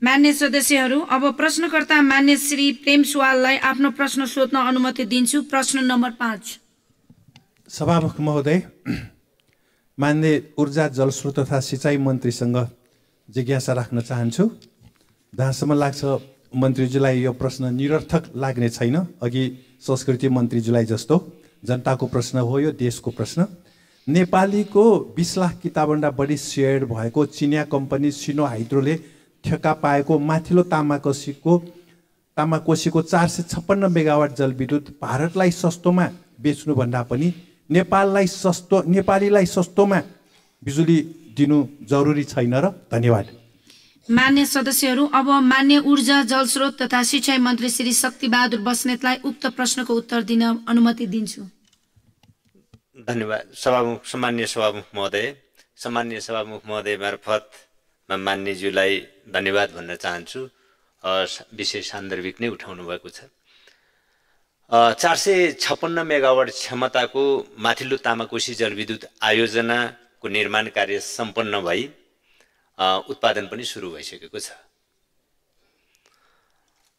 मान्य सदस्यहरू, अब प्रश्नकर्ता मान्य श्री प्रेम सुवाललाई आफ्नो प्रश्न सोध्न अनुमति दिन्छु। प्रश्न नम्बर 5। सभामुख महोदय, मान्य ऊर्जा जलस्रोत तथा सिँचाइ मन्त्रीसँग जिज्ञासा राख्न चाहन्छु। जहाँसम्म लाग्छ मन्त्रीज्यूलाई यो प्रश्न निरर्थक लाग्ने छैन। अघि संस्कृति मन्त्रीज्यूलाई जस्तो जनताको प्रश्न हो, यो देशको प्रश्न। नेपालीको 20 लाख किताभन्दा बढी सेयर भएको चिनिया कम्पनी सिनो हाइड्रोले ठेक्का पाएको माथिल्लो तामाकोसीको 456 मेगावाट जलविद्युत भारतलाई सस्तोमा बेच्नुभन्दा पनि नेपालीलाई सस्तोमा बिजुली दिनु जरुरी छैन र? धन्यवाद। मान्य सदस्यहरू, अब मान्य ऊर्जा जलस्रोत तथा सिँचाइ मन्त्री श्री शक्तिबहादुर बस्नेतलाई उक्त प्रश्नको उत्तर दिन अनुमति दिन्छु। धन्यवाद। सम्मान्य सभामुख महोदय मार्फत म मान्यज्यूलाई धन्यवाद भन्न चाहन्छु। विषय सान्दर्भिक नै उठाउनु भएको छ। 456 मेगावाट क्षमताको माथिल्लो तामाकोसी जलविद्युत आयोजनाको निर्माण कार्य सम्पन्न भई उत्पादन पनि सुरु भइसकेको छ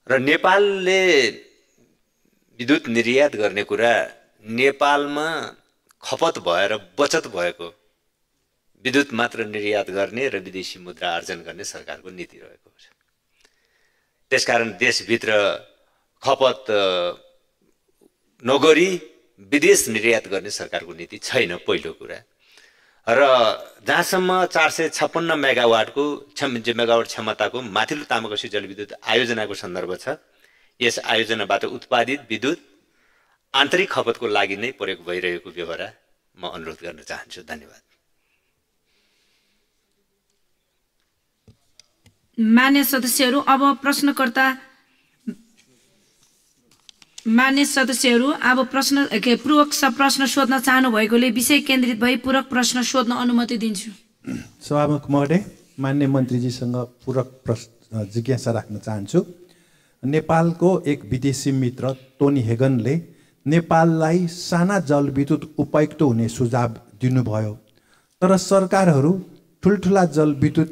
र नेपालले विद्युत निर्यात गर्ने कुरा नेपालमा खपत भएर बचत भएको विद्युत मात्र निर्यात गर्ने र विदेशी मुद्रा आर्जन गर्ने सरकारको नीति रहेको छ। त्यसकारण देशभित्र खपत नगरी विदेश निर्यात गर्ने सरकारको नीति छैन, पहिलो कुरा। र जहाँसम्म 456 मेगावाटको मेगावाट क्षमताको माथिल्लो तामाकोसी जलविद्युत आयोजनाको सन्दर्भ छ, यस आयोजनाबाट उत्पादित विद्युत आन्तरिक खपतको लागि नै प्रयोग भइरहेको व्यवहार म अनुरोध गर्न चाहन्छु। धन्यवाद। मान्य सदस्यहरू, अब पूरक प्रश्न सोध्न चाहनु भएकोले विषय केन्द्रित भई पूरक प्रश्न सोध्न अनुमति दिन्छु। सभामुख महोदय, मान्य मन्त्रीजीसँग पूरक प्रश्न जिज्ञासा राख्न चाहन्छु। नेपालको एक विदेशी मित्र टोनी हेगनले नेपाललाई साना जलविद्युत उपयुक्त हुने सुझाव दिनुभयो, तर सरकारहरू ठुल्ठुला जलविद्युत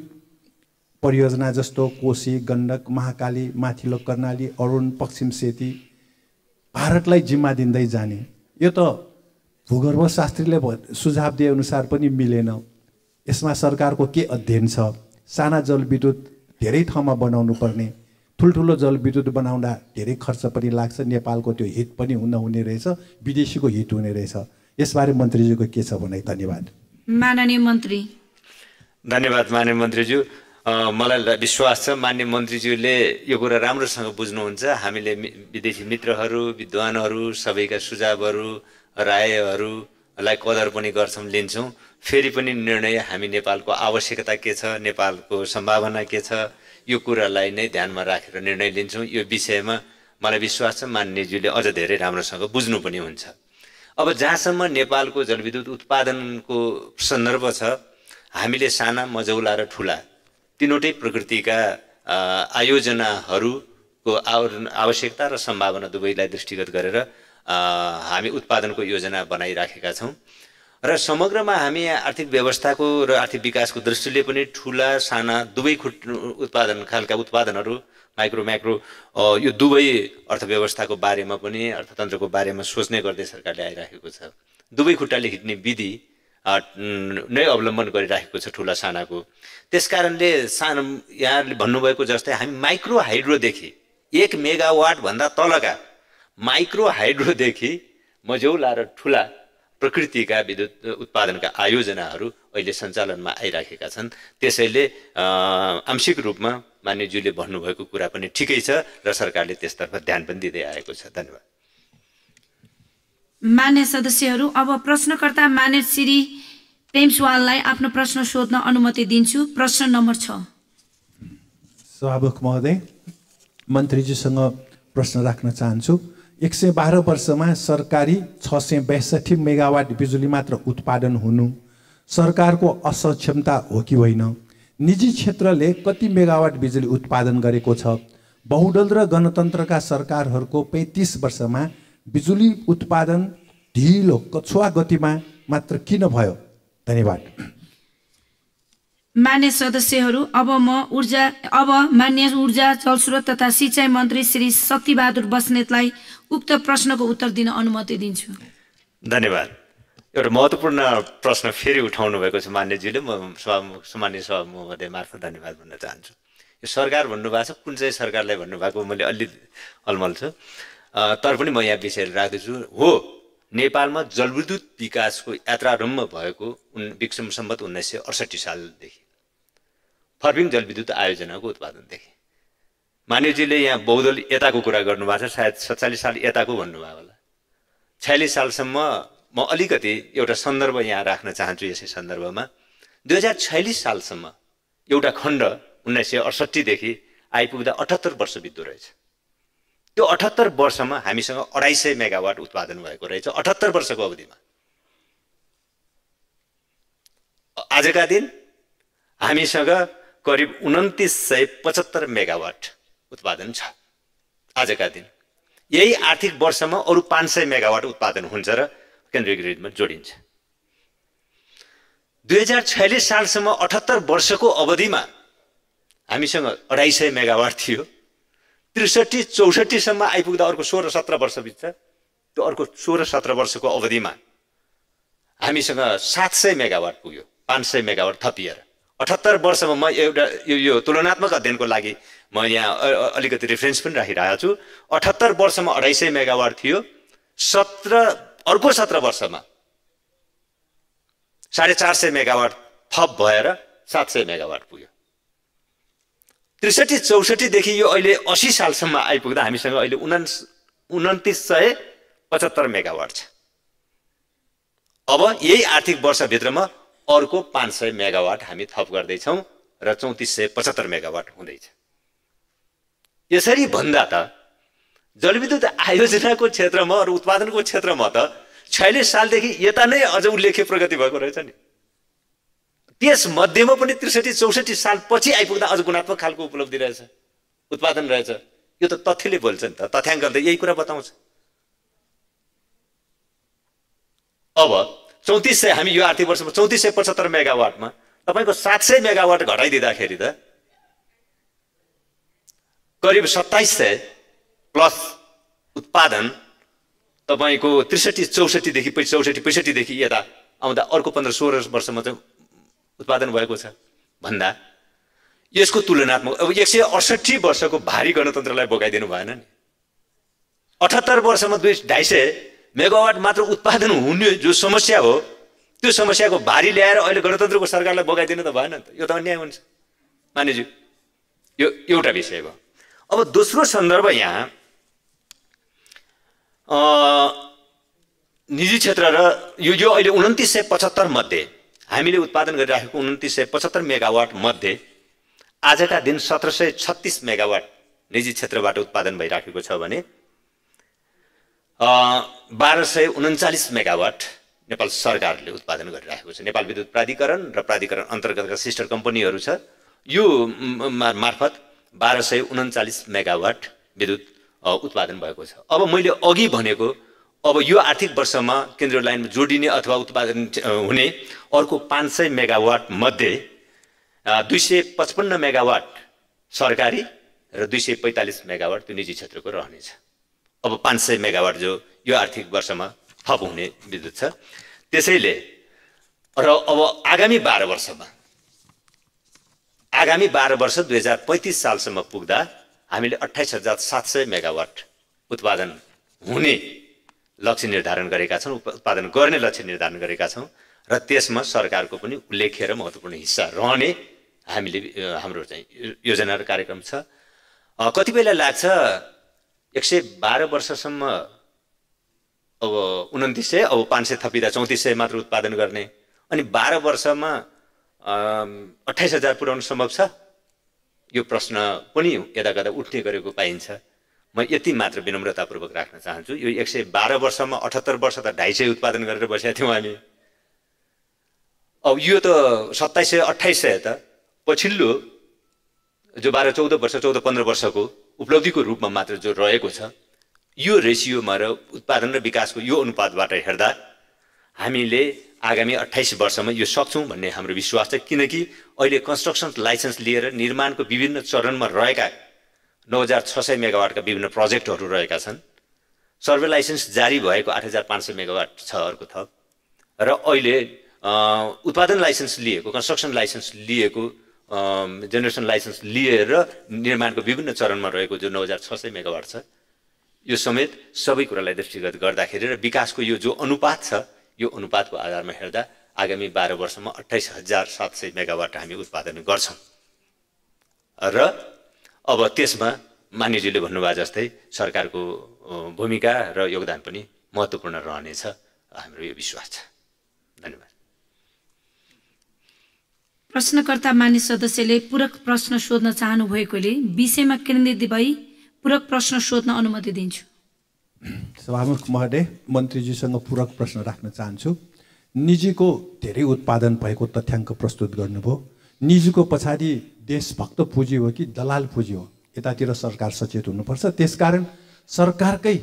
परियोजना जस्तो कोशी, गण्डक, महाकाली, माथिल्लो कर्णाली, अरुण, पश्चिम सेती भारतलाई जिम्मा दिँदै जाने। यो त भूगर्भशास्त्रीले सुझाव दिए अनुसार पनि मिलेन। यसमा सरकारको के अध्ययन छ? साना जलविद्युत धेरै ठाउँमा बनाउनु पर्ने, ठुल्ठुलो जलविद्युत बनाउँदा धेरै खर्च पनि लाग्छ, नेपालको त्यो हित पनि हुने रहेछ, विदेशीको हित हुने रहेछ। यसबारे मन्त्रीज्यूको के छ भनाइ? धन्यवाद। माननीय मन्त्री। धन्यवाद मान्य मन्त्रीज्यू। मलाई विश्वास छ मान्य मन्त्रीज्यूले यो कुरा राम्रोसँग बुझ्नुहुन्छ। हामीले विदेशी मित्रहरू, विद्वानहरू सबैका सुझावहरू, रायहरूलाई कदर पनि गर्छौँ, लिन्छौँ। फेरि पनि निर्णय हामी नेपालको आवश्यकता के छ, नेपालको सम्भावना के छ, यो कुरालाई नै ध्यानमा राखेर निर्णय लिन्छौँ। यो विषयमा मलाई विश्वास छ मान्यज्यूले अझ धेरै राम्रोसँग बुझ्नु पनि हुन्छ। अब जहाँसम्म नेपालको जलविद्युत उत्पादनको सन्दर्भ छ, हामीले साना, मझौला र ठुला तीनवटै प्रकृतिका आयोजनाहरूको आवश्यकता र सम्भावना दुवैलाई दृष्टिगत गरेर हामी उत्पादनको योजना बनाइराखेका छौँ र समग्रमा हामी आर्थिक व्यवस्थाको र आर्थिक विकासको दृष्टिले पनि ठुला साना दुवै उत्पादन खालका उत्पादनहरू, माइक्रो म्याक्रो, यो दुवै अर्थव्यवस्थाको बारेमा पनि अर्थतन्त्रको बारेमा सोच्ने गर्दै सरकारले आइराखेको छ। दुवै खुट्टाले हिँड्ने विधि नै अवलम्बन गरिराखेको छ ठुला सानाको। त्यसकारणले यहाँले भन्नुभएको जस्तै हामी माइक्रो हाइड्रोदेखि 1 मेगावाट भन्दा तलका माइक्रो हाइड्रोदेखि मझौला र ठुला प्रकृतिका विद्युत उत्पादनका आयोजनाहरू अहिले सञ्चालनमा आइराखेका छन्। त्यसैले आंशिक रूपमा मान्यज्यूले भन्नुभएको कुरा पनि ठिकै छ र सरकारले त्यसतर्फ ध्यान पनि दिँदै आएको छ। धन्यवाद। मान्य सदस्यहरू, अब प्रश्नकर्ता मान्य श्री प्रेम सुवाललाई आफ्नो प्रश्न सोध्न अनुमति दिन्छु। प्रश्न नम्बर 6। सभामुख महोदय, मन्त्रीजीसँग प्रश्न राख्न चाहन्छु। 112 वर्षमा सरकारी 662 मेगावाट बिजुली मात्र उत्पादन हुनु सरकारको असक्षमता हो कि होइन? निजी क्षेत्रले कति मेगावाट बिजुली उत्पादन गरेको छ? बहुदल र गणतन्त्रका सरकारहरूको 35 वर्षमा बिजुली उत्पादन ढिलो कछुवा गतिमा मात्र किन भयो? धन्यवाद। मान्य सदस्यहरू, अब मान्य ऊर्जा जलस्रोत तथा सिंचाई मन्त्री श्री शक्तिबहादुर बस्नेतलाई उक्त प्रश्नको उत्तर दिन अनुमति दिन्छु। धन्यवाद। एउटा महत्त्वपूर्ण प्रश्न फेरि उठाउनु भएको छ मान्यज्यूले। म सामान्य सभा महोदय मार्फत धन्यवाद भन्न चाहन्छु। यो सरकार भन्नुभएको छ, कुन चाहिँ सरकारलाई भन्नुभएको मैले अलि अलमल छु, तर पनि म यहाँ विषय राख्दैछु। हो, नेपालमा जलविद्युत विकासको यात्रारम्भ भएको विक्रम सम्वत 1968 सालदेखि फर्पिङ जलविद्युत आयोजनाको उत्पादनदेखि। मान्यजीले यहाँ बहुदल यताको कुरा गर्नुभएको छ, सायद 47 साल यताको भन्नुभयो होला। 46 सालसम्म म अलिकति एउटा सन्दर्भ यहाँ राख्न चाहन्छु। यसै सन्दर्भमा 2046 सालसम्म एउटा खण्ड 1968 देखि आइपुग्दा 78 वर्ष बित्दो रहेछ। त्यो 78 वर्षमा हामीसँग 250 मेगावाट उत्पादन भएको रहेछ। 78 वर्षको अवधिमा आजका दिन हामीसँग करिब 2975 मेगावाट उत्पादन छ। आजका दिन यही आर्थिक वर्षमा अरु 500 मेगावाट उत्पादन हुन्छ र केन्द्रीय ग्रिडमा जोडिन्छ। 2046 सालसम्म 78 वर्षको अवधिमा हामीसँग 250 मेगावाट थियो। 63-64 सम्म आइपुग्दा अर्को 16-17 वर्ष बित्छ। त्यो अर्को 16-17 वर्षको अवधिमा हामीसँग 700 मेगावाट पुग्यो, 500 मेगावाट थपिएर। 78 वर्षमा म एउटा यो तुलनात्मक अध्ययनको लागि म यहाँ अलिकति रेफरेन्स पनि राखिरहेको छु। 78 वर्षमा 250 मेगावाट थियो। अर्को 17 वर्षमा 450 मेगावाट थप भएर 700 मेगावाट पुग्यो। 63-64 देखि यो अहिले 80 सालसम्म आइपुग्दा हामीसँग अहिले 2975 मेगावाट छ। अब यही आर्थिक वर्षभित्रमा अर्को 500 मेगावाट हामी थप गर्दैछौँ र 3475 मेगावाट हुँदैछ। यसरी भन्दा त जलविद्युत आयोजनाको क्षेत्रमा र उत्पादनको क्षेत्रमा त 46 सालदेखि यता नै अझ उल्लेख्य प्रगति भएको रहेछ नि। त्यस मध्येमा पनि 63-64 साल पछि आइपुग्दा अझ गुणात्मक खालको उपलब्धि रहेछ, उत्पादन रहेछ। यो त तथ्यले बोल्छ नि त, तथ्याङ्कले यही कुरा बताउँछ। अब 3400 हामी यो आर्थिक वर्षमा 3475 मेगावाटमा तपाईको 700 मेगावाट घटाइदिँदाखेरि त करिब 2700 प्लस उत्पादन तपाईको 63-64 देखि 64-65 देखि यता आउँदा अर्को 15-16 वर्षमा चाहिँ उत्पादन भएको छ भन्दा यसको तुलनात्मक अब 168 वर्षको भारी गणतन्त्रलाई बोकाइदिनु भएन नि। 78 वर्षमा 250 मेगावाट मात्र उत्पादन हुने जो समस्या हो, त्यो समस्याको भारी ल्याएर अहिले गणतन्त्रको सरकारलाई बोकाइदिनु त भएन नि त। यो त अन्याय हुन्छ मान्यज्यू। यो एउटा विषय भयो। अब दोस्रो सन्दर्भ यहाँ निजी क्षेत्र र यो अहिले 2975 मध्ये हामीले उत्पादन गरिराखेको 2975 मेगावाट मध्ये आजका दिन 1736 मेगावाट निजी क्षेत्रबाट उत्पादन भइराखेको छ भने 1239 मेगावाट नेपाल सरकारले उत्पादन गरिराखेको छ। नेपाल विद्युत प्राधिकरण र प्राधिकरण अन्तर्गतका सिस्टर कम्पनीहरू छ, यो मार्फत 1239 मेगावाट विद्युत उत्पादन भएको छ। अब मैले अघि भनेको अब यो आर्थिक वर्षमा केन्द्रीय लाइनमा जोडिने अथवा उत्पादन हुने अर्को 500 मेगावाट मध्ये 255 मेगावाट सरकारी र 245 मेगावाट त्यो निजी क्षेत्रको रहनेछ। अब 500 मेगावाट जो यो आर्थिक वर्षमा थप हुने विद्युत छ। त्यसैले र अब आगामी 12 वर्ष 2035 सालसम्म पुग्दा हामीले 28700 मेगावाट उत्पादन हुने लक्ष्य निर्धारण गरेका छौँ, उत्पादन गर्ने लक्ष्य निर्धारण गरेका छौँ र त्यसमा सरकारको पनि उल्लेख्य र महत्त्वपूर्ण हिस्सा रहने हामीले हाम्रो चाहिँ योजना र कार्यक्रम छ। कतिबेला लाग्छ 112 वर्षसम्म अब 2900 अब 500 थपिँदा 3400 मात्र उत्पादन गर्ने अनि 12 वर्षमा 28000 पुर्याउन सम्भव छ? यो प्रश्न पनि यदाकदा उठ्ने गरेको पाइन्छ। म यति मात्र विनम्रतापूर्वक राख्न चाहन्छु। यो 112 वर्षमा 78 वर्ष त 250 उत्पादन गरेर बसेका थियौँ हामी। अब यो त 2700-2800 त पछिल्लो जो 12-14 वर्ष 14-15 वर्षको उपलब्धिको रूपमा मात्र जो रहेको छ। यो रेसियोमा र उत्पादन र विकासको यो अनुपातबाट हेर्दा हामीले आगामी 28 वर्षमा यो सक्छौँ भन्ने हाम्रो विश्वास छ। किनकि अहिले कन्स्ट्रक्सन लाइसेन्स लिएर निर्माणको विभिन्न चरणमा रहेका 9600 मेगावाटका विभिन्न प्रोजेक्टहरू रहेका छन्। सर्वे लाइसेन्स जारी भएको 8500 मेगावाट छ अर्को थप, र अहिले उत्पादन लाइसेन्स लिएको, कन्स्ट्रक्सन लाइसेन्स लिएको, जेनेरेसन लाइसेन्स लिएर निर्माणको विभिन्न चरणमा रहेको जो 9600 मेगावाट छ, यो समेत सबै कुरालाई दृष्टिगत गर्दाखेरि र विकासको यो जो अनुपात छ, यो अनुपातको आधारमा हेर्दा आगामी 12 वर्षमा 28700 मेगावाट हामी उत्पादन गर्छौँ। र अब त्यसमा मान्यजीले भन्नुभयो जस्तै सरकारको भूमिका र योगदान पनि महत्त्वपूर्ण रहनेछ, हाम्रो यो विश्वास छ। धन्यवाद। प्रश्नकर्ता मान्य सदस्यले पूरक प्रश्न सोध्न चाहनु भएकोले विषयमा केन्द्रित भई पूरक प्रश्न सोध्न अनुमति दिन्छु। सभामुख महोदय, मन्त्रीजीसँग पूरक प्रश्न राख्न चाहन्छु। निजीको धेरै उत्पादन भएको तथ्याङ्क प्रस्तुत गर्नुभयो। निजीको पछाडि देशभक्त पुँजी हो कि दलाल पुँजी हो, यतातिर सरकार सचेत हुनुपर्छ। त्यसकारण सरकारकै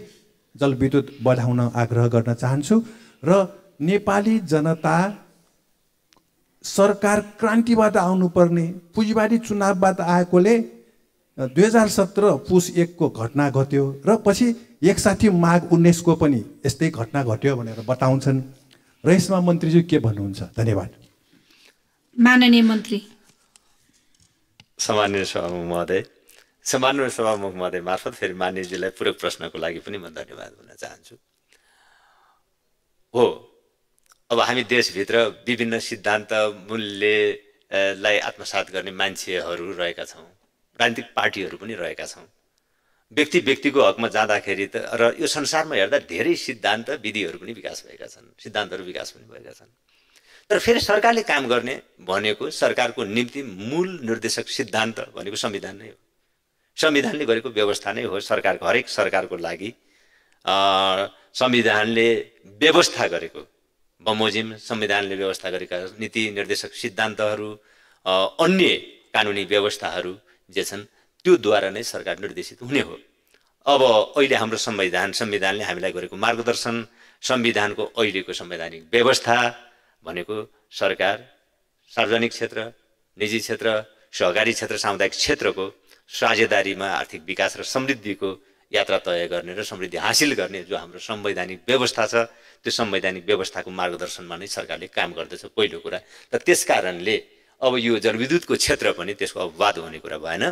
जलविद्युत बढाउन आग्रह गर्न चाहन्छु। र नेपाली जनता सरकार क्रान्तिबाट आउनुपर्ने, पुँजीवादी चुनावबाट आएकोले 2017 पुस 1 को घटना घट्यो र पछि 1 माघ 19 को पनि यस्तै घटना घट्यो भनेर बताउँछन्, र यसमा मन्त्रीजी के भन्नुहुन्छ? धन्यवाद। माननीय मन्त्री। सम्माननीय सभामुख महोदय मार्फत फेरि मान्यजीलाई पूरक प्रश्नको लागि पनि म धन्यवाद भन्न चाहन्छु। हो, अब हामी देशभित्र विभिन्न सिद्धान्त मूल्यलाई आत्मसात गर्ने मान्छेहरू रहेका छौँ, राजनीतिक पार्टीहरू पनि रहेका छौँ। व्यक्तिको हकमा जाँदाखेरि त र यो संसारमा हेर्दा धेरै सिद्धान्त विधिहरू पनि विकास भएका छन्, सिद्धान्तहरू विकास पनि भएका छन्। तर फेरि सरकारले काम गर्ने भनेको सरकारको निम्ति मूल निर्देशक सिद्धान्त भनेको संविधान नै हो। संविधानले गरेको व्यवस्था नै हो। सरकारको हरेक सरकारको लागि संविधानले व्यवस्था गरेको बमोजिम संविधानले व्यवस्था गरेका नीति निर्देशक सिद्धान्तहरू, अन्य कानुनी व्यवस्थाहरू जे छन् त्योद्वारा नै सरकार निर्देशित हुने हो। अब अहिले हाम्रो संविधानले हामीलाई गरेको मार्गदर्शन, संविधानको अहिलेको संवैधानिक व्यवस्था भनेको सरकार सार्वजनिक क्षेत्र, निजी क्षेत्र, सहकारी क्षेत्र, सामुदायिक क्षेत्रको साझेदारीमा आर्थिक विकास र समृद्धिको यात्रा तय गर्ने र समृद्धि हासिल गर्ने जो हाम्रो संवैधानिक व्यवस्था छ, त्यो संवैधानिक व्यवस्थाको मार्गदर्शनमा नै सरकारले काम गर्दछ, पहिलो कुरा। र त्यसकारणले अब यो जलविद्युतको क्षेत्र पनि त्यसको अपवाद हुने कुरा भएन,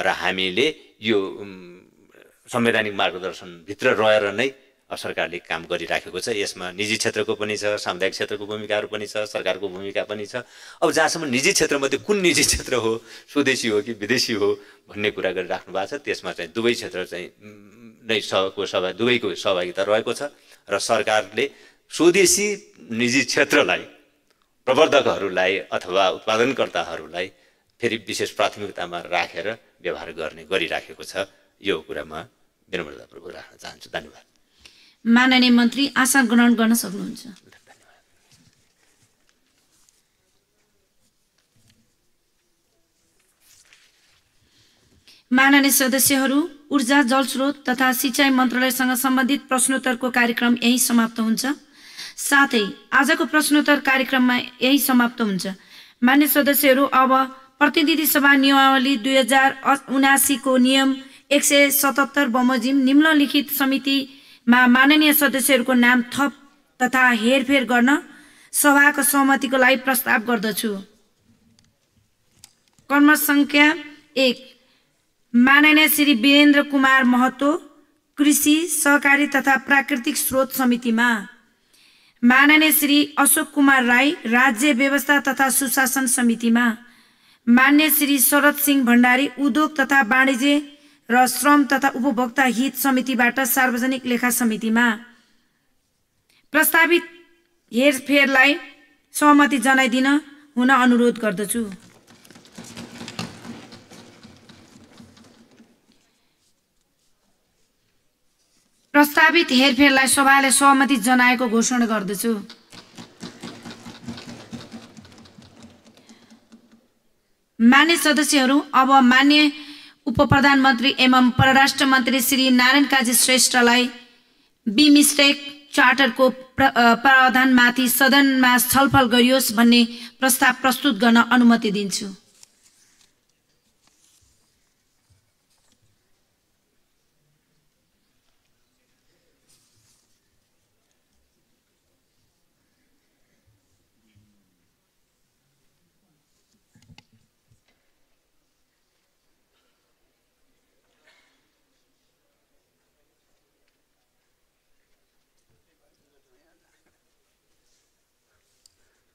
र हामीले यो संवैधानिक मार्गदर्शनभित्र रहेर नै सरकारले काम गरिराखेको छ। यसमा निजी क्षेत्रको पनि छ, सामुदायिक क्षेत्रको भूमिकाहरू पनि छ, सरकारको भूमिका पनि छ। अब जहाँसम्म निजी क्षेत्रमध्ये कुन निजी क्षेत्र हो, स्वदेशी हो कि विदेशी हो भन्ने कुरा गरिराख्नु भएको छ, त्यसमा चाहिँ दुवै क्षेत्र चाहिँ दुवैको सहभागिता रहेको छ, र सरकारले स्वदेशी निजी क्षेत्रलाई, प्रवर्धकहरूलाई अथवा उत्पादनकर्ताहरूलाई फेरि विशेष प्राथमिकतामा राखेर व्यवहार गरिराखेको छ। यो कुरामा विनम्रतापूर्वक राख्न चाहन्छु। धन्यवाद। माननीय मन्त्री आसन ग्रहण गर्न सक्नुहुन्छ। माननीय सदस्यहरू, ऊर्जा, जलस्रोत तथा सिंचाई मन्त्रालयसँग सम्बन्धित प्रश्नोत्तरको कार्यक्रम यही समाप्त हुन्छ। साथै आजको प्रश्नोत्तर कार्यक्रममा यही समाप्त हुन्छ। मान्य सदस्यहरू, अब प्रतिनिधि सभा नियमावली 2079 को नियम 177 बमोजिम निम्नलिखित समितिमा माननीय सदस्यहरूको नाम थप तथा हेरफेर गर्न सभाको सहमतिको लागि प्रस्ताव गर्दछु। कर्म संख्या 1, माननीय श्री वीरेन्द्र कुमार महतो, कृषि, सहकारी तथा प्राकृतिक स्रोत समितिमा। माननीय श्री अशोक कुमार राई, राज्य व्यवस्था तथा सुशासन समितिमा। मान्य श्री शरद सिंह भण्डारी, उद्योग तथा वाणिज्य र श्रम तथा उपभोक्ता हित समितिबाट सार्वजनिक लेखा समितिमा। प्रस्तावित हेरफेरलाई सहमति जनाइदिन हुन अनुरोध गर्दछु। प्रस्तावित हेरफेरलाई सभाले सहमति जनाएको घोषणा गर्दछु। मान्य सदस्यहरू, अब मान्य उपप्रधानमन्त्री एवं परराष्ट्र मन्त्री श्री नारायण काजी श्रेष्ठलाई बिमस्टेक चार्टरको प्रावधानमाथि सदनमा छलफल गरियोस् भन्ने प्रस्ताव प्रस्तुत गर्न अनुमति दिन्छु।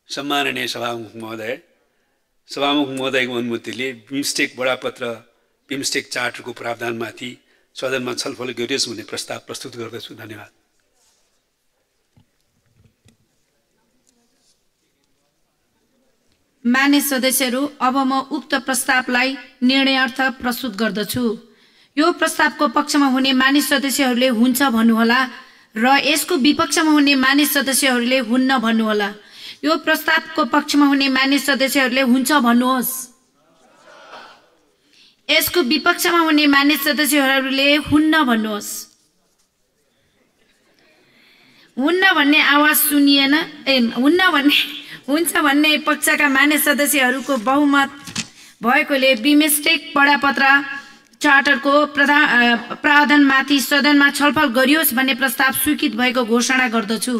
सम्माननीय सभामुख महोदयको अनुमतिले बिमस्टेक बडापत्र बिमस्टेक चार्टरको प्रावधानमाथि सदनमा छलफल गरियोस् भन्ने प्रस्ताव प्रस्तुत गर्दछु। धन्यवाद। मान्य सदस्यहरू, अब म उक्त प्रस्तावलाई निर्णयार्थ प्रस्तुत गर्दछु। यो प्रस्तावको पक्षमा हुने मान्य सदस्यहरूले हुन्छ भन्नुहोला र यसको विपक्षमा हुने मान्य सदस्यहरूले हुन्न भन्नुहोला। यो प्रस्तावको पक्षमा हुने मान्य सदस्यहरूले हुन्छ भन्नुहोस्। यसको विपक्षमा हुने मान्य सदस्यहरूले हुन्न भन्नुहोस्। हुन्न भन्ने आवाज सुनिएन। हुन्छ भन्ने पक्षका मान्य सदस्यहरूको बहुमत भएकोले बिमस्टेक बडापत्र चार्टरको प्रावधानमाथि सदनमा छलफल गरियोस् भन्ने प्रस्ताव स्वीकृत भएको घोषणा गर्दछु।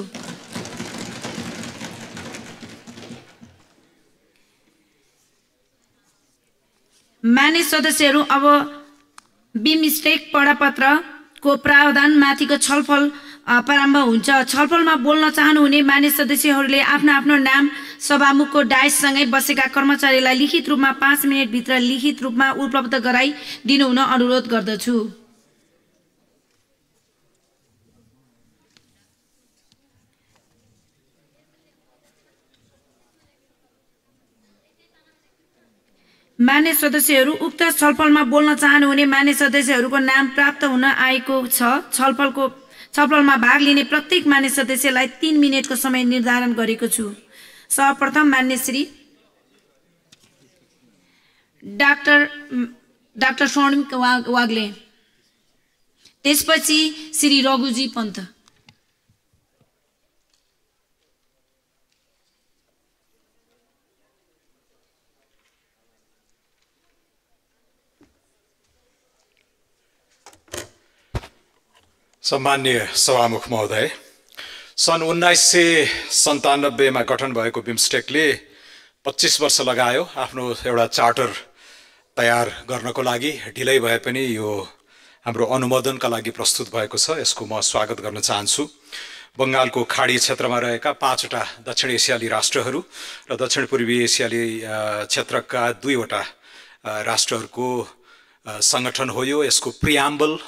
मान्य सदस्यहरू, अब बिमस्टेक बडापत्रको प्रावधानमाथिको छलफल प्रारम्भ हुन्छ। छलफलमा बोल्न चाहनुहुने मान्य सदस्यहरूले आफ्नो आफ्नो नाम सभामुखको डायससँगै बसेका कर्मचारीलाई लिखित रूपमा 5 मिनेटभित्र लिखित रूपमा उपलब्ध गराइदिनु हुन अनुरोध गर्दछु। मान्य सदस्यहरू, उक्त छलफलमा बोल्न चाहनुहुने मान्य सदस्यहरूको नाम प्राप्त हुन आएको छ। छलफलमा भाग लिने प्रत्येक मान्य सदस्यलाई 3 मिनेटको समय निर्धारण गरेको छु। सर्वप्रथम मान्य श्री डाक्टर स्वर्णिम वाग्ले, त्यसपछि श्री रघुजी पन्त। सम्मान्य सभामुख महोदय, सन् 1997 मा गठन भएको बिमस्टेकले 25 वर्ष लगायो आफ्नो एउटा चार्टर तयार गर्नको लागि। ढिलै भए पनि यो हाम्रो अनुमोदनका लागि प्रस्तुत भएको छ। यसको म स्वागत गर्न चाहन्छु। बङ्गालको खाडी क्षेत्रमा रहेका 5वटा दक्षिण एसियाली राष्ट्रहरू र दक्षिण पूर्वी एसियाली क्षेत्रका 2वटा राष्ट्रहरूको संगठन हो यो। यसको प्रियाम्बल,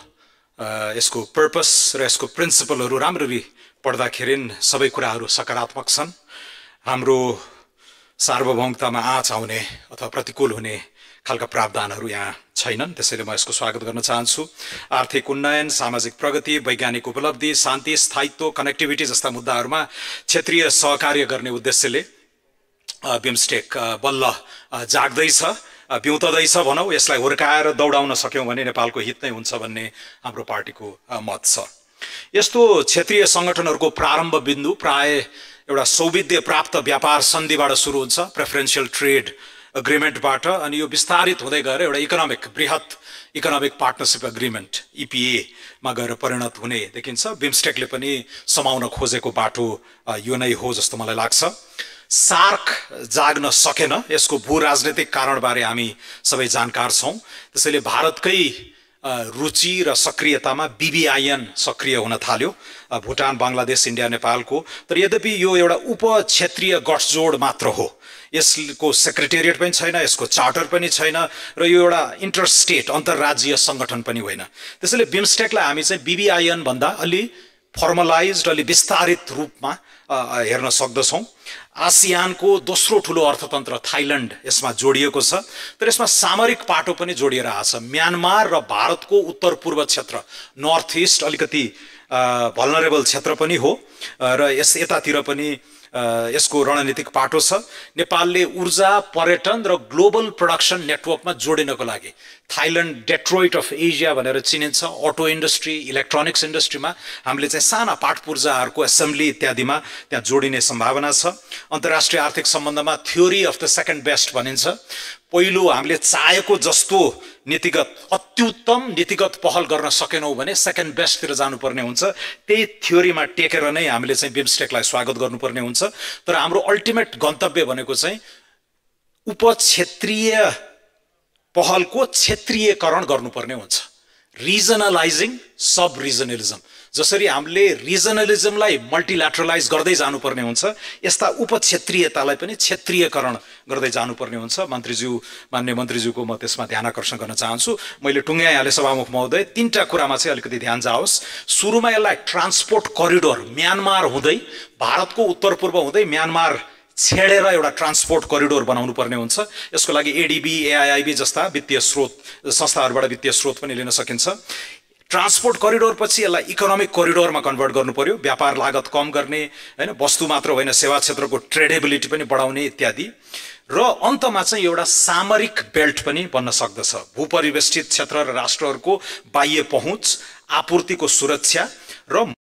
यसको पर्पस र यसको प्रिन्सिपलहरू राम्ररी पढ्दाखेरि सबै कुराहरू सकारात्मक छन्। हाम्रो सार्वभौमतामा आँच आउने अथवा प्रतिकूल हुने खालका प्रावधानहरू यहाँ छैनन्। त्यसैले म यसको स्वागत गर्न चाहन्छु। आर्थिक उन्नयन, सामाजिक प्रगति, वैज्ञानिक उपलब्धि, शान्ति, स्थायित्व, कनेक्टिभिटी जस्ता मुद्दाहरूमा क्षेत्रीय सहकार्य गर्ने उद्देश्यले बिमस्टेक बल्ल जाग्दैछ, पिउँतदैछ भनौँ। यसलाई हुर्काएर दौडाउन सक्यौँ भने नेपालको हित नै हुन्छ भन्ने हाम्रो पार्टीको मत छ। यस्तो क्षेत्रीय सङ्गठनहरूको प्रारम्भ बिन्दु प्राय एउटा सौविध्य प्राप्त व्यापार सन्धिबाट सुरु हुन्छ, प्रेफरेन्सियल ट्रेड एग्रिमेन्टबाट, अनि यो विस्तारित हुँदै गएर एउटा बृहत इकोनोमिक पार्टनरसिप एग्रिमेन्ट EPA मा गएर परिणत हुने देखिन्छ। बिमस्टेकले पनि समाउन खोजेको बाटो यो नै हो जस्तो मलाई लाग्छ। सार्क जाग्न सकेन, यसको भू राजनीतिक कारणबारे हामी सबै जानकार छौँ। त्यसैले भारतकै रुचि र सक्रियतामा BBIN सक्रिय हुन थाल्यो, भुटान, बङ्गलादेश, इन्डिया, नेपालको। तर यद्यपि यो एउटा उप क्षेत्रीय गठजोड मात्र हो। यसको सेक्रेटेरिएट पनि छैन, यसको चार्टर पनि छैन, र यो एउटा इन्टरस्टेट अन्तर्राज्यीय सङ्गठन पनि होइन। त्यसैले बिमस्टेकलाई हामी चाहिँ BBIN भन्दा अलि फर्मलाइज्ड, अलि विस्तारित रूपमा हेर्न सक्दछौँ। आसियानको दोस्रो ठुलो अर्थतन्त्र थाइल्यान्ड यसमा जोडिएको छ, तर यसमा सामरिक पाटो पनि जोडिएर आछ। म्यानमार र भारतको उत्तर पूर्व क्षेत्र, नर्थ इस्ट अलिकति भल्नरेबल क्षेत्र पनि हो, र यतातिर पनि यसको रणनीतिक पाटो छ। नेपालले ऊर्जा, पर्यटन र ग्लोबल प्रोडक्सन नेटवर्कमा जोडिनको लागि थाइल्यान्ड डेट्रोइट अफ एसिया भनेर चिनिन्छ। अटो इन्डस्ट्री, इलेक्ट्रोनिक्स इन्डस्ट्रीमा हामीले चाहिँ साना पाटपुर्जाहरूको एसेम्ब्ली इत्यादिमा त्यहाँ जोडिने सम्भावना छ। अन्तर्राष्ट्रिय आर्थिक सम्बन्धमा theory of the second best भनिन्छ। पहिलो हामीले चाहेको जस्तो नीतिगत अत्युत्तम नीतिगत पहल गर्न सकेनौँ भने सेकेन्ड बेस्टतिर जानुपर्ने हुन्छ। त्यही थ्योरीमा टेकेर नै हामीले चाहिँ बिमस्टेकलाई स्वागत गर्नुपर्ने हुन्छ। तर हाम्रो अल्टिमेट गन्तव्य भनेको चाहिँ उपक्षेत्रीय पहलको क्षेत्रीयकरण गर्नुपर्ने हुन्छ। रिजनलाइजिङ सब रिजनलिजम, जसरी हामीले रिजनलिजमलाई मल्टिल्याटरलाइज गर्दै जानुपर्ने हुन्छ, यस्ता उपक्षेत्रीयतालाई पनि क्षेत्रीयकरण गर्दै जानुपर्ने हुन्छ। मान्य मन्त्रीज्यूको म त्यसमा ध्यान आकर्षण गर्न चाहन्छु। मैले टुङ्ग्याइहालेँ सभामुख महोदय, 3टा कुरामा चाहिँ अलिकति ध्यान जाओस्। सुरुमा यसलाई ट्रान्सपोर्ट करिडोर म्यानमार हुँदै भारतको उत्तर पूर्व हुँदै म्यानमार छेडेर एउटा ट्रान्सपोर्ट करिडोर बनाउनु पर्ने हुन्छ। यसको लागि एडिबी, एआइआइबी जस्ता वित्तीय स्रोत संस्थाहरूबाट वित्तीय स्रोत पनि लिन सकिन्छ। ट्रान्सपोर्ट करिडोर पछि यसलाई इकोनोमिक करिडोरमा कन्भर्ट गर्नु पर्यो, व्यापार लागत कम गर्ने, हैन, वस्तु मात्र होइन सेवा क्षेत्रको ट्रेडेबिलिटी पनि बढाउने इत्यादि। र अन्तमा चाहिँ एउटा सामरिक बेल्ट पनि बन्न सक्दछ। भूपरिवेष्टित क्षेत्र र राष्ट्रहरूको बाह्य पहुँच, आपूर्तिको सुरक्षा र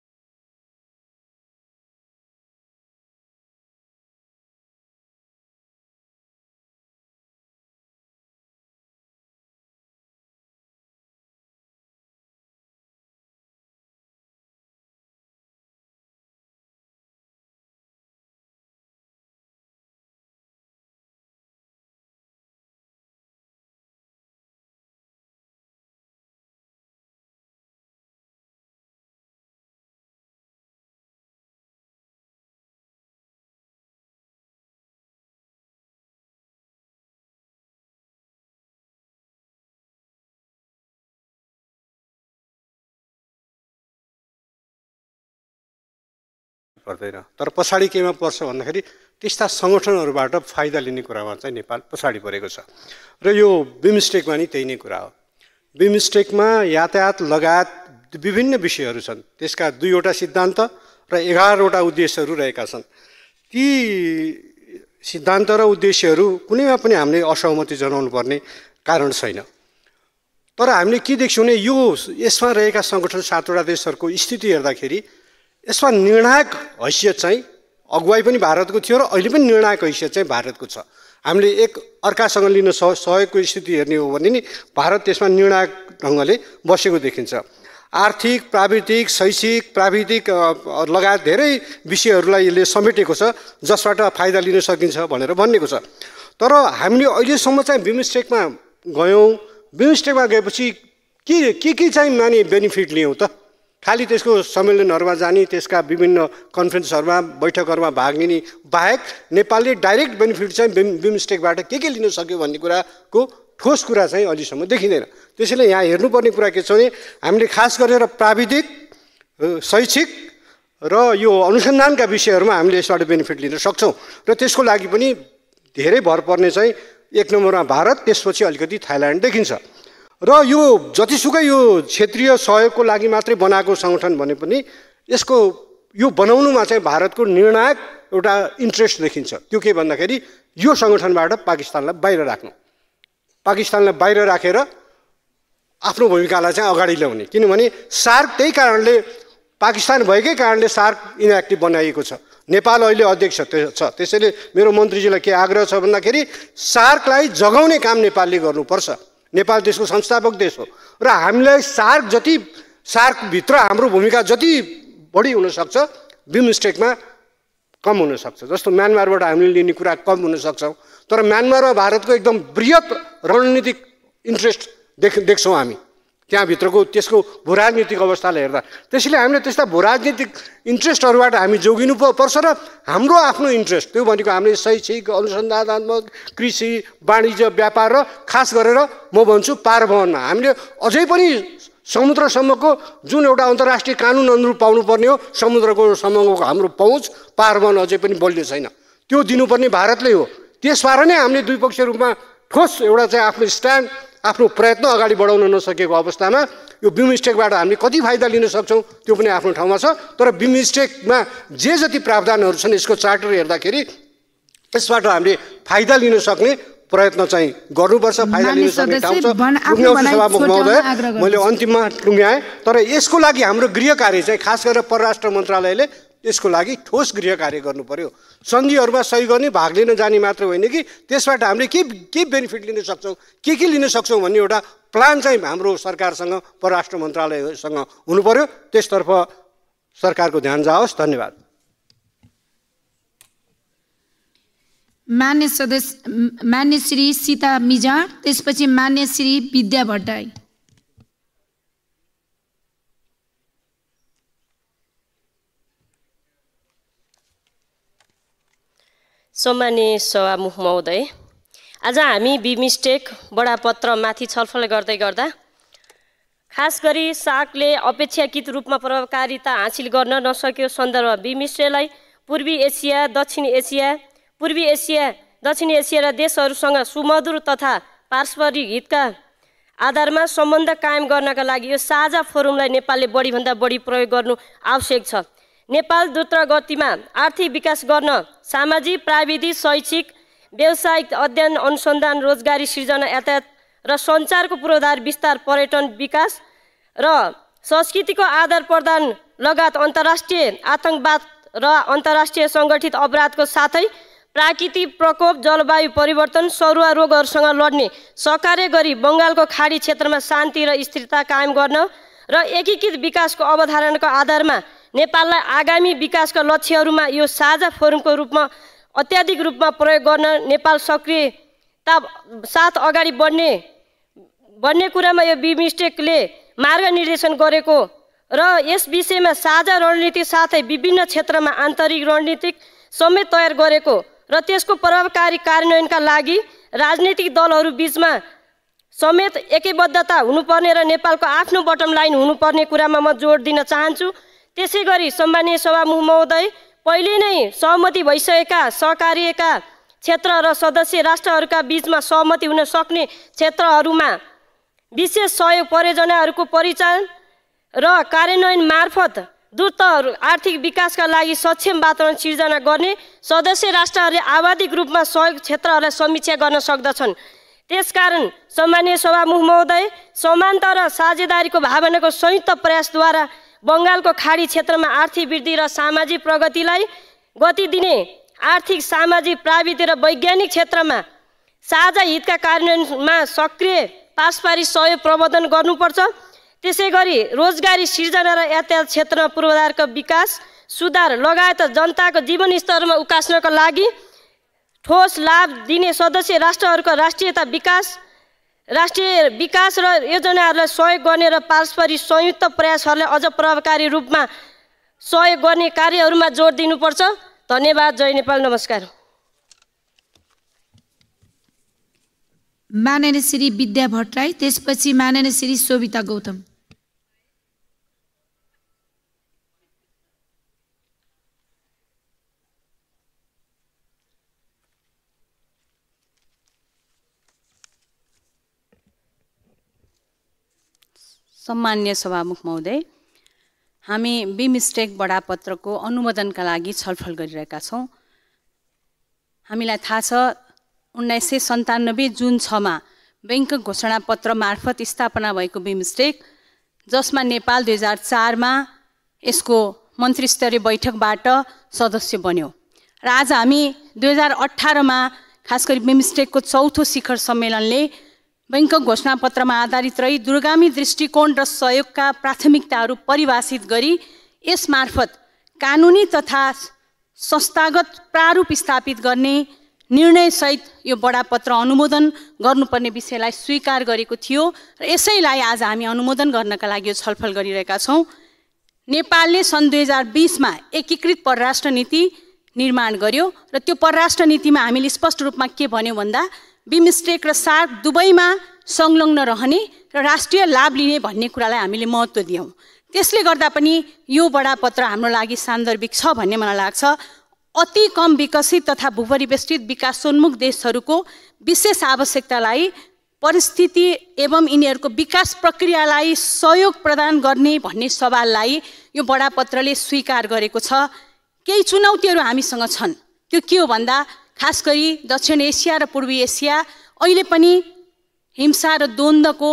पर्दैन। तर पछाडि केमा पर्छ भन्दाखेरि त्यस्ता सङ्गठनहरूबाट फाइदा लिने कुरामा चाहिँ नेपाल पछाडि परेको छ। र यो बिमस्टेकमा नि त्यही नै कुरा हो। बिमस्टेकमा यातायात लगायत विभिन्न विषयहरू छन्। त्यसका 2वटा सिद्धान्त र 11वटा उद्देश्यहरू रहेका छन्। ती सिद्धान्त र उद्देश्यहरू कुनैमा पनि हामीले असहमति जनाउनु पर्ने कारण छैन। तर हामीले के देख्छौँ भने यो यसमा रहेका सङ्गठन 7वटा देशहरूको स्थिति हेर्दाखेरि यसमा निर्णायक हैसियत चाहिँ अगुवाई पनि भारतको थियो र अहिले पनि निर्णायक हैसियत चाहिँ भारतको छ। हामीले एक अर्कासँग लिन सहयोगको स्थिति हेर्ने हो भने नि भारत त्यसमा निर्णायक ढङ्गले बसेको देखिन्छ। आर्थिक, प्राविधिक, शैक्षिक, प्राविधिक लगायत धेरै विषयहरूलाई यसले समेटेको छ जसबाट फाइदा लिन सकिन्छ भनेर भनिएको छ। तर हामीले अहिलेसम्म चाहिँ बिमस्टेकमा गयौँ। बिमस्टेकमा गएपछि के चाहिँ माने बेनिफिट लियौँ त? खालि त्यसको सम्मेलनहरूमा जाने, त्यसका विभिन्न कन्फरेन्सहरूमा बैठकहरूमा भाग लिने बाहेक नेपालले डाइरेक्ट बेनिफिट चाहिँ बिमस्टेकबाट के लिन सक्यो भन्ने कुराको ठोस कुरा चाहिँ अहिलेसम्म देखिँदैन। त्यसैले यहाँ हेर्नुपर्ने कुरा के छ भने हामीले खास गरेर प्राविधिक, शैक्षिक र यो अनुसन्धानका विषयहरूमा हामीले यसबाट बेनिफिट लिन सक्छौँ। र त्यसको लागि पनि धेरै भर पर्ने चाहिँ 1 नम्बरमा भारत, त्यसपछि अलिकति थाइल्यान्ड देखिन्छ। र यो जतिसुकै यो क्षेत्रीय सहयोगको लागि मात्रै बनाएको सङ्गठन भने पनि यसको यो बनाउनुमा चाहिँ भारतको निर्णायक एउटा इन्ट्रेस्ट देखिन्छ। त्यो के भन्दाखेरि यो सङ्गठनबाट पाकिस्तानलाई बाहिर राख्नु, पाकिस्तानलाई बाहिर राखेर आफ्नो भूमिकालाई चाहिँ अगाडि ल्याउने। किनभने सार्क त्यही कारणले, पाकिस्तान भएकै कारणले सार्क इनएक्टिभ बनाइएको छ। नेपाल अहिले अध्यक्ष छ। त्यसैले मेरो मन्त्रीजीलाई के आग्रह छ भन्दाखेरि सार्कलाई जगाउने काम नेपालले गर्नुपर्छ। नेपाल देशको संस्थापक देश हो र हामीलाई सार्कभित्र हाम्रो भूमिका जति बढी हुनसक्छ बिमस्टेकमा कम हुनसक्छ। जस्तो म्यानमारबाट हामीले लिने कुरा कम हुनसक्छौँ, तर म्यानमारमा भारतको एकदम बृहत रणनीतिक इन्ट्रेस्ट देख्छौँ हामी त्यहाँभित्रको त्यसको भूराजनीतिक अवस्थालाई हेर्दा। त्यसैले हामीले त्यस्ता भूराजनीतिक इन्ट्रेस्टहरूबाट हामी जोगिनु पर्छ र हाम्रो आफ्नो इन्ट्रेस्ट त्यो भनेको हामीले शैक्षिक, अनुसन्धानात्मक, कृषि, वाणिज्य, व्यापार र खास गरेर म भन्छु पारवहनमा हामीले अझै पनि समुद्रसम्मको जुन एउटा अन्तर्राष्ट्रिय कानुन अनुरूप पाउनुपर्ने हो, समुद्रको सम्मको हाम्रो पहुँच पारवहन अझै पनि बलियो छैन। त्यो दिनुपर्ने भारतले हो। त्यसबाट नै हामीले द्विपक्षीय रूपमा ठोस एउटा चाहिँ आफ्नो स्ट्यान्ड आफ्नो प्रयत्न अगाडि बढाउन नसकेको अवस्थामा यो बिमस्टेकबाट हामीले कति फाइदा लिन सक्छौँ त्यो पनि आफ्नो ठाउँमा छ। तर बिमस्टेकमा जे जति प्रावधानहरू छन् यसको चार्टर हेर्दाखेरि यसबाट हामीले फाइदा लिन सक्ने प्रयत्न चाहिँ गर्नुपर्छ। फाइदा लिन सक्ने ठाउँ छ। सभामुख महोदय, मैले अन्तिममा टुङ्ग्याएँ, तर यसको लागि हाम्रो गृह कार्य चाहिँ खास गरेर परराष्ट्र मन्त्रालयले यसको लागि ठोस गृह कार्य गर्नु पर्यो। सन्धिहरूमा सही गर्ने, भाग लिन जाने मात्र होइन कि त्यसबाट हामीले के बेनिफिट लिन सक्छौँ, के लिन सक्छौँ भन्ने एउटा प्लान चाहिँ हाम्रो सरकारसँग परराष्ट्र मन्त्रालयसँग हुनु पर्यो। त्यसतर्फ सरकारको ध्यान जाओस्। धन्यवाद। मान्य सदस्य मान्य श्री सीता मिजार, त्यसपछि मान्य श्री विद्या भट्टराई। सम्माननीय सभामुख महोदय, आज हामी बिमस्टेक बडापत्रमाथि छलफल गर्दै गर्दा खास गरी सार्कले अपेक्षाकृत रूपमा प्रभावकारिता हासिल गर्न नसकेको सन्दर्भमा बिमस्टेकलाई पूर्वी एसिया, दक्षिणी एसिया र देशहरूसँग सुमधुर तथा पारस्परिक हितका आधारमा सम्बन्ध कायम गर्नका लागि यो साझा फोरमलाई नेपालले बढीभन्दा बढी प्रयोग गर्नु आवश्यक छ। नेपाल द्रुत गतिमा आर्थिक विकास गर्न सामाजिक, प्राविधिक, शैक्षिक, व्यावसायिक अध्ययन, अनुसन्धान, रोजगारी सृजना, यातायात र सञ्चारको पूर्वाधार विस्तार, पर्यटन विकास र संस्कृतिको आदान प्रदान लगायत अन्तर्राष्ट्रिय आतंकवाद र अन्तर्राष्ट्रिय सङ्गठित अपराधको साथै प्राकृतिक प्रकोप, जलवायु परिवर्तन, सरुवा रोगहरूसँग लड्ने सहकार्य गरी बङ्गालको खाडी क्षेत्रमा शान्ति र स्थिरता कायम गर्न र एकीकृत विकासको अवधारणाको आधारमा नेपाललाई आगामी विकासका लक्ष्यहरूमा यो साझा फोरमको रूपमा अत्याधिक रूपमा प्रयोग गर्न नेपाल सक्रियता साथ अगाडि बढ्ने कुरामा यो बिमस्टेकले मार्गनिर्देशन गरेको र यस विषयमा साझा रणनीति साथै विभिन्न क्षेत्रमा आन्तरिक रणनीतिक समेत तयार गरेको र त्यसको प्रभावकारी कार्यान्वयनका लागि राजनीतिक दलहरू बीचमा समेत एकबद्धता हुनुपर्ने र नेपालको आफ्नो बटम लाइन हुनुपर्ने कुरामा म जोड दिन चाहन्छु। त्यसै गरी सम्माननीय सभामुख महोदय, पहिले नै सहमति भइसकेका सहकार्यका क्षेत्र र सदस्य राष्ट्रहरूका बीचमा सहमति हुन सक्ने क्षेत्रहरूमा विशेष सहयोग परियोजनाहरूको परिचालन र कार्यान्वयन मार्फत द्रुत आर्थिक विकासका लागि सक्षम वातावरण सिर्जना गर्ने सदस्य राष्ट्रहरूले आवधिक रूपमा सहयोग क्षेत्रहरूलाई समीक्षा गर्न सक्दछन्। त्यसकारण सम्माननीय सभामुख महोदय, समानता र साझेदारीको भावनाको संयुक्त प्रयासद्वारा बङ्गालको खाडी क्षेत्रमा आर्थिक वृद्धि र सामाजिक प्रगतिलाई गति दिने आर्थिक, सामाजिक, प्राविधिक र वैज्ञानिक क्षेत्रमा साझा हितका कार्यान्वयनमा सक्रिय पारस्परिक सहयोग प्रवर्धन गर्नुपर्छ। त्यसै गरी रोजगारी सृजना र यातायात क्षेत्रमा पूर्वाधारको विकास, सुधार लगायत जनताको जीवनस्तरमा उकास्नका लागि ठोस लाभ दिने सदस्य राष्ट्रहरूको राष्ट्रिय विकास र योजनाहरूलाई सहयोग गर्ने र पारस्परिक संयुक्त प्रयासहरूलाई अझ प्रभावकारी रूपमा सहयोग गर्ने कार्यहरूमा जोड दिनुपर्छ। धन्यवाद। जय नेपाल। नमस्कार। माननीय श्री विद्या भट्टराई, त्यसपछि माननीय श्री शोभिता गौतम। सम्मान्य सभामुख महोदय, हामी बिमस्टेक बडापत्रको अनुमोदनका लागि छलफल गरिरहेका छौँ। हामीलाई थाहा छ 1997 जुन 6मा बैङ्क घोषणापत्र मार्फत स्थापना भएको बिमस्टेक, जसमा नेपाल 2004मा यसको मन्त्रीस्तरीय बैठकबाट सदस्य बन्यो र आज हामी 2018मा खास गरी बिमस्टेकको चौथो शिखर सम्मेलनले बैङ्क घोषणापत्रमा आधारित रही दूरगामी दृष्टिकोण र सहयोगका प्राथमिकताहरू परिभाषित गरी यस मार्फत कानुनी तथा संस्थागत प्रारूप स्थापित गर्ने निर्णयसहित यो बडापत्र अनुमोदन गर्नुपर्ने विषयलाई स्वीकार गरेको थियो र यसैलाई आज हामी अनुमोदन गर्नका लागि यो छलफल गरिरहेका छौँ। नेपालले सन् 2020मा एकीकृत परराष्ट्र नीति निर्माण गर्यो र त्यो परराष्ट्र नीतिमा हामीले स्पष्ट रूपमा के भन्यो भन्दा बिमस्टेक र सार्क दुवैमा संलग्न रहने र राष्ट्रिय लाभ लिने भन्ने कुरालाई हामीले महत्त्व दियौँ। त्यसले गर्दा पनि यो बडापत्र हाम्रो लागि सान्दर्भिक छ भन्ने मलाई लाग्छ। अति कम विकसित तथा भूपरिवेष्टित विकासोन्मुख देशहरूको विशेष आवश्यकतालाई परिस्थिति एवं यिनीहरूको विकास प्रक्रियालाई सहयोग प्रदान गर्ने भन्ने सवाललाई यो बडापत्रले स्वीकार गरेको छ। केही चुनौतीहरू हामीसँग छन्, त्यो के हो भन्दा खास गरी दक्षिण एसिया र पूर्वी एसिया अहिले पनि हिंसा र द्वन्द्वको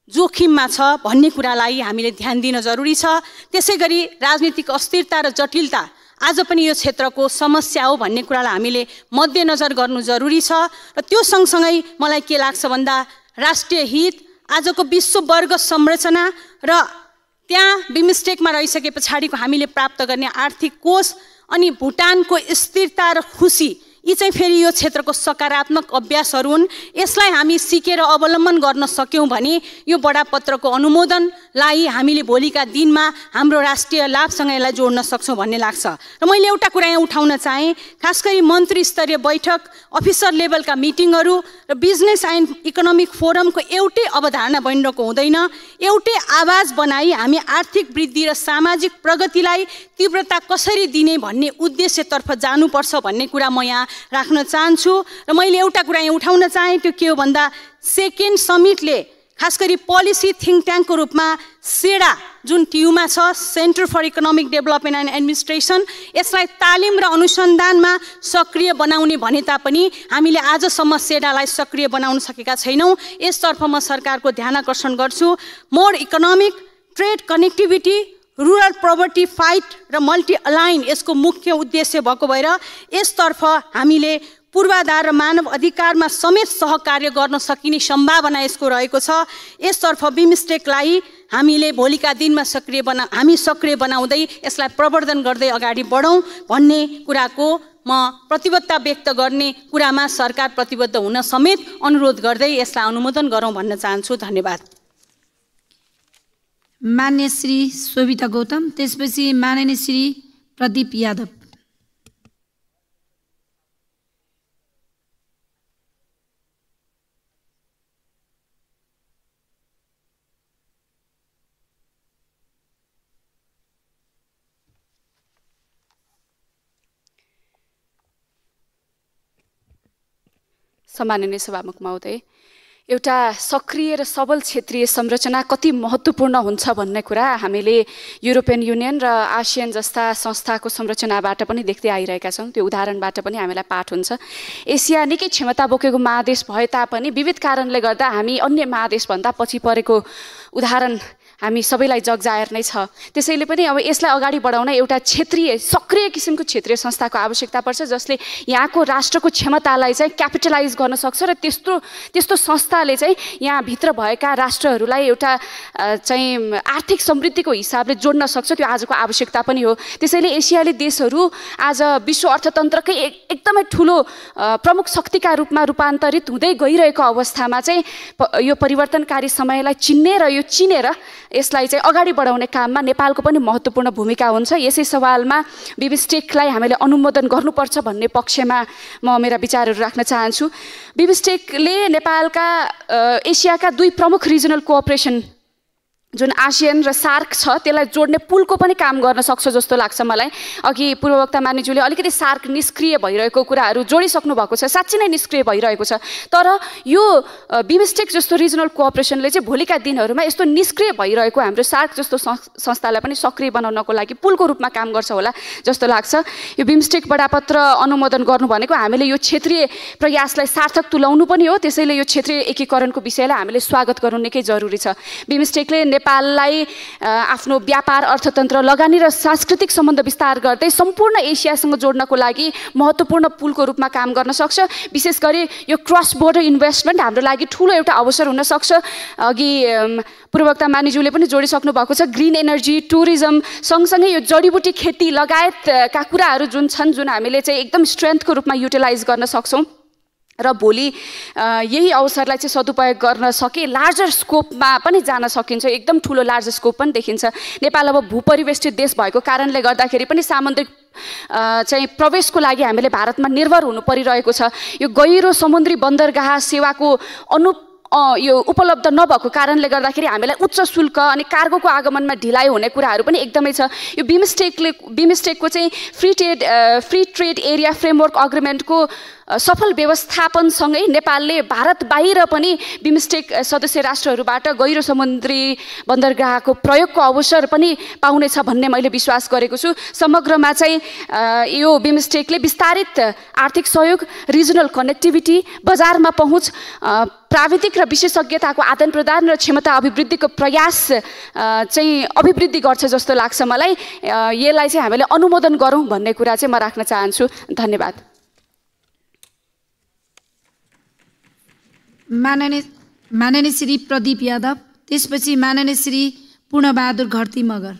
जोखिममा छ भन्ने कुरालाई हामीले ध्यान दिन जरुरी छ। त्यसै गरी राजनीतिक अस्थिरता र जटिलता आज पनि यो क्षेत्रको समस्या हो भन्ने कुरालाई हामीले मध्यनजर गर्नु जरुरी छ। र त्यो सँगसँगै मलाई के लाग्छ भन्दा राष्ट्रिय हित, आजको विश्व वर्ग संरचना र त्यहाँ बिमस्टेकमा रहिसके पछाडिको हामीले प्राप्त गर्ने आर्थिक कोष अनि भुटानको स्थिरता र खुसी, यी चाहिँ फेरि यो क्षेत्रको सकारात्मक अभ्यासहरू हुन्। यसलाई हामी सिकेर अवलम्बन गर्न सक्यौँ भने यो बडापत्रको अनुमोदनलाई हामीले भोलिका दिनमा हाम्रो राष्ट्रिय लाभसँग यसलाई जोड्न सक्छौँ भन्ने लाग्छ। र मैले एउटा कुरा यहाँ उठाउन चाहेँ, खास गरी मन्त्री स्तरीय बैठक, अफिसर लेभलका मिटिङहरू र बिजनेस एन्ड इकोनोमिक फोरमको एउटै अवधारणा बनिरहेको हुँदैन। एउटै आवाज बनाई हामी आर्थिक वृद्धि र सामाजिक प्रगतिलाई तीव्रता कसरी दिने भन्ने उद्देश्यतर्फ जानुपर्छ भन्ने कुरा म यहाँ राख्न चाहन्छु। र मैले एउटा कुरा यहाँ उठाउन चाहेँ, त्यो के हो भन्दा सेकेन्ड समिटले खास गरी पोलिसी थिङ्क ट्याङ्कको रूपमा सेडा जुन टियुमा छ, centre for economic development and administration, यसलाई तालिम र अनुसन्धानमा सक्रिय बनाउने भने तापनि हामीले आजसम्म सेडालाई सक्रिय बनाउन सकेका छैनौँ। यसतर्फ म सरकारको ध्यान आकर्षण गर्छु। More economic, trade connectivity, rural poverty fight र मल्टी अलाइन यसको मुख्य उद्देश्य भएको भएर यसतर्फ हामीले पूर्वाधार र मानव अधिकारमा समेत सहकार्य गर्न सकिने सम्भावना यसको रहेको छ। यसतर्फ बिमस्टेकलाई हामीले भोलिका दिनमा सक्रिय बनाउँदै यसलाई प्रवर्धन गर्दै अगाडि बढौँ भन्ने कुराको म प्रतिबद्धता व्यक्त गर्ने कुरामा सरकार प्रतिबद्ध हुन समेत अनुरोध गर्दै यसलाई अनुमोदन गरौँ भन्न चाहन्छु। धन्यवाद। मान्य श्री शोभिता गौतम, त्यसपछि माननीय श्री प्रदीप यादव। सम्माननीय सभामुख महोदय, एउटा सक्रिय र सबल क्षेत्रीय संरचना कति महत्त्वपूर्ण हुन्छ भन्ने कुरा हामीले युरोपियन युनियन र आसियान जस्ता संस्थाको संरचनाबाट पनि देख्दै आइरहेका छौँ। त्यो उदाहरणबाट पनि हामीलाई पाठ हुन्छ। एसिया निकै क्षमता बोकेको महादेश भए तापनि विविध कारणले गर्दा हामी अन्य महादेशभन्दा पछि परेको उदाहरण हामी सबैलाई जगजाहेर नै छ। त्यसैले पनि अब यसलाई अगाडि बढाउन एउटा क्षेत्रीय सक्रिय किसिमको क्षेत्रीय संस्थाको आवश्यकता पर्छ, जसले यहाँको राष्ट्रको क्षमतालाई चाहिँ क्यापिटलाइज गर्न सक्छ र त्यस्तो संस्थाले चाहिँ यहाँभित्र भएका राष्ट्रहरूलाई एउटा चाहिँ आर्थिक समृद्धिको हिसाबले जोड्न सक्छ। त्यो आजको आवश्यकता पनि हो। त्यसैले एसियाली देशहरू आज विश्व अर्थतन्त्रकै एकदमै ठुलो प्रमुख शक्तिका रूपमा रूपान्तरित हुँदै गइरहेको अवस्थामा चाहिँ यो परिवर्तनकारी समयलाई चिन्ने र यो चिनेर यसलाई चाहिँ अगाडि बढाउने काममा नेपालको पनि महत्त्वपूर्ण भूमिका हुन्छ। यसै सवालमा बिमस्टेकलाई हामीले अनुमोदन गर्नुपर्छ भन्ने पक्षमा म मेरा विचारहरू राख्न चाहन्छु। बिमस्टेकले नेपालका एसियाका दुई प्रमुख रिजनल कोअपरेसन जुन आसियान र सार्क छ त्यसलाई जोड्ने पुलको पनि काम गर्न सक्छ जस्तो लाग्छ मलाई। अघि पूर्ववक्ता मानिज्यूले अलिकति सार्क निष्क्रिय भइरहेको कुराहरू जोडिसक्नु भएको छ, साँच्चै नै निष्क्रिय भइरहेको छ। तर यो बिमस्टेक जस्तो रिजनल कोअपरेसनले चाहिँ भोलिका दिनहरूमा यस्तो निष्क्रिय भइरहेको हाम्रो सार्क जस्तो संस्थालाई पनि सक्रिय बनाउनको लागि पुलको रूपमा काम गर्छ होला जस्तो लाग्छ। यो बिमस्टेक बडापत्र अनुमोदन गर्नु भनेको हामीले यो क्षेत्रीय प्रयासलाई सार्थक तुल्याउनु पनि हो। त्यसैले यो क्षेत्रीय एकीकरणको विषयलाई हामीले स्वागत गर्नु निकै जरुरी छ। बिमस्टेकले नेपाललाई आफ्नो व्यापार, अर्थतन्त्र, लगानी र सांस्कृतिक सम्बन्ध विस्तार गर्दै सम्पूर्ण एसियासँग जोड्नको लागि महत्त्वपूर्ण पुलको रूपमा काम गर्न सक्छ। विशेष गरी यो क्रस बोर्डर इन्भेस्टमेन्ट हाम्रो लागि ठुलो एउटा अवसर हुन सक्छ। अघि पूर्ववक्ता मानिज्यूले पनि जोडिसक्नु भएको छ। ग्रिन एनर्जी, टुरिज्म सँगसँगै यो जडीबुटी खेती लगायतका कुराहरू जुन छन्, जुन हामीले चाहिँ एकदम स्ट्रेन्थको रूपमा युटिलाइज गर्न सक्छौँ र भोलि यही अवसरलाई चाहिँ सदुपयोग गर्न सके लार्जर स्कोपमा पनि जान सकिन्छ। एकदम ठुलो लार्जर स्कोप पनि देखिन्छ। नेपाल अब भूपरिवेष्टित देश भएको कारणले गर्दाखेरि पनि सामुद्रिक चाहिँ प्रवेशको लागि हामीले भारतमा निर्भर हुनु परिरहेको छ। यो गहिरो समुद्री बन्दरगाह सेवाको यो उपलब्ध नभएको कारणले गर्दाखेरि हामीलाई उच्च शुल्क अनि कार्गोको आगमनमा ढिलाइ हुने कुराहरू पनि एकदमै छ। यो बिमस्टेकको चाहिँ फ्री ट्रेड एरिया फ्रेमवर्क अग्रिमेन्टको सफल व्यवस्थापनसँगै नेपालले भारत बाहिर पनि बिमस्टेक सदस्य राष्ट्रहरूबाट गहिरो समुद्री बन्दरगाहको प्रयोगको अवसर पनि पाउनेछ भन्ने मैले विश्वास गरेको छु। समग्रमा चाहिँ यो बिमस्टेकले विस्तारित आर्थिक सहयोग, रिजनल कनेक्टिभिटी, बजारमा पहुँच, प्राविधिक र विशेषज्ञताको आदान प्रदान र क्षमता अभिवृद्धिको प्रयास चाहिँ अभिवृद्धि गर्छ जस्तो लाग्छ मलाई। यसलाई चाहिँ हामीले अनुमोदन गरौँ भन्ने कुरा चाहिँ म राख्न चाहन्छु। धन्यवाद। माननीय श्री प्रदीप यादव, त्यसपछि माननीय श्री पूर्णबहादुर घरती मगर।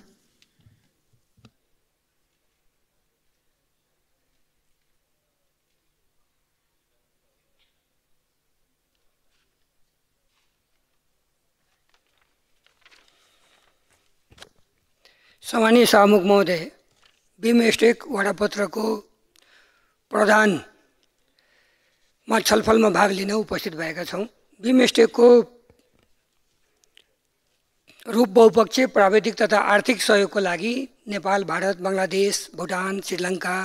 सम्मानीय सभामुख महोदय, बिमस्टेक वडापत्रको प्रधानमा छलफलमा भाग लिन उपस्थित भएका छौँ। बिमस्टेकको रूप बहुपक्षीय प्राविधिक तथा आर्थिक सहयोगको लागि नेपाल, भारत, बङ्गलादेश, भुटान, श्रीलङ्का,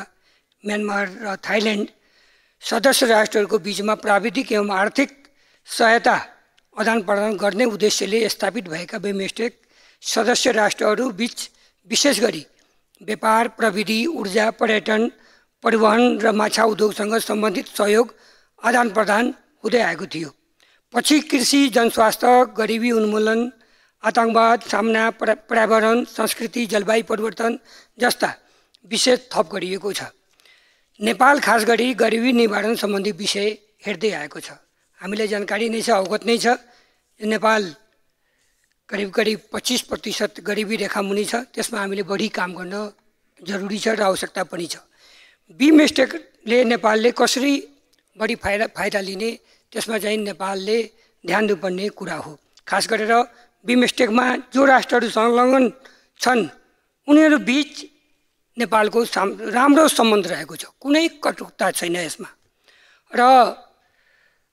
म्यानमार र थाइल्यान्ड सदस्य राष्ट्रहरूको बीचमा प्राविधिक एवं आर्थिक सहायता आदान प्रदान गर्ने उद्देश्यले स्थापित भएका बिमस्टेक सदस्य राष्ट्रहरू बीच विशेष गरी व्यापार, प्रविधि, ऊर्जा, पर्यटन, परिवहन र माछा उद्योगसँग सम्बन्धित सहयोग आदान प्रदान हुँदै आएको थियो। पछि कृषि, जनस्वास्थ्य, गरिबी उन्मूलन, आतंकवाद सामना, पर्यावरण, संस्कृति, जलवायु परिवर्तन जस्ता विषय थप गरिएको छ। नेपाल खास गरी गरिबी निवारण सम्बन्धी विषय हेर्दै आएको छ। हामीलाई जानकारी नै छ, अवगत नै छ। नेपाल करिब 25% गरिबी रेखा मुनि छ। त्यसमा हामीले बढी काम गर्न जरुरी छ र आवश्यकता पनि छ। बिमस्टेकले नेपालले कसरी बढी फाइदा लिने, त्यसमा चाहिँ नेपालले ध्यान दिनुपर्ने कुरा हो। खास गरेर बिमस्टेकमा जो राष्ट्रहरू संलग्न छन् उनीहरू बीच नेपालको राम्रो सम्बन्ध रहेको छ, कुनै कटुता छैन यसमा। र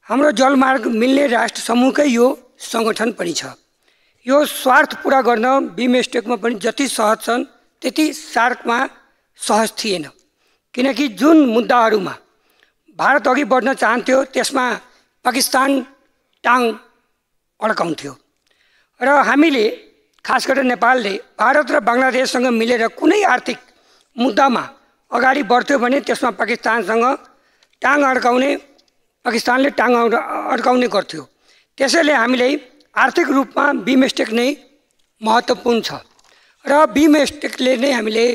हाम्रो जलमार्ग मिल्ने राष्ट्र समूहकै यो सङ्गठन पनि छ। यो स्वार्थ पुरा गर्न बिमस्टेकमा पनि जति सहज छन् त्यति सार्कमा सहज थिएन, किनकि जुन मुद्दाहरूमा भारत अघि बढ्न चाहन्थ्यो त्यसमा पाकिस्तान टाङ अड्काउँथ्यो र हामीले खास गरेर नेपालले भारत र बङ्गलादेशसँग मिलेर कुनै आर्थिक मुद्दामा अगाडि बढ्थ्यो भने त्यसमा पाकिस्तानले टाङ अड्काउने गर्थ्यो। त्यसैले हामीले आर्थिक रूपमा बिमस्टेक नै महत्त्वपूर्ण छ र बिमस्टेकले नै हामीले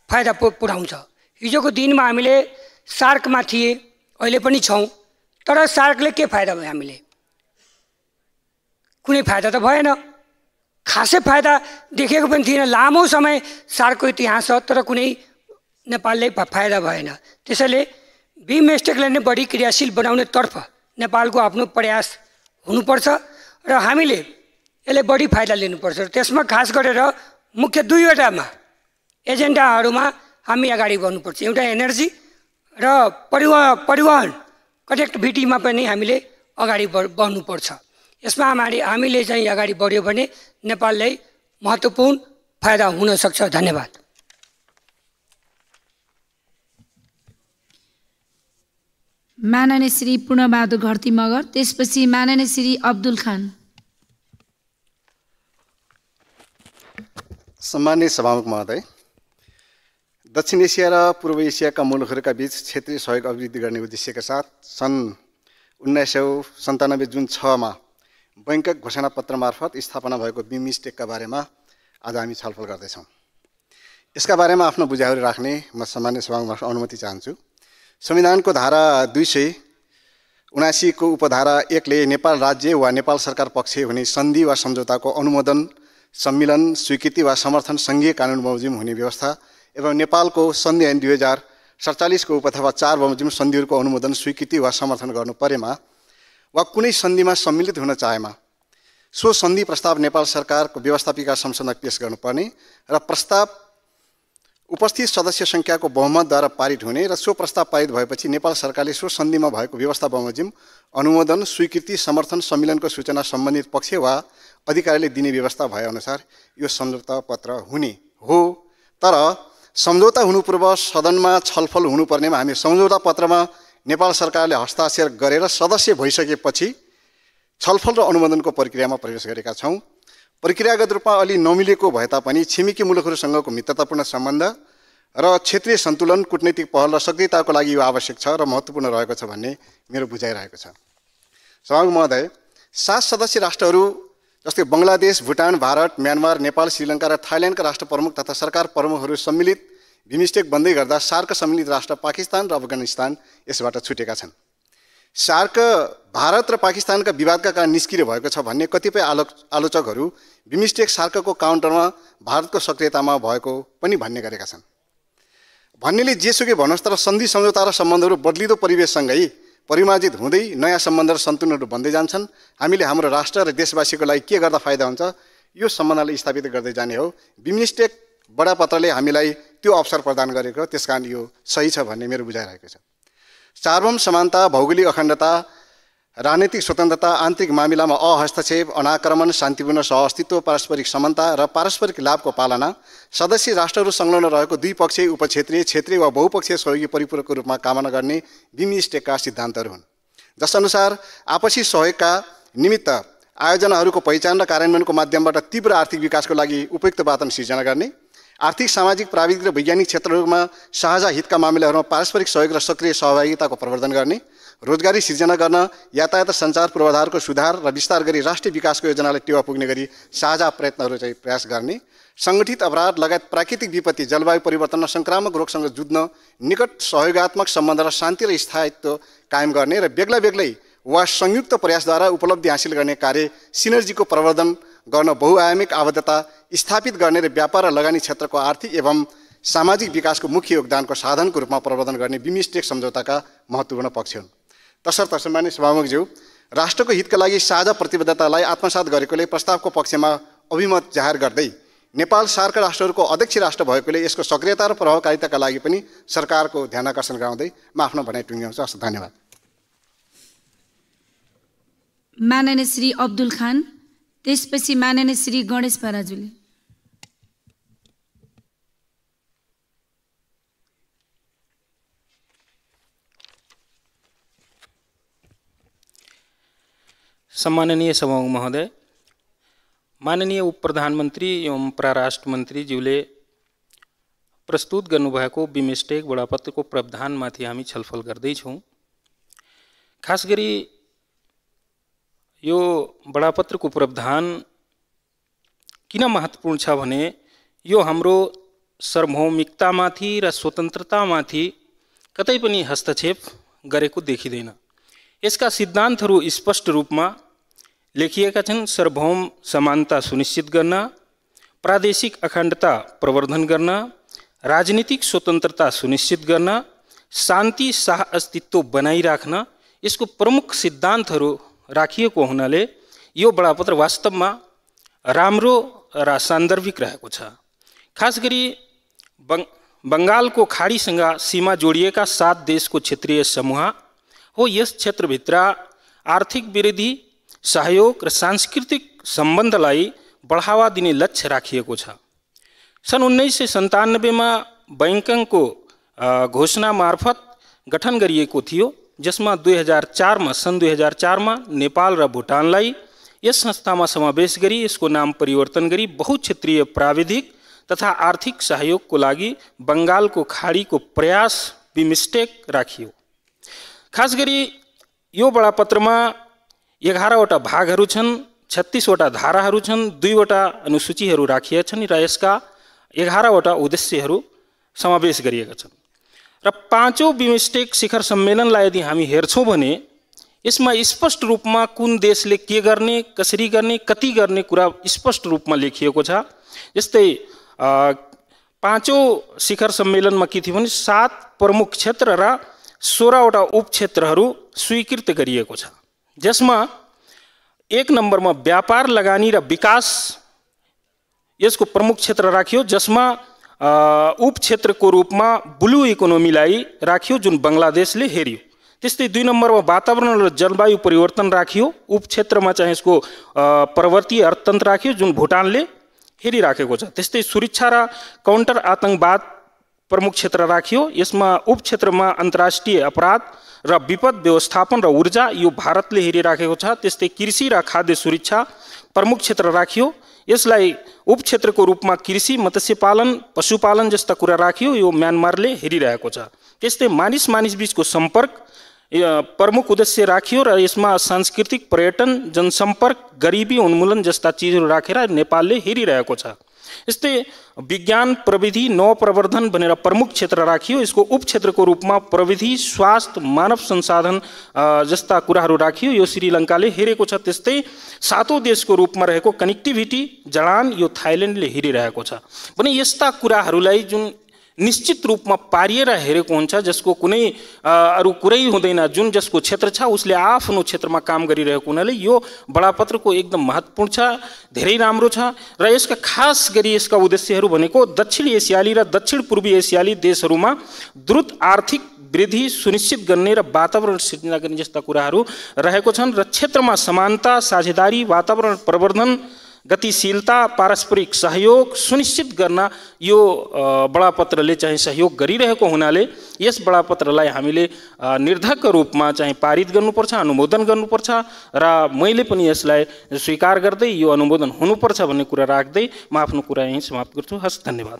फाइदा पुर्याउँछ। हिजोको दिनमा हामीले सार्कमा थिए, अहिले पनि छौँ, तर सार्कले के फाइदा भयो? हामीले कुनै फाइदा त भएन, खासै फाइदा देखेको पनि थिएन। लामो समय सार्कको इतिहास छ तर कुनै नेपालले फाइदा भएन। त्यसैले बिमस्टेकलाई नै बढी क्रियाशील बनाउनेतर्फ नेपालको आफ्नो प्रयास हुनुपर्छ र हामीले यसले बढी फाइदा लिनुपर्छ। त्यसमा खास गरेर मुख्य दुईवटामा एजेन्डाहरूमा हामी अगाडि बढ्नुपर्छ। एउटा एनर्जी र परिवहन कनेक्टिभिटीमा पनि हामीले अगाडि बढ्नुपर्छ। यसमा हामीले चाहिँ अगाडि बढ्यो भने नेपाललाई महत्त्वपूर्ण फाइदा हुन सक्छ। धन्यवाद। माननीय श्री पूर्णबहादुर घरती मगर, त्यसपछि माननीय श्री अब्दुल खान। सम्मानित सभामुख महोदय, दक्षिण एसिया र पूर्व एसियाका मुलुकहरूका बीच क्षेत्रीय सहयोग अभिवृद्धि गर्ने उद्देश्यका साथ सन् 1997 जुन 6मा बैङ्कक घोषणापत्र मार्फत स्थापना भएको बिमस्टेकका बारेमा आज हामी छलफल गर्दैछौँ। यसका बारेमा आफ्नो बुझाइहरू राख्ने म सम्मान्य सभामुखबाट अनुमति चाहन्छु। संविधानको धारा 279 को उपधारा 1 ले नेपाल राज्य वा नेपाल सरकार पक्ष हुने सन्धि वा सम्झौताको अनुमोदन, सम्मिलन, स्वीकृति वा समर्थन सङ्घीय कानुन बमोजिम हुने व्यवस्था एवं नेपालको सन्धि ऐन 2047 को उप अथवा 4 बमोजिम सन्धिहरूको अनुमोदन, स्वीकृति वा समर्थन गर्नु परेमा वा कुनै सन्धिमा सम्मिलित हुन चाहेमा सो सन्धि प्रस्ताव नेपाल सरकारको व्यवस्थापिका संसदमा पेश गर्नुपर्ने र प्रस्ताव उपस्थित सदस्य सङ्ख्याको बहुमतद्वारा पारित हुने र सो प्रस्ताव पारित भएपछि नेपाल सरकारले सो सन्धिमा भएको व्यवस्था बमोजिम अनुमोदन, स्वीकृति, समर्थन, सम्मेलनको सूचना सम्बन्धित पक्ष वा अधिकारीले दिने व्यवस्था भएअनुसार यो सम्झौता पत्र हुने हो। तर सम्झौता हुनु पूर्व सदनमा छलफल हुनुपर्नेमा हामी सम्झौता पत्रमा नेपाल सरकारले हस्ताक्षर गरेर सदस्य भइसकेपछि छलफल र अनुमोदनको प्रक्रियामा प्रवेश गरेका छौँ। प्रक्रियागत रूपमा अलि नमिलेको भए तापनि छिमेकी मुलुकहरूसँगको मित्रतापूर्ण सम्बन्ध र क्षेत्रीय सन्तुलन, कूटनीतिक पहल र सक्रियताको लागि यो आवश्यक छ र महत्त्वपूर्ण रहेको छ भन्ने मेरो बुझाइरहेको छ। सभामुख महोदय, 7 सदस्य राष्ट्रहरू जस्तै बङ्गलादेश, भुटान, भारत, म्यानमार, नेपाल, श्रीलङ्का र थाइल्यान्डका राष्ट्र प्रमुख तथा सरकार प्रमुखहरू सम्मिलित बिमस्टेक बन्दै गर्दा सार्क सम्मिलित राष्ट्र पाकिस्तान र अफगानिस्तान यसबाट छुटेका छन्। सार्क भारत र पाकिस्तानका विवादका कारण निस्किने भएको छ भन्ने कतिपय आलोचकहरू बिमस्टेक सार्कको काउन्टरमा भारतको सक्रियतामा भएको पनि भन्ने गरेका छन्। भन्नेले जेसुकै भन्नुहोस्, तर सन्धि सम्झौता र सम्बन्धहरू बदलिदो परिवेशसँगै परिमार्जित हुँदै नयाँ सम्बन्ध र सन्तुलनहरू बन्दै जान्छन्। हामीले हाम्रो राष्ट्र र देशवासीको लागि के गर्दा फाइदा हुन्छ यो सम्बन्धलाई स्थापित गर्दै जाने हो। बिमस्टेक बडापत्रले हामीलाई त्यो अवसर प्रदान गरेको, त्यसकारण यो सही छ भन्ने मेरो बुझाइरहेको छ। सार्वभौम समानता, भौगोलिक अखण्डता, राजनीतिक स्वतन्त्रता, आन्तरिक मामिलामा अहस्तक्षेप, अनाक्रमण, शान्तिपूर्ण सहअस्तित्व, पारस्परिक समानता र पारस्परिक लाभको पालना, सदस्य राष्ट्रहरू संलग्न रहेको द्विपक्षीय, उपक्षेत्रीय, क्षेत्रीय वा बहुपक्षीय सहयोगी परिपूरकको रूपमा कामना गर्ने बिमस्टेकका सिद्धान्तहरू हुन्। जसअनुसार आपसी सहयोगका निमित्त आयोजनाहरूको पहिचान र कार्यान्वयनको माध्यमबाट तीव्र आर्थिक विकासको लागि उपयुक्त वातावरण सिर्जना गर्ने, आर्थिक, सामाजिक, प्राविधिक र वैज्ञानिक क्षेत्रहरूमा साझा हितका मामिलाहरूमा पारस्परिक सहयोग र सक्रिय सहभागिताको प्रवर्धन गर्ने, रोजगारी सिर्जना गर्न, यातायात र सञ्चार पूर्वाधारको सुधार र विस्तार गरी राष्ट्रिय विकासको योजनालाई टेवा पुग्ने गरी साझा प्रयत्नहरू चाहिँ प्रयास गर्ने, सङ्गठित अपराध लगायत प्राकृतिक विपत्ति, जलवायु परिवर्तन र सङ्क्रामक रोगसँग जुझ्न निकट सहयोगात्मक सम्बन्ध र शान्ति र स्थायित्व कायम गर्ने र बेग्ला बेग्लै वा संयुक्त प्रयासद्वारा उपलब्धि हासिल गर्ने कार्य सिनर्जीको प्रवर्धन गर्न, बहुआयामिक आबद्धता स्थापित गर्ने र व्यापार र लगानी क्षेत्रको आर्थिक एवं सामाजिक विकासको मुख्य योगदानको साधनको रूपमा प्रवर्धन गर्ने बिमस्टेक सम्झौताका महत्त्वपूर्ण पक्ष हुन्। तसर्थ सम्मानित सभामुखज्यू, राष्ट्रको हितका लागि साझा प्रतिबद्धतालाई आत्मसात गरेकोले प्रस्तावको पक्षमा अभिमत जाहेर गर्दै नेपाल सार्क राष्ट्रहरूको अध्यक्ष राष्ट्र भएकोले यसको सक्रियता र प्रभावकारिताका लागि पनि सरकारको ध्यान आकर्षण गराउँदै म आफ्नो भनाइ टुङ्ग्याउँछु। हस्, धन्यवाद। माननीय श्री अब्दुल खान, त्यसपछि माननीय श्री गणेश पराजुली। सम्माननीय सभामुख महोदय, माननीय उप प्रधानमन्त्री एवं परराष्ट्र मन्त्रीज्यूले प्रस्तुत गर्नुभएको बिमस्टेक बडापत्रको प्रावधानमाथि हामी छलफल गर्दैछौँ। खास गरी यो बडापत्रको प्रावधान किन महत्त्वपूर्ण छ भने यो हाम्रो सार्वभौमिकतामाथि र स्वतन्त्रतामाथि कतै पनि हस्तक्षेप गरेको देखिँदैन। यसका सिद्धान्तहरू स्पष्ट रूपमा लेखिएका छन्। सार्वभौम समानता सुनिश्चित गर्न, प्रादेशिक अखण्डता प्रवर्धन गर्न, राजनीतिक स्वतन्त्रता सुनिश्चित गर्न, शान्ति सह अस्तित्व बनाइराख्न यसको प्रमुख सिद्धान्तहरू राखिएको हुनाले यो बडापत्र वास्तवमा राम्रो र सान्दर्भिक रहेको छ। खास गरी बङ्गालको खाडीसँग सीमा जोडिएका 7 देशको क्षेत्रीय समूह हो। यस क्षेत्रभित्र आर्थिक वृद्धि, सहयोग र सांस्कृतिक सम्बन्धलाई बढावा दिने लक्ष्य राखिएको छ। सन् 1997 मा बैङ्कङको घोषणा मार्फत गठन गरिएको थियो, जसमा 2004 मा नेपाल र भुटानलाई यस संस्थामा समावेश गरी यसको नाम परिवर्तन गरी बहुक्षेत्रीय प्राविधिक तथा आर्थिक सहयोगको लागि बङ्गालको खाडीको प्रयास बिमस्टेक राखियो। खास गरी यो बडापत्रमा 11 वटा भागहरू छन्, 36 वटा धाराहरू छन्, 2 वटा अनुसूचीहरू राखिएका छन् र यसका 11 वटा उद्देश्यहरू समावेश गरिएका छन्। र 5औं बिमस्टेक शिखर सम्मेलनलाई यदि हामी हेर्छौँ भने यसमा स्पष्ट रूपमा कुन देशले के गर्ने, कसरी गर्ने, कति गर्ने कुरा स्पष्ट रूपमा लेखिएको छ। जस्तै 5औं शिखर सम्मेलनमा के थियो भने 7 प्रमुख क्षेत्र र 16 वटा उपक्षेत्रहरू स्वीकृत गरिएको छ, जसमा 1 नम्बरमा व्यापार, लगानी र विकास यसको प्रमुख क्षेत्र राखियो, जसमा उपक्षेत्रको रूपमा ब्लू इकोनोमीलाई राखियो जुन बङ्गलादेशले हेऱ्यो। त्यस्तै 2 नम्बरमा वातावरण र जलवायु परिवर्तन राखियो। उपक्षेत्रमा चाहिँ यसको पर्वतीय अर्थतन्त्र राखियो जुन भुटानले हेरिराखेको छ। त्यस्तै सुरक्षा र काउन्टर आतंकवाद प्रमुख क्षेत्र राखियो। यसमा उपक्षेत्रमा अन्तर्राष्ट्रिय अपराध र विपद व्यवस्थापन र ऊर्जा यो भारतले हेरिराखेको छ। त्यस्तै कृषि र खाद्य सुरक्षा प्रमुख क्षेत्र राखियो। यसलाई उपक्षेत्रको रूपमा कृषि, मत्स्य पालन, पशुपालन जस्ता कुरा राखियो। यो म्यानमारले हेरिरहेको छ। त्यस्तै मानिस बीचको सम्पर्क प्रमुख उद्देश्य राखियो र यसमा सांस्कृतिक, पर्यटन, जनसम्पर्क, गरिबी उन्मूलन जस्ता चिजहरू राखेर नेपालले हेरिरहेको छ। यस्तै विज्ञान, प्रविधि, नवप्रवर्धन भनेर प्रमुख क्षेत्र राखियो। यसको उपक्षेत्रको रूपमा प्रविधि, स्वास्थ्य, मानव संसाधन जस्ता कुराहरू राखियो। यो श्रीलङ्काले हेरेको छ। त्यस्तै 7औं देशको रूपमा रहेको कनेक्टिभिटी, जडान यो थाइल्यान्डले हेरिरहेको छ। भने यस्ता कुराहरूलाई जुन निश्चित रूपमा पारिएर हेरेको हुन्छ, जसको कुनै अरू कुरै हुँदैन, जुन जसको क्षेत्र छ उसले आफ्नो क्षेत्रमा काम गरिरहेको हुनाले यो बडापत्रको एकदम महत्त्वपूर्ण छ, धेरै राम्रो छ। र यसका खास गरी यसका उद्देश्यहरू भनेको दक्षिण एसियाली र दक्षिण पूर्वी एसियाली देशहरूमा द्रुत आर्थिक वृद्धि सुनिश्चित गर्ने र वातावरण सिर्जना गर्ने जस्ता कुराहरू रहेको छन्। र क्षेत्रमा समानता, साझेदारी, वातावरण प्रवर्धन, गतिशीलता, पारस्परिक सहयोग सुनिश्चित गर्न यो बडापत्रले चाहिँ सहयोग गरिरहेको हुनाले यस बडापत्रलाई हामीले निर्धक्क रूपमा चाहिँ पारित गर्नुपर्छ, अनुमोदन गर्नुपर्छ। र मैले पनि यसलाई स्वीकार गर्दै यो अनुमोदन हुनुपर्छ भन्ने कुरा राख्दै म आफ्नो कुरा यहीँ समाप्त गर्छु। हस्, धन्यवाद।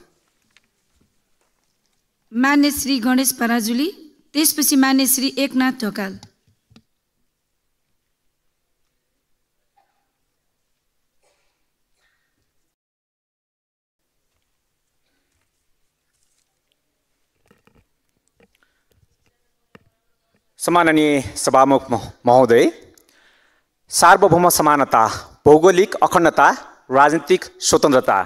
मान्य श्री गणेश पराजुली, त्यसपछि मान्य श्री एकनाथ ढकाल। सम्माननीय सभामुख महोदय, सार्वभौम समानता, भौगोलिक अखण्डता, राजनीतिक स्वतन्त्रता,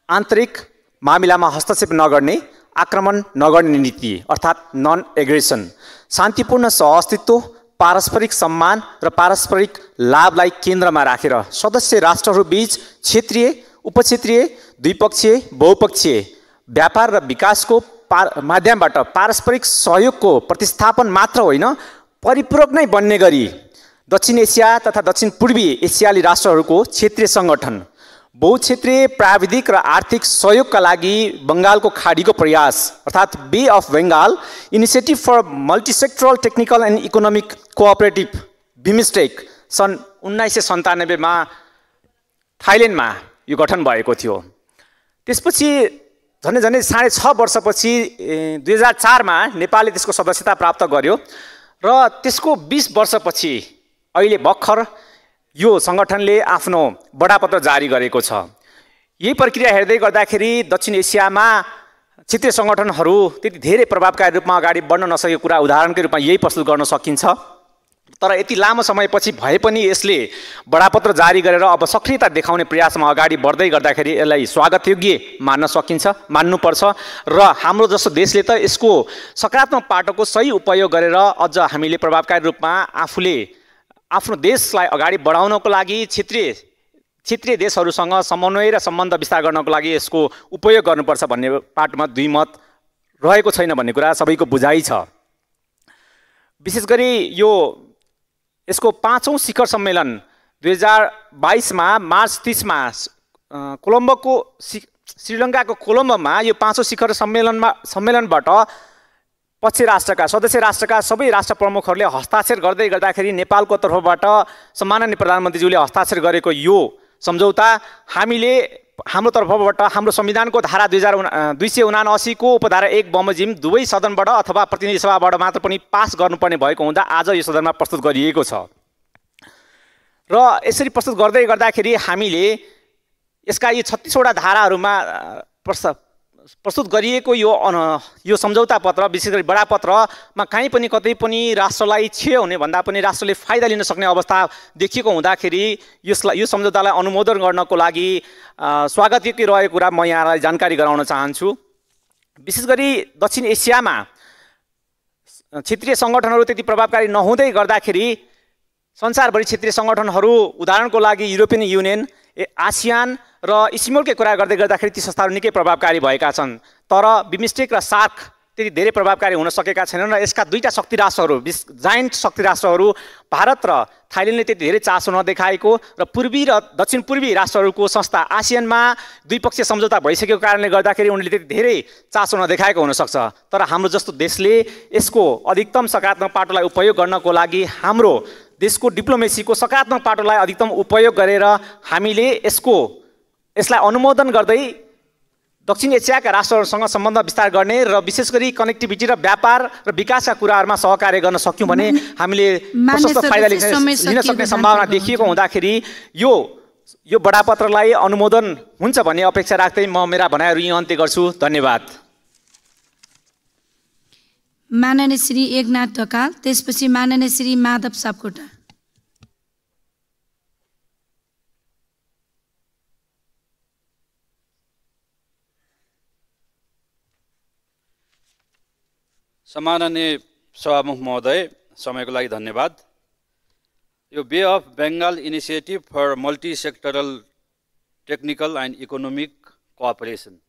आन्तरिक मामिलामा हस्तक्षेप नगर्ने, आक्रमण नगर्ने नीति अर्थात् नन एग्रेसन, शान्तिपूर्ण सहअस्तित्व, पारस्परिक सम्मान र पारस्परिक लाभलाई केन्द्रमा राखेर सदस्य राष्ट्रहरूबीच क्षेत्रीय, उपक्षेत्रीय, द्विपक्षीय, बहुपक्षीय व्यापार र विकासको माध्यमबाट पारस्परिक सहयोगको प्रतिस्थापन मात्र होइन, परिपूरक नै बन्ने गरी दक्षिण एसिया तथा दक्षिण पूर्वी एसियाली राष्ट्रहरूको क्षेत्रीय सङ्गठन, बहुक्षेत्रीय प्राविधिक र आर्थिक सहयोगका लागि बङ्गालको खाडीको प्रयास अर्थात् Bay of Bengal initiative for multisectoral technical and economic cooperative BIMSTEC सन् 1997 मा थाइल्यान्डमा यो गठन भएको थियो। त्यसपछि झन्डै 6.5 वर्षपछि 2004 मा नेपालले त्यसको सदस्यता प्राप्त गर्यो र त्यसको 20 वर्षपछि अहिले भर्खर यो सङ्गठनले आफ्नो बडापत्र जारी गरेको छ। यही प्रक्रिया हेर्दै गर्दाखेरि दक्षिण एसियामा क्षेत्रीय सङ्गठनहरू त्यति धेरै प्रभावकारी रूपमा अगाडि बढ्न नसकेको कुरा उदाहरणकै रूपमा यही प्रस्तुत गर्न सकिन्छ। तर यति लामो समयपछि भए पनि यसले बडापत्र जारी गरेर अब सक्रियता देखाउने प्रयासमा अगाडि बढ्दै गर्दाखेरि यसलाई स्वागतयोग्य मान्न सकिन्छ, मान्नुपर्छ। र हाम्रो जस्तो देशले त यसको सकारात्मक पाटोको सही उपयोग गरेर अझ हामीले प्रभावकारी रूपमा आफूले आफ्नो देशलाई अगाडि बढाउनको लागि क्षेत्रीय देशहरूसँग समन्वय र सम्बन्ध विस्तार गर्नको लागि यसको उपयोग गर्नुपर्छ भन्ने पाटोमा द्विमत रहेको छैन भन्ने कुरा सबैको बुझाइ छ। विशेष गरी यसको 5औं शिखर सम्मेलन 2022 मा मार्च 30 मा कोलम्बोको श्रीलङ्काको कोलम्बोमा यो 5औं शिखर सम्मेलनबाट सदस्य राष्ट्रका सबै राष्ट्र प्रमुखहरूले हस्ताक्षर गर्दै गर्दाखेरि नेपालको तर्फबाट सम्माननीय प्रधानमन्त्रीज्यूले हस्ताक्षर गरेको यो सम्झौता हाम्रो तर्फबाट हाम्रो संविधानको धारा 279 को उपधारा 1 बमोजिम दुवै सदनबाट अथवा प्रतिनिधि सभाबाट मात्र पनि पास गर्नुपर्ने भएको हुँदा आज यो सदनमा प्रस्तुत गरिएको छ। र यसरी प्रस्तुत गर्दै गर्दाखेरि हामीले यसका यी 36 वटा धाराहरूमा प्रस्तुत गरिएको यो सम्झौता पत्र, विशेष गरी बडापत्रमा कहीँ पनि कतै पनि राष्ट्रलाई क्षय हुने भन्दा पनि राष्ट्रले फाइदा लिन सक्ने अवस्था देखिएको हुँदाखेरि यो सम्झौतालाई अनुमोदन गर्नको लागि स्वागतयोग्य रहेको कुरा म यहाँलाई जानकारी गराउन चाहन्छु। विशेष गरी दक्षिण एसियामा क्षेत्रीय सङ्गठनहरू त्यति प्रभावकारी नहुँदै गर्दाखेरि संसारभरि क्षेत्रीय सङ्गठनहरू, उदाहरणको लागि युरोपियन युनियन, आसियान र इस्मोलकै कुरा गर्दै गर्दाखेरि ती संस्थाहरू निकै प्रभावकारी भएका छन्। तर बिमस्टेक र सार्क त्यति धेरै प्रभावकारी हुन सकेका छैनन् र यसका दुईटा शक्ति राष्ट्रहरू, जायन्ट शक्ति राष्ट्रहरू भारत र थाइल्यान्डले त्यति धेरै चासो नदेखाएको र पूर्वी र दक्षिण पूर्वी राष्ट्रहरूको संस्था आसियानमा द्विपक्षीय सम्झौता भइसकेको कारणले गर्दाखेरि उनले त्यति धेरै चासो नदेखाएको हुनसक्छ। तर हाम्रो जस्तो देशले यसको अधिकतम सकारात्मक पाटोलाई उपयोग गर्नको लागि हाम्रो देशको डिप्लोमेसीको सकारात्मक पाटोलाई अधिकतम उपयोग गरेर हामीले यसलाई अनुमोदन गर्दै दक्षिण एसियाका राष्ट्रहरूसँग सम्बन्ध विस्तार गर्ने र विशेष गरी कनेक्टिभिटी र व्यापार र विकासका कुराहरूमा सहकार्य गर्न सक्यौँ भने हामीले प्रशस्त फाइदा लिन सक्ने सम्भावना देखिएको हुँदाखेरि यो बडापत्रलाई अनुमोदन हुन्छ भन्ने अपेक्षा राख्दै म मेरा भनाइहरू यहीँ अन्त्य गर्छु। धन्यवाद। माननीय श्री एकनाथ ढकाल, त्यसपछि माननीय श्री माधव सापकोटा। सम्माननीय सभामुख महोदय, समयको लागि धन्यवाद। यो Bay of Bengal initiative for multi sectoral technical and economic cooperation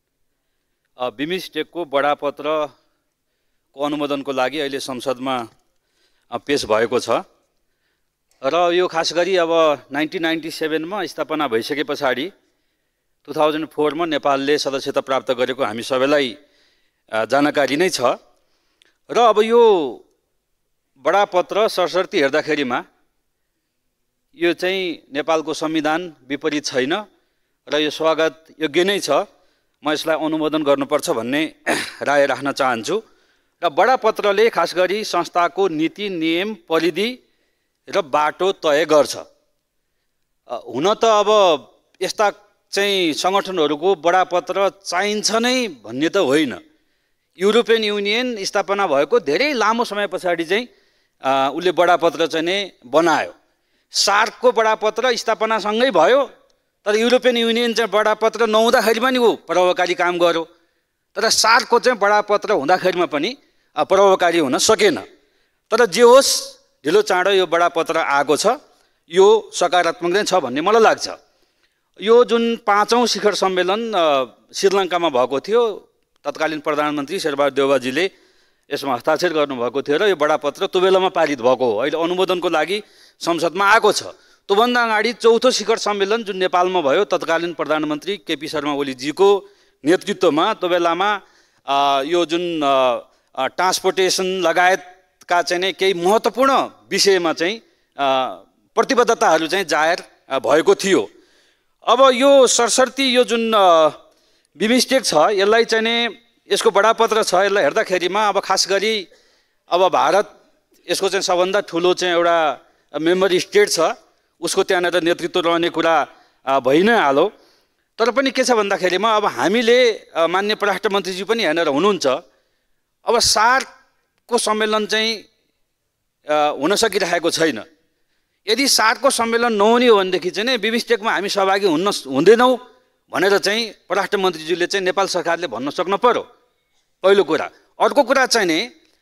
बिमस्टेकको बडापत्रको अनुमोदनको लागि अहिले संसदमा पेश भएको छ र यो खास गरी अब 1997 स्थापना भइसके पछाडि 2004 नेपालले सदस्यता प्राप्त गरेको हामी सबैलाई जानकारी नै छ र अब यो बडापत्र सरसर्ती हेर्दाखेरिमा यो चाहिँ नेपालको संविधान विपरीत छैन र यो स्वागत योग्य नै छ। म यसलाई अनुमोदन गर्नुपर्छ भन्ने राय राख्न चाहन्छु र बडापत्रले खास गरी संस्थाको नीति, नियम, परिधि र बाटो तय गर्छ। हुन त अब यस्ता चाहिँ सङ्गठनहरूको बडापत्र चाहिन्छ नै भन्ने त होइन। युरोपियन युनियन स्थापना भएको धेरै लामो समय पछाडि चाहिँ उसले बडापत्र चाहिँ नै बनायो। सार्कको बडापत्र स्थापनासँगै भयो, तर युरोपियन युनियन चाहिँ बडापत्र नहुँदाखेरि पनि ऊ प्रभावकारी काम गर्यो, तर सार्कको चाहिँ बडापत्र हुँदाखेरिमा पनि प्रभावकारी हुन सकेन। तर जे होस्, ढिलो चाँडो यो बडापत्र आएको छ, यो सकारात्मक नै छ भन्ने मलाई लाग्छ। यो जुन 5औं शिखर सम्मेलन श्रीलङ्कामा भएको थियो, तत्कालीन प्रधानमन्त्री शेरबहादुर देउवाजीले यसमा हस्ताक्षर गर्नुभएको थियो र यो बडापत्र त्यो बेलामा पारित भएको हो। अहिले अनुमोदनको लागि संसदमा आएको छ। त्योभन्दा अगाडि 4थो शिखर सम्मेलन जुन नेपालमा भयो, तत्कालीन प्रधानमन्त्री केपी शर्मा ओलीजीको नेतृत्वमा त्यो बेलामा यो जुन ट्रान्सपोर्टेसन लगायतका चाहिँ केही महत्त्वपूर्ण विषयमा चाहिँ प्रतिबद्धताहरू चाहिँ जाहेर भएको थियो। अब यो सरसर्ती यो जुन बिमस्टेक छ, यसलाई चाहिँ नि यसको बडापत्र छ, यसलाई हेर्दाखेरिमा अब खास गरी अब भारत यसको चाहिँ सबभन्दा ठुलो चाहिँ एउटा मेम्बर स्टेट छ, उसको त्यहाँनिर नेतृत्व रहने कुरा भइ नै हाल्यो। तर पनि के छ भन्दाखेरिमा अब हामीले माननीय परराष्ट्र मन्त्रीजी पनि यहाँनिर हुनुहुन्छ, अब सार्कको सम्मेलन चाहिँ हुन सकिरहेको छैन। यदि सार्कको सम्मेलन नहुने हो भनेदेखि चाहिँ बिमस्टेकमा हामी सहभागी हुँदैनौँ भनेर चाहिँ परराष्ट्र मन्त्रीजीले चाहिँ नेपाल सरकारले भन्न सक्नु पर्यो, पहिलो कुरा। अर्को कुरा चाहिँ नि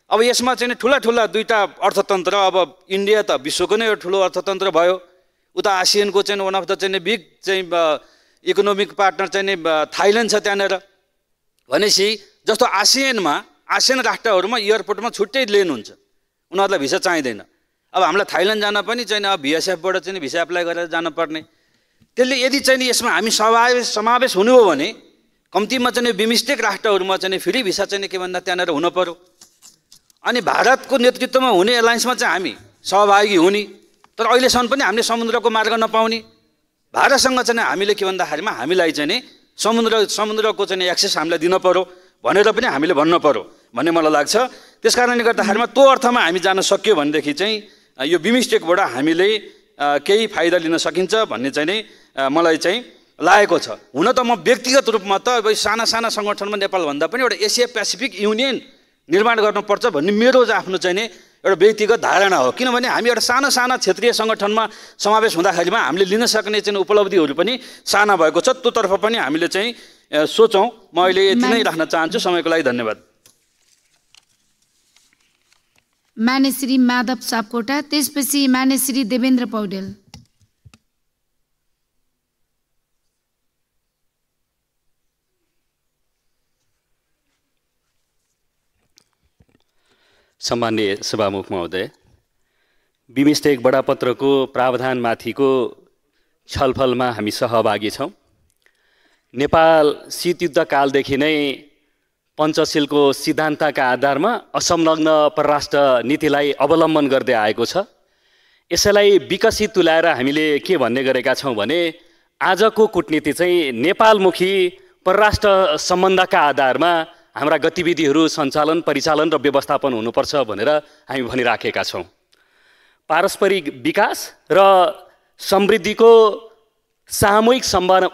अब यसमा चाहिँ ठुला दुईटा अर्थतन्त्र, अब इन्डिया त विश्वको नै एउटा ठुलो अर्थतन्त्र भयो, उता आसियनको चाहिँ वान अफ द चाहिँ बिग चाहिँ इकोनोमिक पार्टनर चाहिँ नि थाइल्यान्ड छ त्यहाँनिर। भनेपछि जस्तो आसियन राष्ट्रहरूमा एयरपोर्टमा छुट्टै लेन हुन्छ, उनीहरूलाई भिसा चाहिँदैन। अब हामीलाई थाइल्यान्ड जान पनि चाहिँ अब VSFबाट चाहिँ भिसा एप्लाई गरेर जानुपर्ने। त्यसले यदि चाहिँ यसमा हामी समावेश हुनु हो भने कम्तीमा चाहिँ बिमस्टेक राष्ट्रहरूमा चाहिँ फ्री भिसा चाहिँ के भन्दा त्यहाँनिर हुनु पर्यो। अनि भारतको नेतृत्वमा हुने एलायन्समा चाहिँ हामी सहभागी हुने, तर अहिलेसम्म पनि हामीले समुद्रको मार्ग नपाउने। भारतसँग चाहिँ हामीले के भन्दाखेरिमा हामीलाई चाहिँ समुद्रको चाहिँ एक्सेस हामीलाई दिन पर्यो भनेर पनि हामीले भन्नु पर्यो भन्ने मलाई लाग्छ। त्यस कारणले गर्दाखेरिमा त्यो अर्थमा हामी जान सक्यो भनेदेखि चाहिँ यो बिमस्टेकबाट हामीले केही फाइदा लिन सकिन्छ भन्ने चाहिँ नै मलाई चाहिँ लागेको छ। हुन त म व्यक्तिगत रूपमा त अब साना सङ्गठनमा नेपालभन्दा पनि एउटा एसिया पेसिफिक युनियन निर्माण गर्नुपर्छ भन्ने मेरो आफ्नो चाहिँ नि एउटा व्यक्तिगत धारणा हो। किनभने हामी एउटा साना क्षेत्रीय सङ्गठनमा समावेश हुँदाखेरिमा हामीले लिन सक्ने चाहिँ उपलब्धिहरू पनि साना भएको छ, त्योतर्फ पनि हामीले चाहिँ सोचौँ। म अहिले यति नै राख्न चाहन्छु। समयको लागि धन्यवाद। मान्य श्री माधव सापकोटा, त्यसपछि मान्य श्री देवेन्द्र पौडेल। सम्माननीय सभामुख महोदय, बिमस्टेक बडापत्रको प्रावधानमाथिको छलफलमा हामी सहभागी छौँ। नेपाल शीतयुद्धकालदेखि नै पञ्चशीलको सिद्धान्तका आधारमा असंलग्न परराष्ट्र नीतिलाई अवलम्बन गर्दै आएको छ। यसैलाई विकसित तुल्याएर हामीले के भन्ने गरेका छौँ भने आजको कूटनीति चाहिँ नेपालमुखी परराष्ट्र सम्बन्धका आधारमा हाम्रा गतिविधिहरू सञ्चालन, परिचालन र व्यवस्थापन हुनुपर्छ भनेर हामी भनिराखेका छौँ। पारस्परिक विकास र समृद्धिको सामूहिक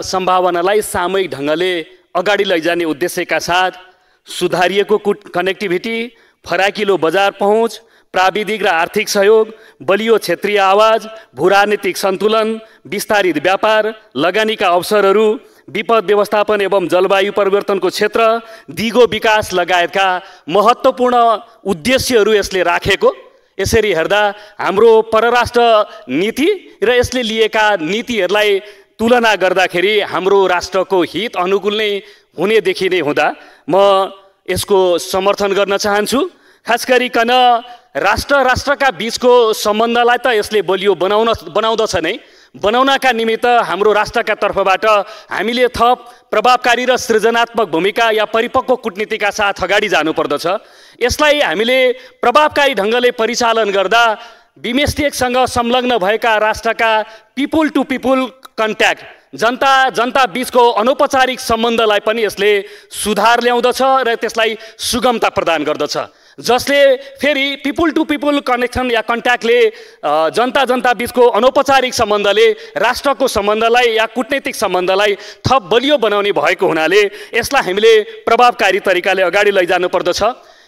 सम्भावनालाई सामूहिक ढङ्गले अगाडि लैजाने उद्देश्यका साथ सुधारिएको कनेक्टिभिटी, फराकिलो बजार पहुँच, प्राविधिक र आर्थिक सहयोग, बलियो क्षेत्रीय आवाज, भूराजनीतिक सन्तुलन, विस्तारित व्यापार, लगानीका अवसरहरू, विपद व्यवस्थापन एवं जलवायु परिवर्तनको क्षेत्र, दिगो विकास लगायतका महत्त्वपूर्ण उद्देश्यहरू यसले राखेको। यसरी हेर्दा हाम्रो परराष्ट्र नीति र यसले लिएका नीतिहरूलाई तुलना गर्दाखेरि हाम्रो राष्ट्रको हित अनुकूल नै हुने देखिने हुँदा म यसको समर्थन गर्न चाहन्छु। खास गरिकन राष्ट्रका बीचको सम्बन्धलाई त यसले बलियो बनाउँदछ नै, बनाउनका निमित्त हाम्रो राष्ट्रका तर्फबाट हामीले थप प्रभावकारी र सृजनात्मक भूमिका या परिपक्व कूटनीतिका साथ अगाडि जानुपर्दछ। यसलाई हामीले प्रभावकारी ढङ्गले परिचालन गर्दा बिमस्टेकसँग संलग्न भएका राष्ट्रका पिपुल टु पिपुल कन्ट्याक्ट, जनता बीचको अनौपचारिक सम्बन्धलाई पनि यसले सुधार ल्याउँदछ र त्यसलाई सुगमता प्रदान गर्दछ, जसले फेरि पिपुल टु पिपुल कनेक्सन या कन्ट्याक्टले जनता बीचको अनौपचारिक सम्बन्धले राष्ट्रको सम्बन्धलाई या कूटनीतिक सम्बन्धलाई थप बलियो बनाउने भएको हुनाले यसलाई हामीले प्रभावकारी तरिकाले अगाडि लैजानु पर्दछ।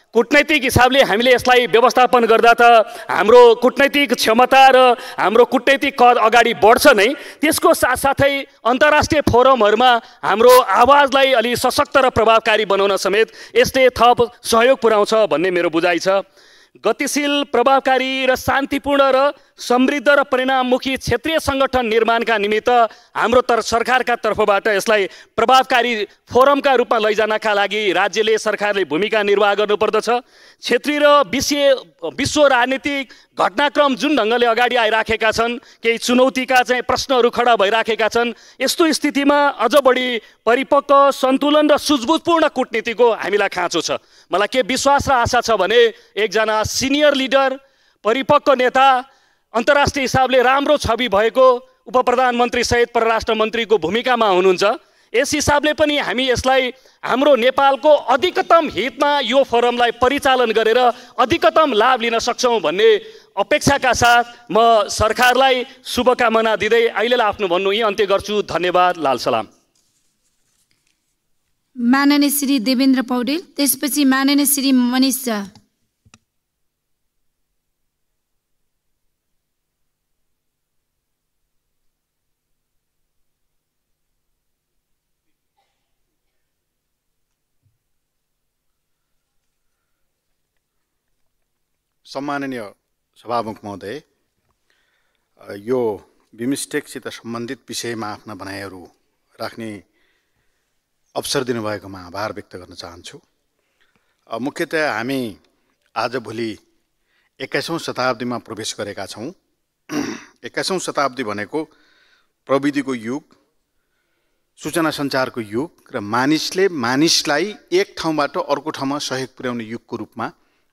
कूटनैतिक हिसाबले हामीले यसलाई व्यवस्थापन गर्दा त हाम्रो कूटनैतिक क्षमता र हाम्रो कूटनैतिक कद अगाडि बढ्छ नै, त्यसको साथसाथै अन्तर्राष्ट्रिय फोरमहरूमा हाम्रो आवाजलाई अलि सशक्त र प्रभावकारी बनाउन समेत यसले थप सहयोग पुर्याउँछ भन्ने मेरो बुझाइ छ। गतिशील, प्रभावकारी र शान्तिपूर्ण र समृद्ध र परिणाममुखी क्षेत्रीय सङ्गठन निर्माणका निमित्त हाम्रो सरकारका तर्फबाट यसलाई प्रभावकारी फोरमका रूपमा लैजानका लागि राज्यले, सरकारले भूमिका निर्वाह गर्नुपर्दछ। क्षेत्रीय र विश्व राजनीतिक घटनाक्रम जुन ढङ्गले अगाडि आइराखेका छन्, केही चुनौतीका चाहिँ प्रश्नहरू खडा भइराखेका छन्, यस्तो स्थितिमा अझ बढी परिपक्व, सन्तुलन र सुझबुझपूर्ण कूटनीतिको हामीलाई खाँचो छ। मलाई के विश्वास र आशा छ भने एकजना सिनियर लिडर, परिपक्व नेता, अन्तर्राष्ट्रिय हिसाबले राम्रो छवि भएको उप प्रधानमन्त्री सहित परराष्ट्र मन्त्रीको भूमिकामा हुनुहुन्छ। यस हिसाबले पनि हामी यसलाई हाम्रो नेपालको अधिकतम हितमा यो फोरमलाई परिचालन गरेर अधिकतम लाभ लिन सक्छौँ भन्ने अपेक्षाका साथ म सरकारलाई शुभकामना दिँदै अहिलेलाई आफ्नो भन्नु यही अन्त्य गर्छु। धन्यवाद। लाल सलाम। माननीय श्री देवेन्द्र पौडेल, त्यसपछि माननीय श्री मनिष झा। सम्माननीय सभामुख महोदय, यो बिमस्टेकसित सम्बन्धित विषयमा आफ्ना भनाइहरू राख्ने अवसर दिनुभएकोमा आभार व्यक्त गर्न चाहन्छु। मुख्यतया हामी आजभोलि 21औं शताब्दीमा प्रवेश गरेका छौँ। 21औं शताब्दी भनेको प्रविधिको युग, सूचना सञ्चारको युग र मानिसलाई एक ठाउँबाट अर्को ठाउँमा सहयोग पुर्याउने युगको रूपमा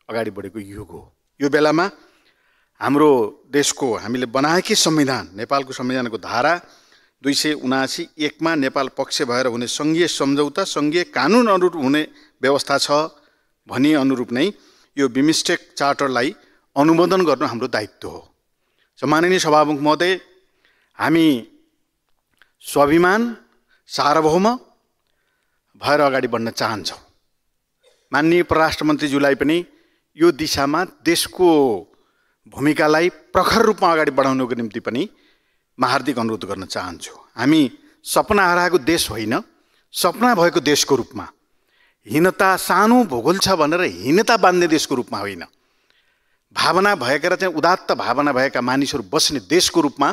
अगाडि बढेको युग हो। यो बेलामा हाम्रो देशको हामीले बनाएकै संविधान, नेपालको संविधानको धारा 279(1) मा नेपाल पक्ष भएर हुने सङ्घीय सम्झौता, सङ्घीय कानुन अनुरूप हुने व्यवस्था छ भनी अनुरूप नै यो बिमस्टेक चार्टरलाई अनुमोदन गर्नु हाम्रो दायित्व हो। सम्माननीय सभामुख महोदय, हामी स्वाभिमान, सार्वभौम भएर अगाडि बढ्न चाहन्छौँ। माननीय परराष्ट्र मन्त्रीज्यूलाई पनि यो दिशामा देशको भूमिकालाई प्रखर रूपमा अगाडि बढाउनको निम्ति पनि म हार्दिक अनुरोध गर्न चाहन्छु। हामी सपना हराएको देश होइन, सपना भएको देशको रूपमा, हीनता, सानो भूगोल छ भनेर हीनता बाँध्ने देशको रूपमा होइन, भावना भएका र चाहिँ उदात्त भावना भएका मानिसहरू बस्ने देशको रूपमा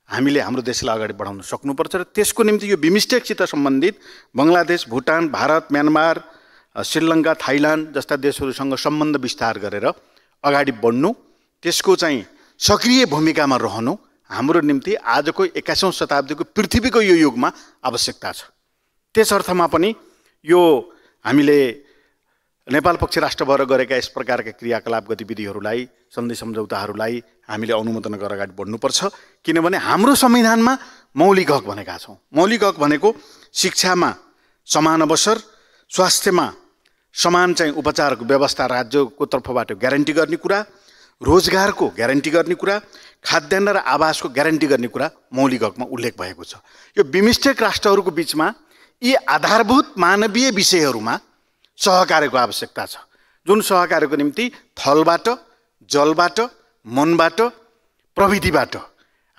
हामीले हाम्रो देशलाई अगाडि बढाउन सक्नुपर्छ र त्यसको निम्ति यो बिमस्टेकसित सम्बन्धित बङ्गलादेश, भुटान, भारत, म्यानमार, श्रीलङ्का, थाइल्यान्ड जस्ता देशहरूसँग सम्बन्ध विस्तार गरेर अगाडि बढ्नु, त्यसको चाहिँ सक्रिय भूमिकामा रहनु हाम्रो निम्ति आजको 21औं शताब्दीको पृथ्वीको यो युगमा आवश्यकता छ। त्यस अर्थमा पनि यो हामीले नेपाल पक्ष राष्ट्र भएर गरेका यस प्रकारका क्रियाकलाप गतिविधिहरूलाई, सन्धि सम्झौताहरूलाई हामीले अनुमोदन गरेर अगाडि बढ्नुपर्छ। किनभने हाम्रो संविधानमा मौलिक हक भनेका छौँ। मौलिक हक भनेको शिक्षामा समान अवसर, स्वास्थ्यमा समान चाहिँ उपचारको व्यवस्था राज्यको तर्फबाट ग्यारेन्टी गर्ने कुरा, रोजगारको ग्यारेन्टी गर्ने कुरा, खाद्यान्न र आवासको ग्यारेन्टी गर्ने कुरा मौलिक हकमा उल्लेख भएको छ। यो बिमस्टेक राष्ट्रहरूको बिचमा यी आधारभूत मानवीय विषयहरूमा सहकार्यको आवश्यकता छ, जुन सहकार्यको निम्ति थलबाट, जलबाट, मनबाट, प्रविधिबाट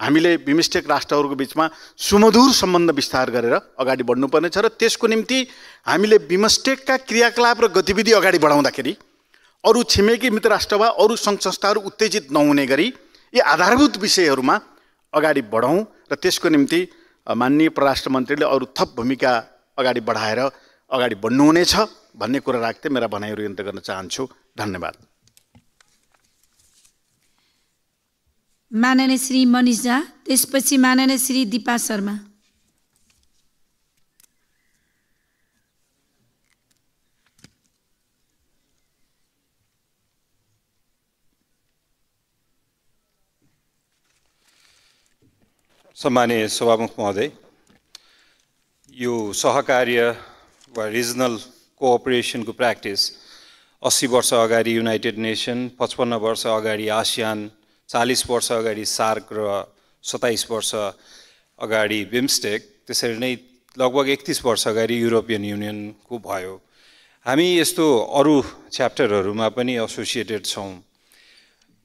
हामीले बिमस्टेक राष्ट्रहरूको बिचमा सुमधुर सम्बन्ध विस्तार गरेर अगाडि बढ्नुपर्नेछ र त्यसको निम्ति हामीले बिमस्टेकका क्रियाकलाप र गतिविधि अगाडि बढाउँदाखेरि अरू छिमेकी मित्र राष्ट्र वा अरू सङ्घ संस्थाहरू उत्तेजित नहुने गरी यी आधारभूत विषयहरूमा अगाडि बढौँ र त्यसको निम्ति माननीय परराष्ट्र मन्त्रीले अरू थप भूमिका अगाडि बढाएर अगाडि बढ्नुहुनेछ भन्ने कुरा राख्दै मेरा भनाइहरू अन्त्य गर्न चाहन्छु। धन्यवाद। माननीय श्री मनिष झा, त्यसपछि माननीय श्री दिपा शर्मा। सम्मानीय सभामुख महोदय, यो सहकार्य वा रिजनल कोअपरेसनको प्र्याक्टिस 80 वर्ष अगाडि युनाइटेड नेसन, 55 वर्ष अगाडि आसियान, 40 वर्ष अगाडि सार्क र 27 वर्ष अगाडि बिमस्टेक, त्यसरी नै लगभग 31 वर्ष अगाडि युरोपियन युनियनको भयो। हामी यस्तो अरू च्याप्टरहरूमा पनि एसोसिएटेड छौँ।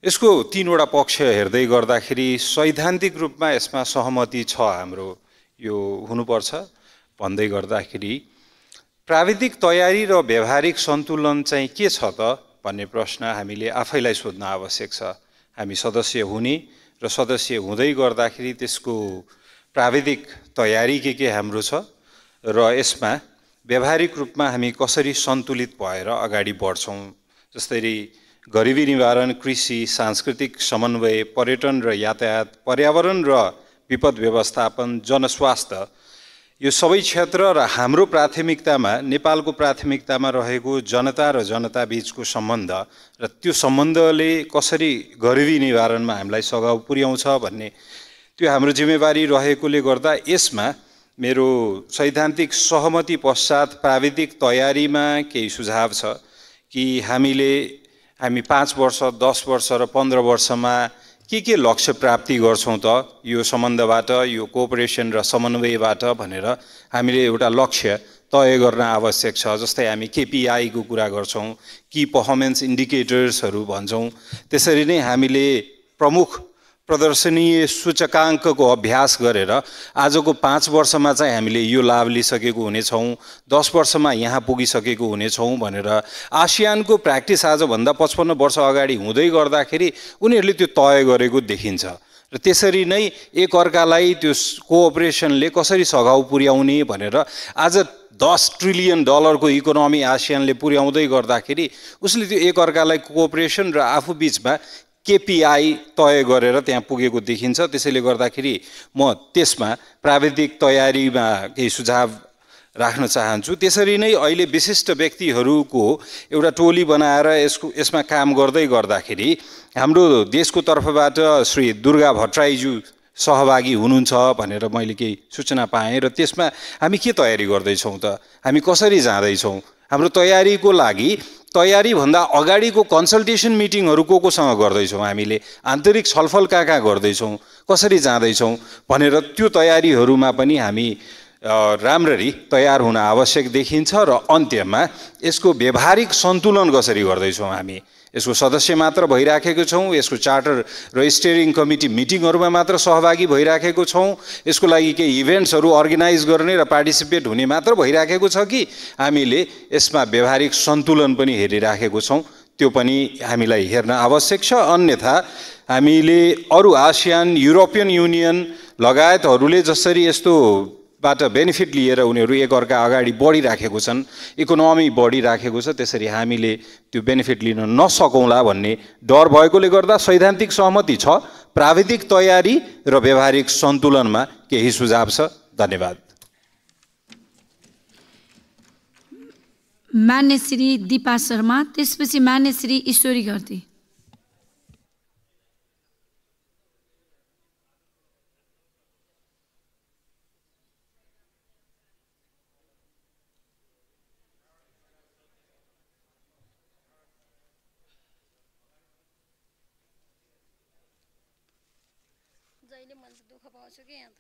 यसको 3 वटा पक्ष हेर्दै गर्दाखेरि सैद्धान्तिक रूपमा यसमा सहमति छ हाम्रो, यो हुनुपर्छ भन्दै गर्दाखेरि प्राविधिक तयारी र व्यावहारिक सन्तुलन चाहिँ के छ त भन्ने प्रश्न हामीले आफैलाई सोध्न आवश्यक छ। हामी सदस्य हुने र सदस्य हुँदै गर्दाखेरि त्यसको प्राविधिक तयारी के हाम्रो छ र यसमा व्यावहारिक रूपमा हामी कसरी सन्तुलित भएर अगाडि बढ्छौँ। जस्तै गरिबी निवारण, कृषि, सांस्कृतिक समन्वय, पर्यटन र यातायात, पर्यावरण र विपद व्यवस्थापन, जनस्वास्थ्य, यो सबै क्षेत्र र हाम्रो प्राथमिकतामा, नेपालको प्राथमिकतामा रहेको जनता र जनता बीचको सम्बन्ध र त्यो सम्बन्धले कसरी गरिबी निवारणमा हामीलाई सघाउ पुर्याउँछ भन्ने त्यो हाम्रो जिम्मेवारी रहेकोले गर्दा यसमा मेरो सैद्धान्तिक सहमति पश्चात प्राविधिक तयारीमा केही सुझाव छ कि हामी 5 वर्ष, 10 वर्ष र 15 वर्षमा के लक्ष्य प्राप्ति गर्छौँ त यो सम्बन्धबाट, यो कोअपरेसन र समन्वयबाट भनेर हामीले एउटा लक्ष्य तय गर्न आवश्यक छ। जस्तै हामी KPI को कुरा गर्छौँ, की पर्फर्मेन्स इन्डिकेटर्सहरू भन्छौँ। त्यसरी नै हामीले प्रमुख प्रदर्शनीय सूचकाङ्कको अभ्यास गरेर आजको 5 वर्षमा चाहिँ हामीले यो लाभ लिइसकेको हुनेछौँ, 10 वर्षमा यहाँ पुगिसकेको हुनेछौँ भनेर आसियानको प्र्याक्टिस आजभन्दा 55 वर्ष अगाडि हुँदै गर्दाखेरि उनीहरूले त्यो तय गरेको देखिन्छ र त्यसरी नै एक अर्कालाई त्यो कोअपरेसनले कसरी सघाउ पुर्याउने भनेर आज $10 ट्रिलियन को इकोनोमी आसियानले पुर्याउँदै गर्दाखेरि उसले त्यो एक अर्कालाई कोअपरेसन र आफू बीचमा KPI तय गरेर त्यहाँ पुगेको देखिन्छ। त्यसैले गर्दाखेरि म त्यसमा प्राविधिक तयारीमा केही सुझाव राख्न चाहन्छु। त्यसरी नै अहिले विशिष्ट व्यक्तिहरूको एउटा टोली बनाएर यसमा काम गर्दै गर्दाखेरि हाम्रो देशको तर्फबाट श्री दुर्गा भट्टराईज्यू सहभागी हुनुहुन्छ भनेर मैले केही सूचना पाएँ र त्यसमा हामी के तयारी गर्दैछौँ त, हामी कसरी जाँदैछौँ, हाम्रो तयारीको लागि तयारीभन्दा अगाडिको कन्सल्टेसन मिटिङहरू कोसँग गर्दैछौँ, हामीले आन्तरिक छलफल कहाँ गर्दैछौँ, कसरी जाँदैछौँ भनेर त्यो तयारीहरूमा पनि हामी राम्ररी तयार हुन आवश्यक देखिन्छ र अन्त्यमा यसको व्यावहारिक सन्तुलन कसरी गर्दैछौँ, हामी यसको सदस्य मात्र भइराखेको छौँ, यसको चार्टर र स्टियरिङ कमिटी मिटिङहरूमा मात्र सहभागी भइराखेको छौँ, यसको लागि केही इभेन्ट्सहरू अर्गनाइज गर्ने र पार्टिसिपेट हुने मात्र भइराखेको छ कि हामीले यसमा व्यावहारिक सन्तुलन पनि हेरिराखेको छौँ, त्यो पनि हामीलाई हेर्न आवश्यक छ। अन्यथा हामीले अरू आसियान, युरोपियन युनियन लगायतहरूले जसरी यस्तोबाट बेनिफिट लिएर उनीहरू एकअर्का अगाडि बढिराखेको छन्, इकोनोमी बढिराखेको छ, त्यसरी हामीले त्यो बेनिफिट लिन नसकौँला भन्ने डर भएकोले गर्दा सैद्धान्तिक सहमति छ, प्राविधिक तयारी र व्यवहारिक सन्तुलनमा केही सुझाव छ। धन्यवाद। मान्य श्री दीपा शर्मा, त्यसपछि मान्य श्री ईश्वरी घरती। जहिले मैले दुःख पाउँछु कि यहाँ त।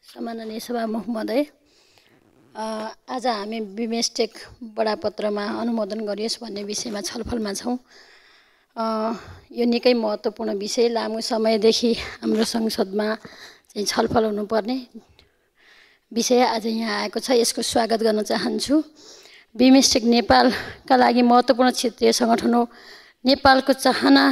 सम्माननीय सभामुख महोदय, आज हामी बिमस्टेक बडापत्रमा अनुमोदन गरियोस् भन्ने विषयमा छलफलमा छौँ। यो निकै महत्त्वपूर्ण विषय, लामो समयदेखि हाम्रो संसदमा चाहिँ छलफल हुनुपर्ने विषय आज यहाँ आएको छ। यसको स्वागत गर्न चाहन्छु। बिमस्टेक नेपालका लागि महत्त्वपूर्ण क्षेत्रीय सङ्गठन हो। नेपालको चाहना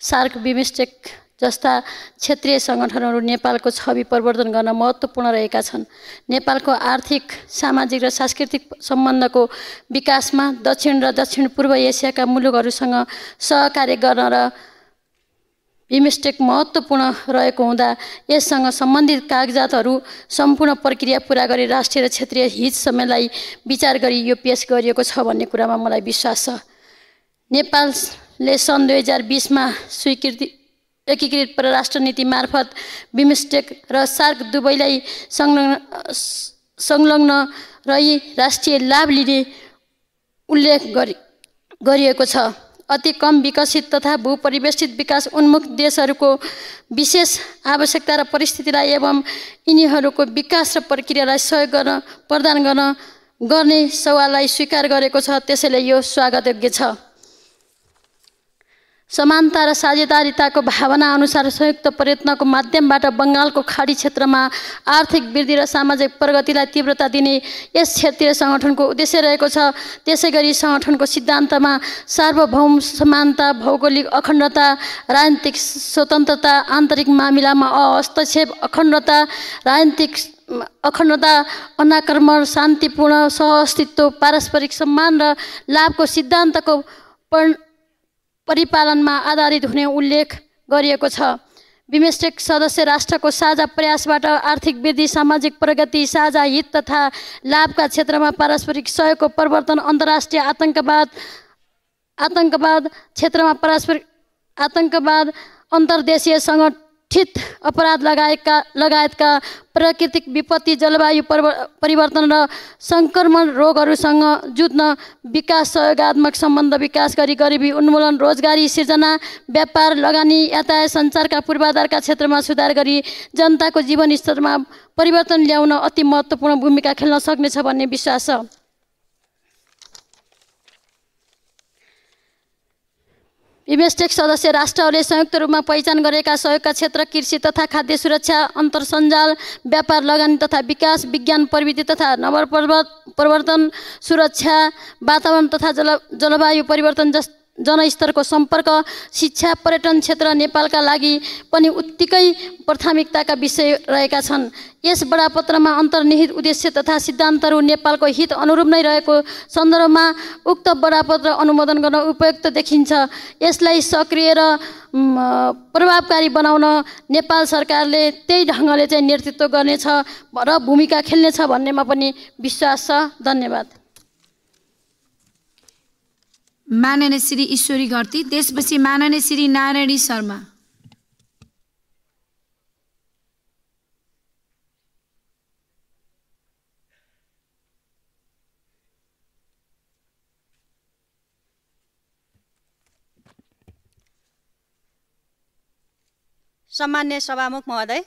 सार्क, बिमस्टेक जस्ता क्षेत्रीय सङ्गठनहरू नेपालको छवि परिवर्तन गर्न महत्त्वपूर्ण रहेका छन्। नेपालको आर्थिक, सामाजिक र सांस्कृतिक सम्बन्धको विकासमा दक्षिण र दक्षिण पूर्व एसियाका मुलुकहरूसँग सहकार्य गर्न र बिमस्टेक महत्त्वपूर्ण रहेको हुँदा यससँग सम्बन्धित कागजातहरू सम्पूर्ण प्रक्रिया पुरा गरी राष्ट्रिय र क्षेत्रीय हित समेतलाई विचार गरी यो पेश गरिएको छ भन्ने कुरामा मलाई विश्वास छ। नेपालले सन् 2020मा स्वीकृति एकीकृत परराष्ट्र नीति मार्फत बिमस्टेक र सार्क दुवैलाई संलग्न रही राष्ट्रिय लाभ लिने उल्लेख गरिएको छ। अति कम विकसित तथा भूपरिवेष्टित विकास उन्मुख देशहरूको विशेष आवश्यकता र परिस्थितिलाई एवं यिनीहरूको विकास र प्रक्रियालाई सहयोग प्रदान गर्ने सवाललाई स्वीकार गरेको छ। त्यसैले यो स्वागतयोग्य छ। समानता र साझेदारीताको भावना अनुसार संयुक्त प्रयत्नको माध्यमबाट बङ्गालको खाडी क्षेत्रमा आर्थिक वृद्धि र सामाजिक प्रगतिलाई तीव्रता दिने यस क्षेत्रीय सङ्गठनको उद्देश्य रहेको छ। त्यसैगरी सङ्गठनको सिद्धान्तमा सार्वभौम समानता, भौगोलिक अखण्डता, राजनीतिक स्वतन्त्रता, आन्तरिक मामिलामा हस्तक्षेप, राजनीतिक अखण्डता, अनाक्रमण, शान्तिपूर्ण सहअस्तित्व, पारस्परिक सम्मान र लाभको सिद्धान्तको परिपालनमा आधारित हुने उल्लेख गरिएको छ। बिमस्टेक सदस्य राष्ट्रको साझा प्रयासबाट आर्थिक वृद्धि, सामाजिक प्रगति, साझा हित तथा लाभका क्षेत्रमा पारस्परिक सहयोगको प्रवर्तन, अन्तर्राष्ट्रिय आतङ्कवाद क्षेत्रमा पारस्परिक आतङ्कवाद, अन्तर्देशीय सङ्गठित अपराध लगायतका प्राकृतिक विपत्ति, जलवायु परिवर्तन र सङ्क्रमण रोगहरूसँग जुझ्न विकास सहयोगात्मक सम्बन्ध विकास गरी गरिबी उन्मूलन, रोजगारी सिर्जना, व्यापार, लगानी, यातायात, सञ्चारका पूर्वाधारका क्षेत्रमा सुधार गरी जनताको जीवनस्तरमा परिवर्तन ल्याउन अति महत्त्वपूर्ण भूमिका खेल्न सक्नेछ भन्ने विश्वास छ। बिमस्टेक सदस्य राष्ट्रहरूले संयुक्त रूपमा पहिचान गरेका सहयोगका क्षेत्र कृषि तथा खाद्य सुरक्षा, अन्तर्सञ्जाल, व्यापार, लगानी तथा विकास, विज्ञान प्रविधि तथा नवप्रवर्तन, सुरक्षा, वातावरण तथा जलवायु परिवर्तन जनस्तरको सम्पर्क, शिक्षा, पर्यटन क्षेत्र नेपालका लागि पनि उत्तिकै प्राथमिकताका विषय रहेका छन्। यस बडापत्रमा अन्तर्निहित उद्देश्य तथा सिद्धान्तहरू नेपालको हित अनुरूप नै रहेको सन्दर्भमा उक्त बडापत्र अनुमोदन गर्न उपयुक्त देखिन्छ। यसलाई सक्रिय र प्रभावकारी बनाउन नेपाल सरकारले त्यही ढङ्गले चाहिँ नेतृत्व गर्नेछ र भूमिका खेल्नेछ भन्नेमा पनि विश्वास छ। धन्यवाद। माननीय श्री ईश्वरी घरती, त्यसपछि माननीय श्री नारायणी शर्मा। सम्मान्य सभामुख महोदय,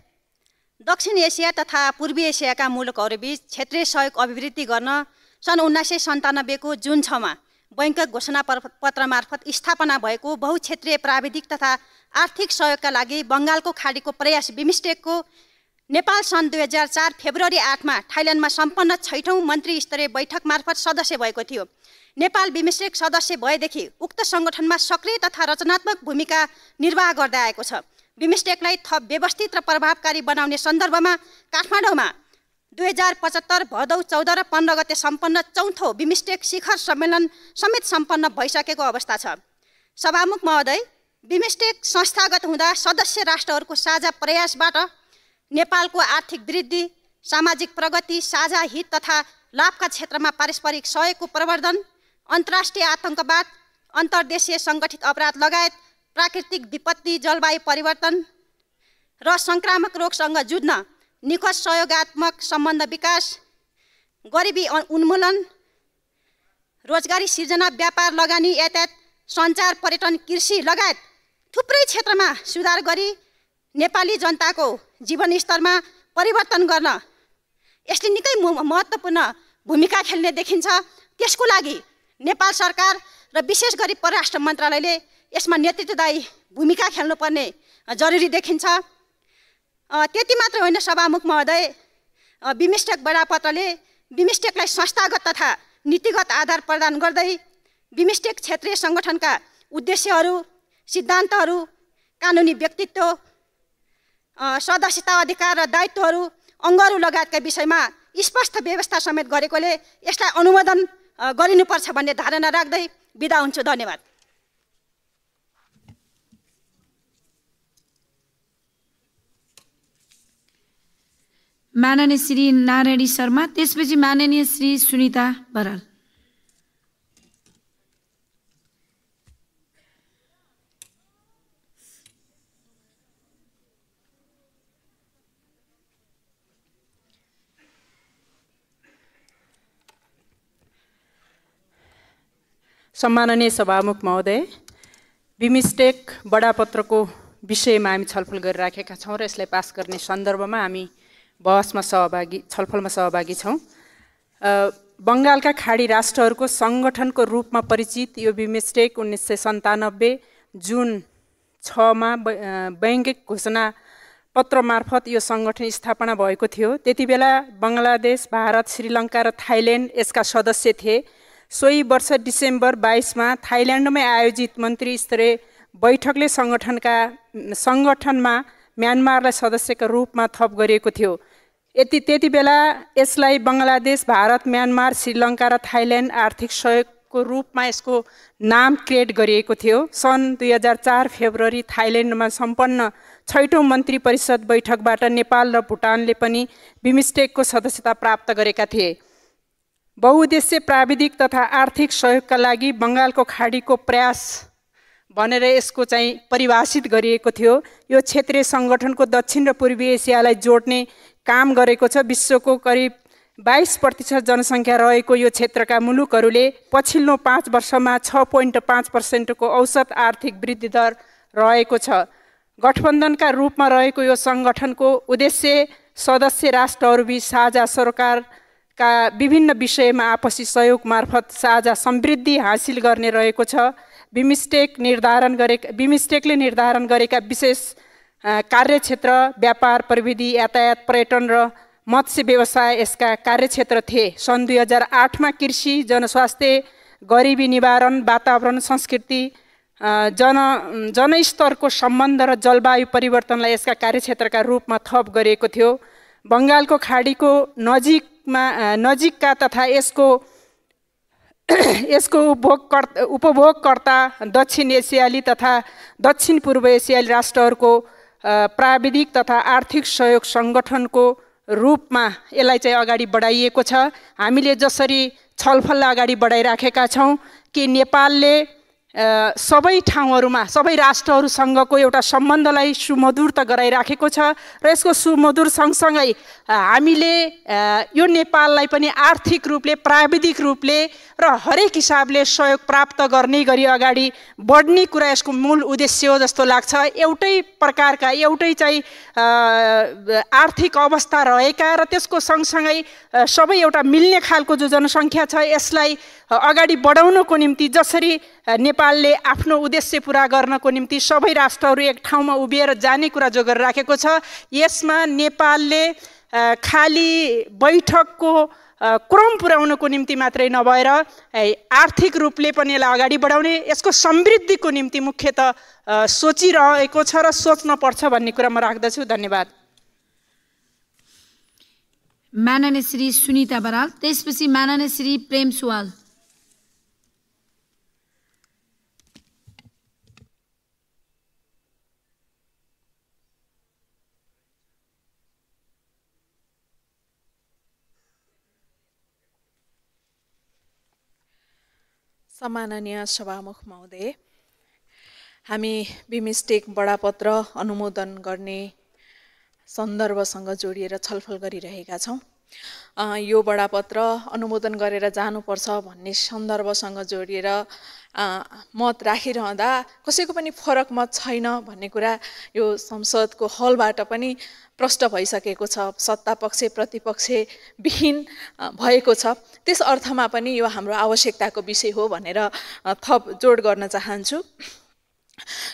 दक्षिण एसिया तथा पूर्वी एसियाका मुलुकहरूबीच क्षेत्रीय सहयोग अभिवृद्धि गर्न सन् 1997 को जुन 6मा बैङ्क घोषणा पत्र मार्फत स्थापना भएको बहुक्षेत्रीय प्राविधिक तथा आर्थिक सहयोगका लागि बङ्गालको खाडीको प्रयास बिमस्टेकको नेपाल सन् 2004 फेब्रुअरी 8मा थाइल्यान्डमा सम्पन्न 6औं मन्त्री स्तरीय बैठक मार्फत सदस्य भएको थियो। नेपाल बिमस्टेक सदस्य भएदेखि उक्त सङ्गठनमा सक्रिय तथा रचनात्मक भूमिका निर्वाह गर्दै आएको छ। बिमस्टेकलाई थप व्यवस्थित र प्रभावकारी बनाउने सन्दर्भमा काठमाडौँमा 2075 भदौ 14 र 15 गते सम्पन्न 4औं बिमस्टेक शिखर सम्मेलन समेत सम्पन्न भइसकेको अवस्था छ। सभामुख महोदय, बिमस्टेक संस्थागत हुँदा सदस्य राष्ट्रहरूको साझा प्रयासबाट नेपालको आर्थिक वृद्धि, सामाजिक प्रगति, साझा हित तथा लाभका क्षेत्रमा पारस्परिक सहयोगको प्रवर्धन, अन्तर्राष्ट्रिय आतंकवाद, अन्तर्देशीय सङ्गठित अपराध लगायत प्राकृतिक विपत्ति, जलवायु परिवर्तन र सङ्क्रामक रोगसँग जुझ्न निकट सहयोगात्मक सम्बन्ध विकास, गरिबी उन्मूलन, रोजगारी सिर्जना, व्यापार, लगानी, यातायात, सञ्चार, पर्यटन, कृषि लगायत थुप्रै क्षेत्रमा सुधार गरी नेपाली जनताको जीवनस्तरमा परिवर्तन गर्न यसले निकै महत्त्वपूर्ण भूमिका खेल्ने देखिन्छ। त्यसको लागि नेपाल सरकार र विशेष गरी परराष्ट्र मन्त्रालयले यसमा नेतृत्वदायी भूमिका खेल्नुपर्ने जरुरी देखिन्छ। त्यति मात्र होइन सभामुख महोदय, बिमस्टेक बडापत्रले बिमस्टेकलाई संस्थागत तथा नीतिगत आधार प्रदान गर्दै बिमस्टेक क्षेत्रीय सङ्गठनका उद्देश्यहरू, सिद्धान्तहरू, कानुनी व्यक्तित्व, सदस्यता अधिकार र दायित्वहरू, अङ्गहरू लगायतका विषयमा स्पष्ट व्यवस्था समेत गरेकोले यसलाई अनुमोदन गरिनुपर्छ भन्ने धारणा राख्दै बिदा हुन्छु। धन्यवाद। माननीय श्री नारायणी शर्मा, त्यसपछि माननीय श्री सुनिता बराल। सम्माननीय सभामुख महोदय, बिमस्टेक बडापत्रको विषयमा हामी छलफल गरिराखेका छौँ र यसलाई पास गर्ने सन्दर्भमा हामी छलफलमा सहभागी छौँ। बङ्गालका खाडी राष्ट्रहरूको सङ्गठनको रूपमा परिचित यो बिमस्टेक 1997 जुन 6मा बैङ्गिक घोषणा पत्र मार्फत यो सङ्गठन स्थापना भएको थियो। त्यति बेला बङ्गलादेश, भारत, श्रीलङ्का र थाइल्यान्ड यसका सदस्य थिए। सोही वर्ष डिसेम्बर 22मा थाइल्यान्डमै आयोजित मन्त्री स्तरीय बैठकले सङ्गठनमा म्यानमारलाई सदस्यका रूपमा थप गरिएको थियो। त्यति बेला यसलाई बङ्गलादेश, भारत, म्यानमार, श्रीलङ्का र थाइल्यान्ड आर्थिक सहयोगको रूपमा यसको नाम क्रिएट गरिएको थियो। सन् 2004 फेब्रुअरी थाइल्यान्डमा सम्पन्न 6औं मन्त्री परिषद बैठकबाट नेपाल र भुटानले पनि बिमस्टेकको सदस्यता प्राप्त गरेका थिए। बहुउद्देश्य प्राविधिक तथा आर्थिक सहयोगका लागि बङ्गालको खाडीको प्रयास भनेर यसको चाहिँ परिभाषित गरिएको थियो। यो क्षेत्रीय सङ्गठनको दक्षिण र पूर्वी एसियालाई जोड्ने काम गरेको छ। विश्वको करिब 22% जनसङ्ख्या रहेको यो क्षेत्रका मुलुकहरूले पछिल्लो 5 वर्षमा 6.5% औसत आर्थिक वृद्धि दर रहेको छ। गठबन्धनका रूपमा रहेको यो सङ्गठनको उद्देश्य सदस्य राष्ट्रहरूबीच साझा सरकारका विभिन्न विषयमा आपसी सहयोग मार्फत साझा समृद्धि हासिल गर्ने रहेको छ। बिमस्टेकले निर्धारण गरेका विशेष कार्यक्षेत्र व्यापार, प्रविधि, यातायात, पर्यटन र मत्स्य व्यवसाय यसका कार्यक्षेत्र थिए। सन् 2008मा कृषि, जनस्वास्थ्य, गरिबी निवारण, वातावरण, संस्कृति, जनस्तरको सम्बन्ध र जलवायु परिवर्तनलाई यसका कार्यक्षेत्रका रूपमा थप गरिएको थियो। बङ्गालको खाडीको नजिकका तथा यसको उपभोगकर्ता दक्षिण एसियाली तथा दक्षिण पूर्व एसियाली राष्ट्रहरूको प्राविधिक तथा आर्थिक सहयोग सङ्गठनको रूपमा यसलाई चाहिँ अगाडि बढाइएको छ। हामीले जसरी छलफललाई अगाडि बढाइराखेका छौँ कि नेपालले सबै ठाउँहरूमा सबै राष्ट्रहरूसँगको एउटा सम्बन्धलाई सुमधुर त गराइराखेको छ र यसको सुमधुर सँगसँगै हामीले यो नेपाललाई पनि आर्थिक रूपले प्राविधिक रूपले र हरेक हिसाबले सहयोग प्राप्त गर्ने गरी अगाडि बढ्ने कुरा यसको मूल उद्देश्य हो जस्तो लाग्छ। एउटै प्रकारका एउटै चाहिँ आर्थिक अवस्था रहेका र त्यसको सँगसँगै सबै एउटा मिल्ने खालको जो जनसङ्ख्या छ यसलाई अगाडि बढाउनको निम्ति जसरी नेपालले आफ्नो उद्देश्य पुरा गर्नको निम्ति सबै राष्ट्रहरू एक ठाउँमा उभिएर जाने कुरा जो गरिराखेको छ यसमा नेपालले खाली बैठकको क्रम पुर्याउनको निम्ति मात्रै नभएर आर्थिक रूपले पनि यसलाई अगाडि बढाउने यसको समृद्धिको निम्ति मुख्यतः सोचिरहेको छ र सोच्न पर्छ भन्ने कुरा म राख्दछु। धन्यवाद। माननीय श्री सुनिता बराल, त्यसपछि माननीय श्री प्रेम सुवाल। सम्माननीय सभामुख महोदय, हामी बिमस्टेक बडापत्र अनुमोदन गर्ने सन्दर्भसँग जोडिएर छलफल गरिरहेका छौँ। यो बडापत्र अनुमोदन गरेर जानुपर्छ भन्ने सन्दर्भसँग जोडिएर मत राखिरहँदा कसैको पनि फरक मत छैन भन्ने कुरा यो संसदको हलबाट पनि प्रष्ट भइसकेको छ। सत्ता पक्ष प्रतिपक्ष विहीन भएको छ। त्यस अर्थमा पनि यो हाम्रो आवश्यकताको विषय हो भनेर थप जोड गर्न चाहन्छु।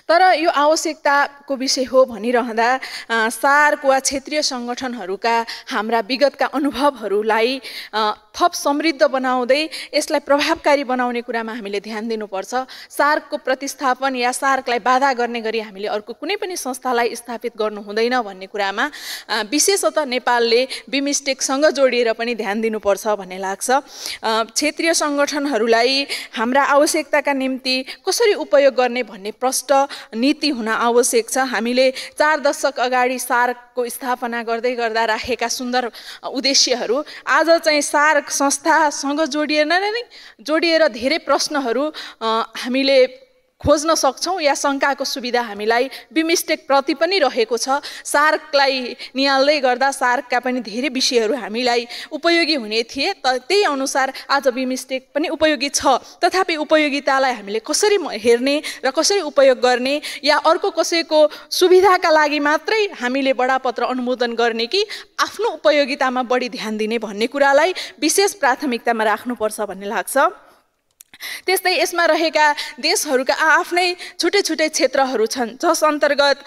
तर यो आवश्यकताको विषय हो भनिरहँदा सार्क वा क्षेत्रीय सङ्गठनहरूका हाम्रा विगतका अनुभवहरूलाई थप समृद्ध बनाउँदै यसलाई प्रभावकारी बनाउने कुरामा हामीले ध्यान दिनुपर्छ। सार्कको प्रतिस्थापन या सार्कलाई बाधा गर्ने गरी हामीले अर्को कुनै पनि संस्थालाई स्थापित गर्नु हुँदैन भन्ने कुरामा विशेषतः नेपालले बिमस्टेकसँग जोडिएर पनि ध्यान दिनुपर्छ भन्ने लाग्छ। क्षेत्रीय सङ्गठनहरूलाई हाम्रा आवश्यकताका निम्ति कसरी उपयोग गर्ने भन्ने प्रष्ट नीति हुन आवश्यक छ। हामीले 4 दशक अगाडि सार्कको स्थापना गर्दै गर्दा राखेका सुन्दर उद्देश्यहरू आज चाहिँ सार्क संस्थासँग जोडिएर धेरै प्रश्नहरू हामीले खोज्न सक्छौँ या शङ्काको सुविधा हामीलाई बिमस्टेक प्रति पनि रहेको छ। सार्कलाई निहाल्दै गर्दा सार्कका पनि धेरै विषयहरू हामीलाई उपयोगी हुने थिए, त्यही अनुसार आज बिमस्टेक पनि उपयोगी छ। तथापि उपयोगितालाई हामीले कसरी हेर्ने र कसरी उपयोग गर्ने या अर्को कसैको सुविधाका लागि मात्रै हामीले बडापत्र अनुमोदन गर्ने कि आफ्नो उपयोगितामा बढी ध्यान दिने भन्ने कुरालाई विशेष प्राथमिकतामा राख्नुपर्छ भन्ने लाग्छ। त्यस्तै यसमा रहेका देशहरूका आफ्नै छुट्टै छुट्टै क्षेत्रहरू छन् जस अन्तर्गत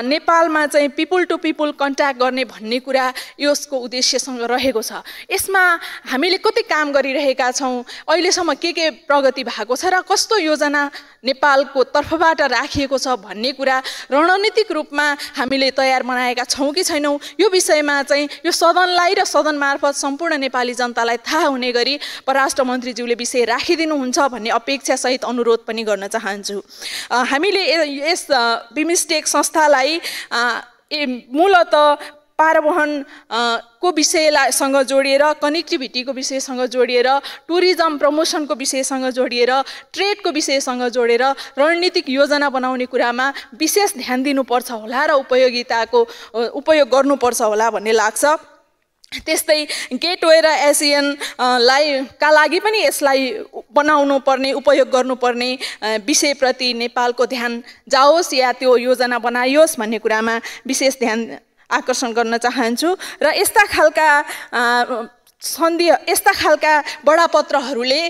नेपालमा चाहिँ पिपुल टु पिपुल कन्ट्याक्ट गर्ने भन्ने कुरा यसको उद्देश्यसँग रहेको छ। यसमा हामीले कति काम गरिरहेका छौँ, अहिलेसम्म के प्रगति भएको छ र कस्तो योजना नेपालको तर्फबाट राखिएको छ भन्ने कुरा रणनीतिक रूपमा हामीले तयार बनाएका छौँ कि छैनौँ, यो विषयमा चाहिँ यो सदनलाई र सदन मार्फत सम्पूर्ण नेपाली जनतालाई थाहा हुने गरी परराष्ट्र मन्त्रीज्यूले विषय राखिदिनुहुन्छ भन्ने अपेक्षा सहित अनुरोध पनि गर्न चाहन्छु। हामीले यस बिमस्टेक संस्थालाई मूलतः पारवहन को विषयसँग जोडिएर, कनेक्टिभिटीको विषयसँग जोडिएर, टुरिज्म प्रमोसनको विषयसँग जोडिएर, ट्रेडको विषयसँग जोडेर रणनीतिक योजना बनाउने कुरामा विशेष ध्यान दिनुपर्छ होला र उपयोग गर्नुपर्छ होला भन्ने लाग्छ। त्यस्तै गेटवे र एसियनका लागि पनि यसलाई बनाउनु पर्ने, उपयोग गर्नुपर्ने विषयप्रति नेपालको ध्यान जाओस् या त्यो योजना बनाइयोस् भन्ने कुरामा विशेष ध्यान आकर्षण गर्न चाहन्छु। र यस्ता खालका बडापत्रहरूले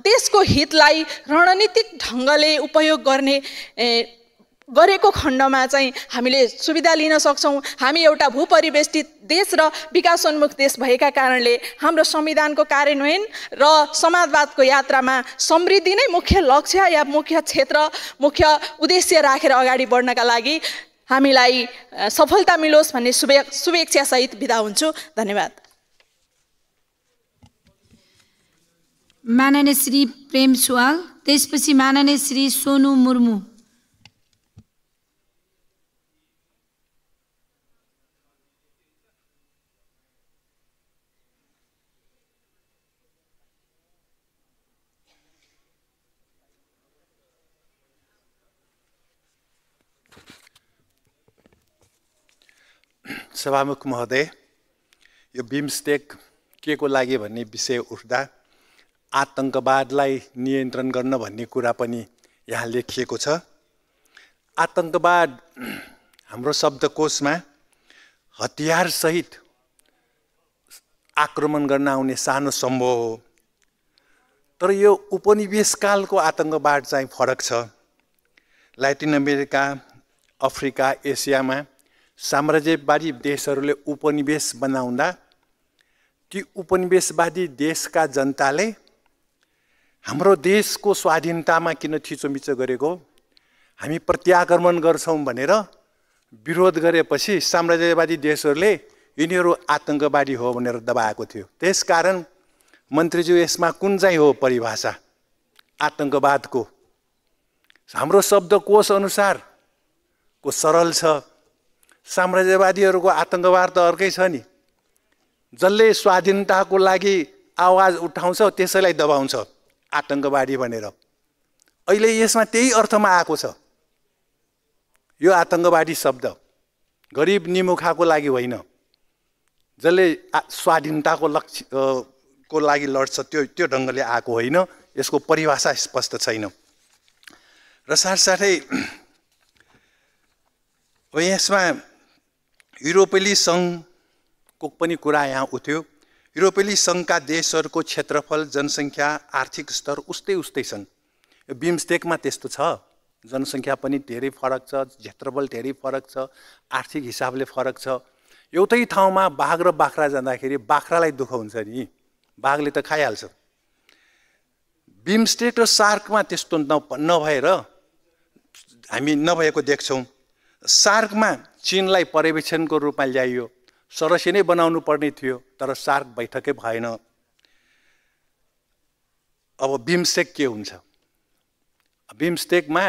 देशको हितलाई रणनीतिक ढङ्गले उपयोग गरेको खण्डमा चाहिँ हामीले सुविधा लिन सक्छौँ। हामी एउटा भूपरिवेष्टित देश र विकासोन्मुख देश भएका कारणले हाम्रो संविधानको कार्यान्वयन र समाजवादको यात्रामा समृद्धि नै मुख्य लक्ष्य या मुख्य क्षेत्र, मुख्य उद्देश्य राखेर अगाडि बढ्नका लागि हामीलाई सफलता मिलोस् भन्ने शुभेच्छा सहित बिदा हुन्छु। धन्यवाद। माननीय श्री प्रेम सुवाल, त्यसपछि माननीय श्री सोनु मुर्मू। सभामुख महोदय, यो बिमस्टेक के को लागि भन्ने विषय उठ्दा आतंकवादलाई नियन्त्रण गर्न भन्ने कुरा पनि यहाँ लेखिएको छ। आतंकवाद हाम्रो शब्दकोशमा हतियारसहित आक्रमण गर्न आउने सानो समूह हो, तर यो उपनिवेशकालको आतंकवाद चाहिँ फरक छ। ल्याटिन अमेरिका, अफ्रिका, एसियामा साम्राज्यवादी देशहरूले उपनिवेश बनाउँदा ती उपनिवेशवादी देशका जनताले हाम्रो देशको स्वाधीनतामा किन थिचोमिचो गरेको, हामी प्रत्याक्रमण गर्छौं भनेर विरोध गरेपछि साम्राज्यवादी देशहरूले यिनीहरू आतंकवादी हो भनेर दबाएको थियो। त्यसकारण मन्त्रीज्यू यसमा कुन चाहिँ हो परिभाषा आतंकवादको? हाम्रो शब्दकोश अनुसारको सरल छ। साम्राज्यवादीहरूको आतंकवाद त अर्कै छ नि, जसले स्वाधीनताको लागि आवाज उठाउँछ त्यसैलाई दबाउँछ आतंकवादी भनेर। अहिले यसमा त्यही अर्थमा आएको छ यो आतंकवादी शब्द। गरिब निमुखाको लागि होइन, जसले स्वाधीनताको लक्ष्य को लागि लड्छ त्यो ढङ्गले आएको होइन। यसको परिभाषा स्पष्ट छैन। र साथसाथै यसमा युरोपेली सङ्घको पनि कुरा यहाँ उठ्यो। युरोपेली सङ्घका देशहरूको क्षेत्रफल, जनसङ्ख्या, आर्थिक स्तर उस्तै छन्। बिमस्टेकमा त्यस्तो छ, जनसङ्ख्या पनि धेरै फरक छ, क्षेत्रफल धेरै फरक छ, आर्थिक हिसाबले फरक छ। एउटै ठाउँमा बाघ र बाख्रा जाँदाखेरि बाख्रालाई दुःख हुन्छ नि, बाघले त खाइहाल्छ। बिमस्टेक र सार्कमा त्यस्तो नभएर हामी नभएको देख्छौँ। सार्कमा चीनलाई पर्यवेक्षणको रूपमा ल्याइयो, सदस्य नै बनाउनु पर्ने थियो, तर सार्क बैठकै भएन। अब बिमस्टेक के हुन्छ? बिमस्टेकमा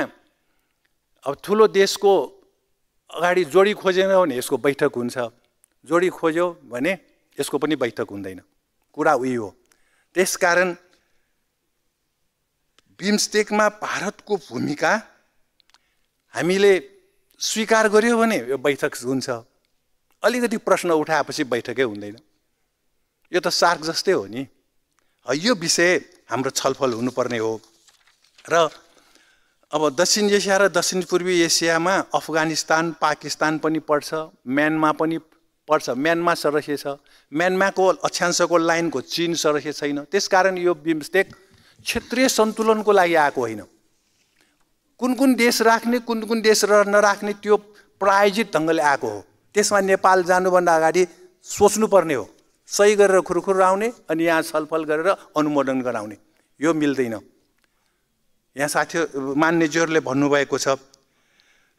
अब ठुलो देशको अगाडि जोडी खोजेन भने यसको बैठक हुन्छ, जोडी खोज्यो भने यसको पनि बैठक हुँदैन। कुरा उही हो। त्यसकारण बिमस्टेकमा भारतको भूमिका हामीले स्वीकार गर्यो भने यो बैठक हुन्छ, अलिकति प्रश्न उठाएपछि बैठकै हुँदैन। यो त सार्क जस्तै हो नि। यो विषय हाम्रो छलफल हुनुपर्ने हो। र अब दक्षिण एसिया र दक्षिण पूर्वी एसियामा अफगानिस्तान, पाकिस्तान पनि पर्छ, म्यानमार पनि पर्छ। म्यानमार सदस्य छ, म्यानमारको अक्षांशको लाइनको चीन सदस्य छैन। त्यसकारण यो बिमस्टेक क्षेत्रीय सन्तुलनको लागि आएको होइन। कुन कुन देश राख्ने, कुन कुन देश नराख्ने त्यो प्रायोजित ढङ्गले आएको हो। त्यसमा नेपाल जानुभन्दा अगाडि सोच्नुपर्ने हो, सही गरेर खुरखुर आउने अनि यहाँ छलफल गरेर अनुमोदन गराउने। यो मिल्दैन। यहाँ साथी मान्यज्यूहरूले भन्नुभएको छ।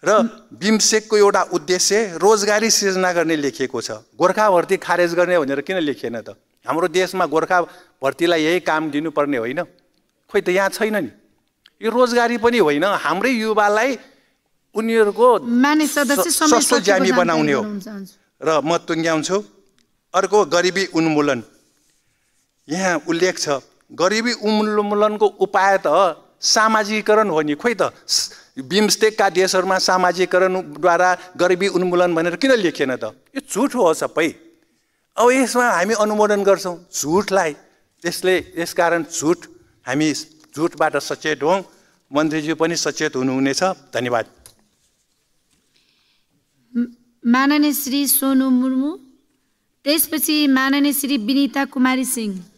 र बिमस्टेकको एउटा उद्देश्य रोजगारी सृजना गर्ने लेखिएको छ। गोर्खा भर्ती खारेज गर्ने भनेर किन लेखिएन त? हाम्रो देशमा गोर्खा भर्तीलाई यही काम दिनुपर्ने होइन? खोइ त यहाँ छैन नि। यो रोजगारी पनि होइन, हाम्रै युवालाई उनीहरूको सस्तो ज्यामी बनाउने हो। र म टुङ्ग्याउँछु। अर्को गरिबी उन्मूलन, यहाँ उल्लेख छ। गरिबी उन्मूलनको उपाय त सामाजिकरण हो नि। खोइ त बिमस्टेकका देशहरूमा सामाजिकरणद्वारा गरिबी उन्मूलन भनेर किन लेखिएन त? यो झुट हो सबै। अब यसमा हामी अनुमोदन गर्छौँ झुटलाई। यसकारण हामी झुटबाट सचेत हौँ। मन्त्रीज्यू पनि सचेत हुनुहुनेछ। धन्यवाद। माननीय श्री सोनु मुर्मू, त्यसपछि माननीय श्री विनिता कुमारी सिंह।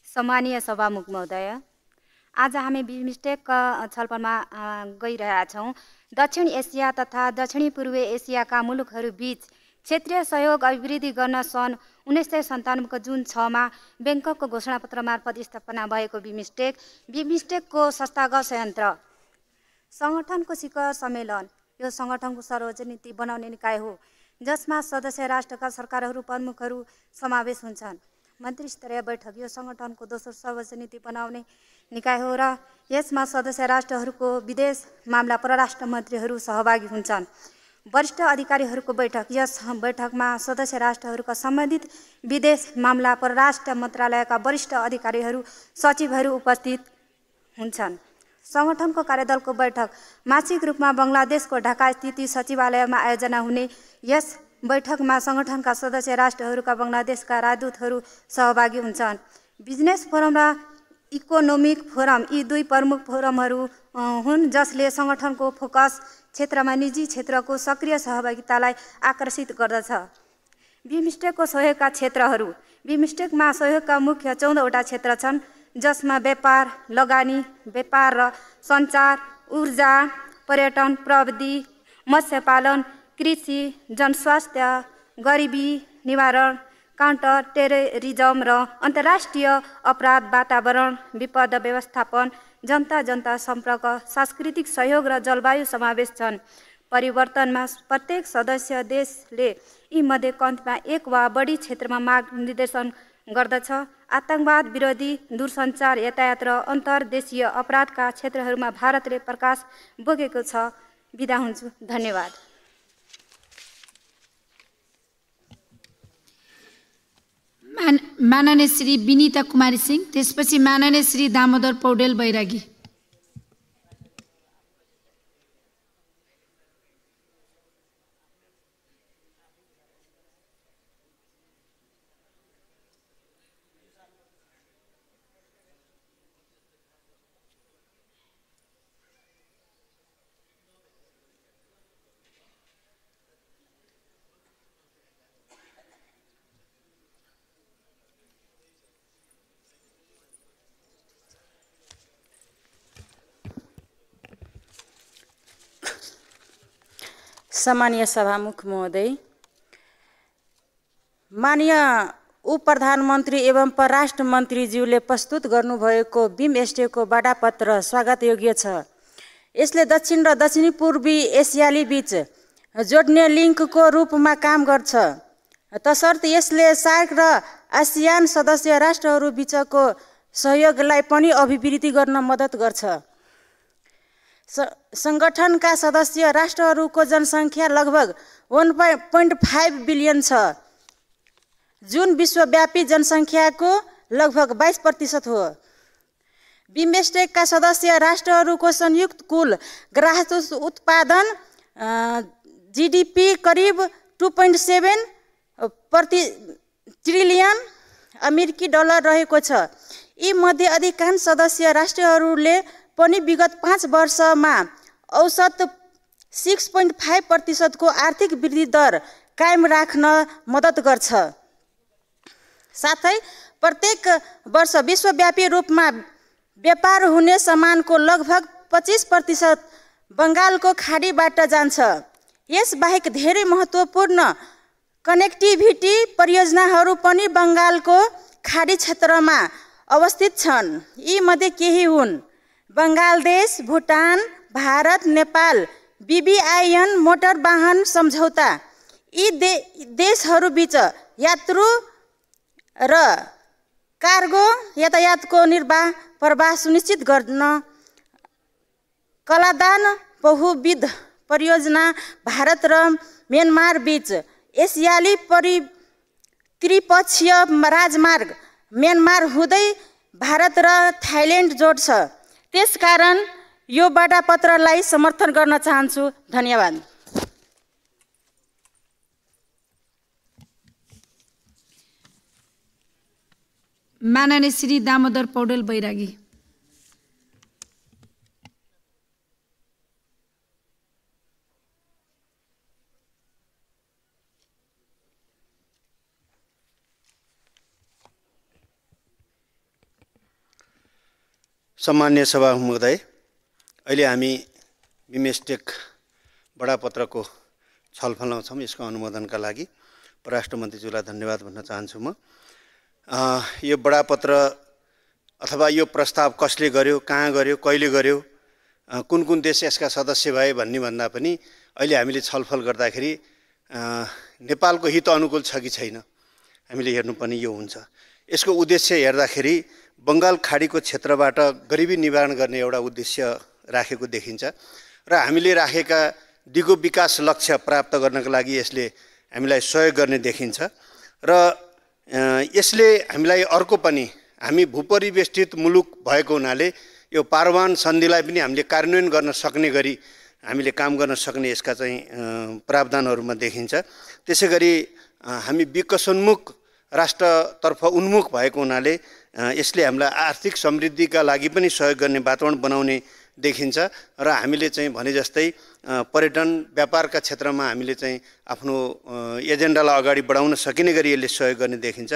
सम्मानीय सभामुख महोदय, आज हामी बिमस्टेकका छलफलमा गइरहेका छौँ। दक्षिण एसिया तथा दक्षिणी पूर्वी एसियाका मुलुकहरू बीच क्षेत्रीय सहयोग अभिवृद्धि गर्न सन् 1997 जुन 6 मा ब्याङ्ककको घोषणापत्र मार्फत स्थापना भएको बिमस्टेकको संस्थागत संयन्त्र सङ्गठनको शिखर सम्मेलन यो सङ्गठनको सर्वोच्च नीति बनाउने निकाय हो, जसमा सदस्य राष्ट्रका सरकारहरू प्रमुखहरू समावेश हुन्छन्। मन्त्री स्तरीय बैठक यो सङ्गठनको दोस्रो सर्वोच्च नीति बनाउने निकाय हो र यसमा सदस्य राष्ट्रहरूको विदेश मामला परराष्ट्र मन्त्रीहरू सहभागी हुन्छन्। वरिष्ठ अधिकारीहरूको बैठक। यस बैठकमा सदस्य राष्ट्रहरूका सम्बन्धित विदेश मामला परराष्ट्र मन्त्रालयका वरिष्ठ अधिकारीहरू सचिवहरू उपस्थित हुन्छन्। सङ्गठनको कार्यदलको बैठक मासिक रूपमा बङ्गलादेशको ढाका स्थित सचिवालयमा आयोजना हुने यस बैठकमा सङ्गठनका सदस्य राष्ट्रहरूका बङ्गलादेशका राजदूतहरू सहभागी हुन्छन्। बिजनेस फोरम र इकोनोमिक फोरम यी दुई प्रमुख फोरमहरू हुन् जसले सङ्गठनको फोकस क्षेत्रमा निजी क्षेत्रको सक्रिय सहभागितालाई आकर्षित गर्दछ। बिमस्टेकको सहयोगका क्षेत्रहरू। बिमस्टेकमा सहयोगका मुख्य 14वटा क्षेत्र छन् जसमा व्यापार, लगानी, व्यापार र सञ्चार, ऊर्जा, पर्यटन, प्रविधि, मत्स्यपालन, कृषि, जनस्वास्थ्य, गरिबी निवारण, काउन्टर टेररिजम र अन्तर्राष्ट्रिय अपराध, वातावरण, विपद व्यवस्थापन, जनता सम्पर्क, सांस्कृतिक सहयोग र जलवायु समावेश छन्। परिवर्तनमा प्रत्येक सदस्य देशले यीमध्ये कम्तीमा एक वा बढी क्षेत्रमा मार्गनिर्देशन गर्दछ। आतंकवाद विरोधी, दूरसञ्चार, यातायात र अन्तर्देशीय अपराधका क्षेत्रहरूमा भारतले प्रकाश बोकेको छ। बिदा हुन्छु, धन्यवाद। माननीय श्री विनीता कुमारी सिंह, त्यसपछि माननीय श्री दामोदर पौडेल बैरागी। सम्मानीय सभामुख महोदय, माननीय उप प्रधानमन्त्री एवं परराष्ट्र मन्त्रीज्यूले प्रस्तुत गर्नुभएको बिमस्टेकको बाडापत्र स्वागत योग्य छ। यसले दक्षिण र दक्षिणी पूर्वी एसियाली बीच जोड्ने लिङ्कको रूपमा काम गर्छ। तसर्थ यसले सार्क र आसियान सदस्य राष्ट्रहरू बीचको सहयोगलाई पनि अभिवृद्धि गर्न मद्दत गर्छ। सङ्गठनका सदस्य राष्ट्रहरूको जनसङ्ख्या लगभग 1.5 बिलियन छ, जुन विश्वव्यापी जनसङ्ख्याको लगभग 22% हो। बिमस्टेकका सदस्य राष्ट्रहरूको संयुक्त कुल ग्राहक उत्पादन जीडीपी करिब 2.7 ट्रिलियन अमेरिकी डलर रहेको छ। यी मध्ये अधिकांश सदस्य राष्ट्रहरूले पनि विगत 5 वर्षमा औसत 6.5% को आर्थिक वृद्धि दर कायम राख्न मद्दत गर्छ। साथै प्रत्येक वर्ष विश्वव्यापी रूपमा व्यापार हुने सामानको लगभग 25% बङ्गालको खाडीबाट जान्छ। यसबाहेक धेरै महत्त्वपूर्ण कनेक्टिभिटी परियोजनाहरू पनि बङ्गालको खाडी क्षेत्रमा अवस्थित छन्। यी मध्ये केही हुन्: बङ्गलादेश, भुटान, भारत, नेपाल BBIN मोटर वाहन सम्झौता। यी देशहरूबीच यात्रु र कार्गो यातायातको निर्वाह प्रवाह सुनिश्चित गर्न कलादान बहुविध परियोजना भारत र म्यानमार बीच एसियाली त्रिपक्षीय राजमार्ग म्यानमार हुँदै भारत र थाइल्यान्ड जोड्छ। त्यसकारण यो बाडापत्रलाई समर्थन गर्न चाहन्छु। धन्यवाद। माननीय श्री दामोदर पौडेल बैरागी। सम्मान्य सभा महोदय, अहिले हामी बिमस्टेक बडापत्रको छलफलमा छौँ। यसको अनुमोदनका लागि परराष्ट्र मन्त्रीज्यूलाई धन्यवाद भन्न चाहन्छु। म यो बडापत्र अथवा यो प्रस्ताव कसले गर्यो, कहाँ गर्यो, कहिले गर्यो, कुन कुन देश यसका सदस्य भए भन्ने भन्दा पनि अहिले हामीले छलफल गर्दाखेरि नेपालको हित अनुकूल छ कि छैन हामीले हेर्नुपर्ने यो हुन्छ। यसको उद्देश्य हेर्दाखेरि बङ्गाल खाडीको क्षेत्रबाट गरिबी निवारण गर्ने एउटा उद्देश्य राखेको देखिन्छ र हामीले राखेका दिगो विकास लक्ष्य प्राप्त गर्नका लागि यसले हामीलाई सहयोग गर्ने देखिन्छ र यसले हामीलाई अर्को पनि हामी भूपरिवेष्टित मुलुक भएको हुनाले यो पारवान सन्धिलाई पनि हामीले कार्यान्वयन गर्न सक्ने गरी हामीले काम गर्न सक्ने यसका चाहिँ प्रावधानहरूमा देखिन्छ। त्यसैगरी हामी विकसोन्मुख राष्ट्रतर्फ उन्मुख भएको हुनाले यसले हामीलाई आर्थिक समृद्धिका लागि पनि सहयोग गर्ने वातावरण बनाउने देखिन्छ र हामीले चाहिँ भने जस्तै पर्यटन व्यापारका क्षेत्रमा हामीले चाहिँ आफ्नो एजेन्डालाई अगाडि बढाउन सकिने गरी यसले सहयोग गर्ने देखिन्छ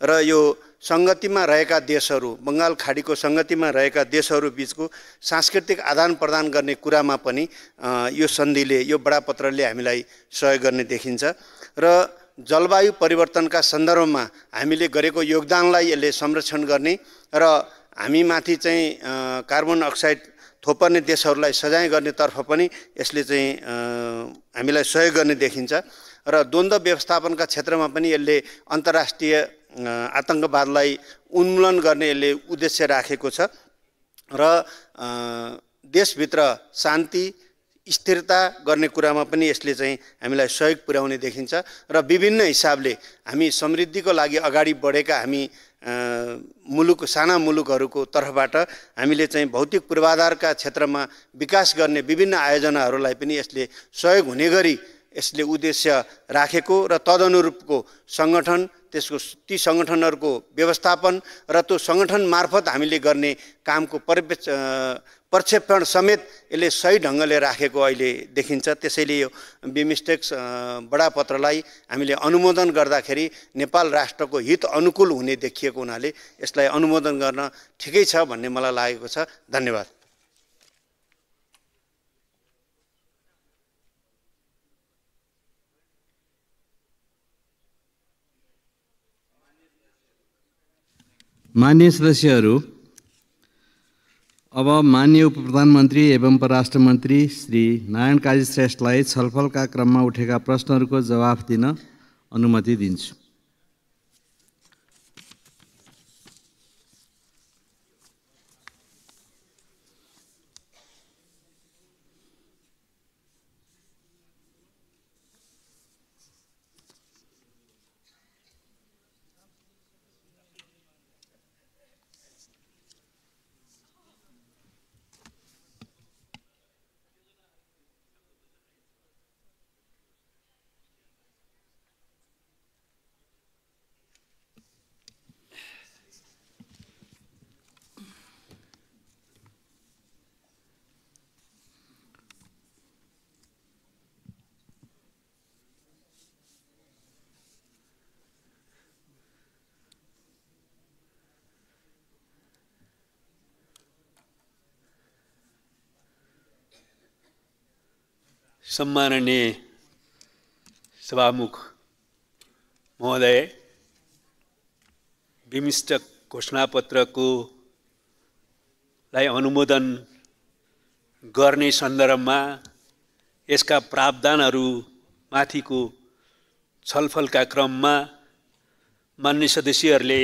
र यो संगतिमा रहेका देशहरू बङ्गाल खाडीको संगतिमा रहेका देशहरू बीचको सांस्कृतिक आदान प्रदान गर्ने कुरामा पनि यो सन्धिले यो बडापत्रले हामीलाई सहयोग गर्ने देखिन्छ र जलवायु परिवर्तनका सन्दर्भमा हामीले गरेको योगदानलाई यसले संरक्षण गर्ने र हामीमाथि चाहिँ कार्बन अक्साइड थोपर्ने देशहरूलाई सजाय गर्नेतर्फ पनि यसले चाहिँ हामीलाई सहयोग गर्ने देखिन्छ र द्वन्द्व व्यवस्थापनका क्षेत्रमा पनि यसले अन्तर्राष्ट्रिय आतंकवादलाई उन्मूलन गर्ने यसले उद्देश्य राखेको छ र देशभित्र शान्ति स्थिरता गर्ने कुरामा पनि यसले चाहिँ हामीलाई सहयोग पुर्याउने देखिन्छ र विभिन्न हिसाबले हामी समृद्धिको लागि अगाडि बढेका हामी मुलुक साना मुलुकहरूको तर्फबाट हामीले चाहिँ भौतिक पूर्वाधारका क्षेत्रमा विकास गर्ने विभिन्न आयोजनाहरूलाई पनि यसले सहयोग हुने गरी यसले उद्देश्य राखेको र तदनुरूपको सङ्गठन त्यसको ती सङ्गठनहरूको व्यवस्थापन र त्यो सङ्गठन मार्फत हामीले गर्ने कामको प्रक्षेपण समेत यसले सही ढङ्गले राखेको अहिले देखिन्छ। त्यसैले यो बिमस्टेक बडापत्रलाई हामीले अनुमोदन गर्दाखेरि नेपाल राष्ट्रको हित अनुकूल हुने देखिएको हुनाले यसलाई अनुमोदन गर्न ठिकै छ भन्ने मलाई लागेको छ। धन्यवाद। माननीय सदस्यहरू, अब माननीय उप प्रधानमन्त्री एवं परराष्ट्र मन्त्री श्री नारायण काजी श्रेष्ठलाई छलफलका क्रममा उठेका प्रश्नहरूको जवाफ दिन अनुमति दिन्छु। सम्माननीय सभामुख महोदय, बिमस्टेक घोषणापत्रको लाई अनुमोदन गर्ने सन्दर्भमा यसका प्रावधानहरू माथिको छलफलका क्रममा मान्य सदस्यहरूले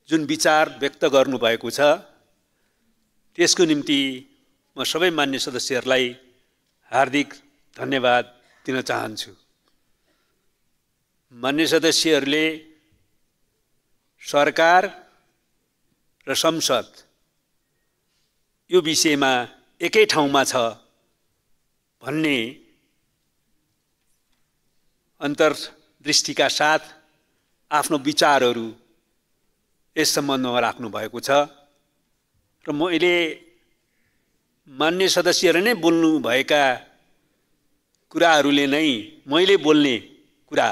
जुन विचार व्यक्त गर्नुभएको छ त्यसको निम्ति म सबै मान्य सदस्यहरूलाई हार्दिक धन्यवाद दिन चाहन्छु। मान्य सदस्यहरूले सरकार र संसद यो विषयमा एकै ठाउँमा छ भन्ने अन्तर्दृष्टिका साथ आफ्नो विचारहरू यस सम्बन्धमा राख्नु भएको छ र मैले मान्य सदस्यहरू नै बोल्नु भएका कुराहरूले नै मैले बोल्ने कुरा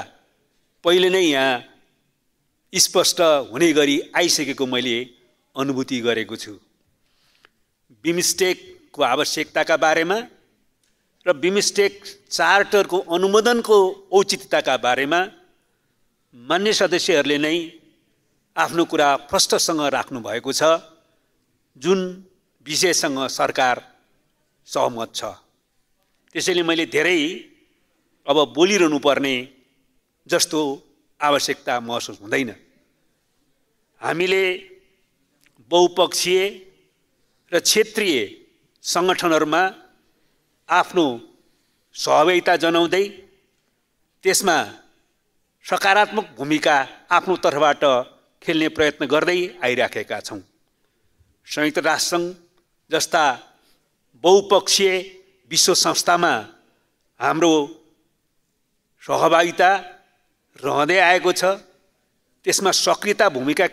पहिले नै यहाँ स्पष्ट हुने गरी आइसकेको मैले अनुभूति गरेको छु। बिमस्टेकको आवश्यकताका बारेमा र बिमस्टेक चार्टरको अनुमोदनको औचित्यताका बारेमा मान्य सदस्यहरूले नै आफ्नो कुरा प्रष्टसँग राख्नु भएको छ, जुन विषयसँग सरकार सहमत छ। त्यसैले मैले धेरै अब बोलिरहनु पर्ने जस्तो आवश्यकता महसुस हुँदैन। हामीले बहुपक्षीय र क्षेत्रीय सङ्गठनहरूमा आफ्नो सहभागिता जनाउँदै त्यसमा सकारात्मक भूमिका आफ्नो तर्फबाट खेल्ने प्रयत्न गर्दै आइराखेका छौँ। संयुक्त राष्ट्रसङ्घ जस्ता बहुपक्षीय विश्व संस्थामा हाम्रो सहभागिता रहँदै आएको छ। त्यसमा सक्रिय भूमिका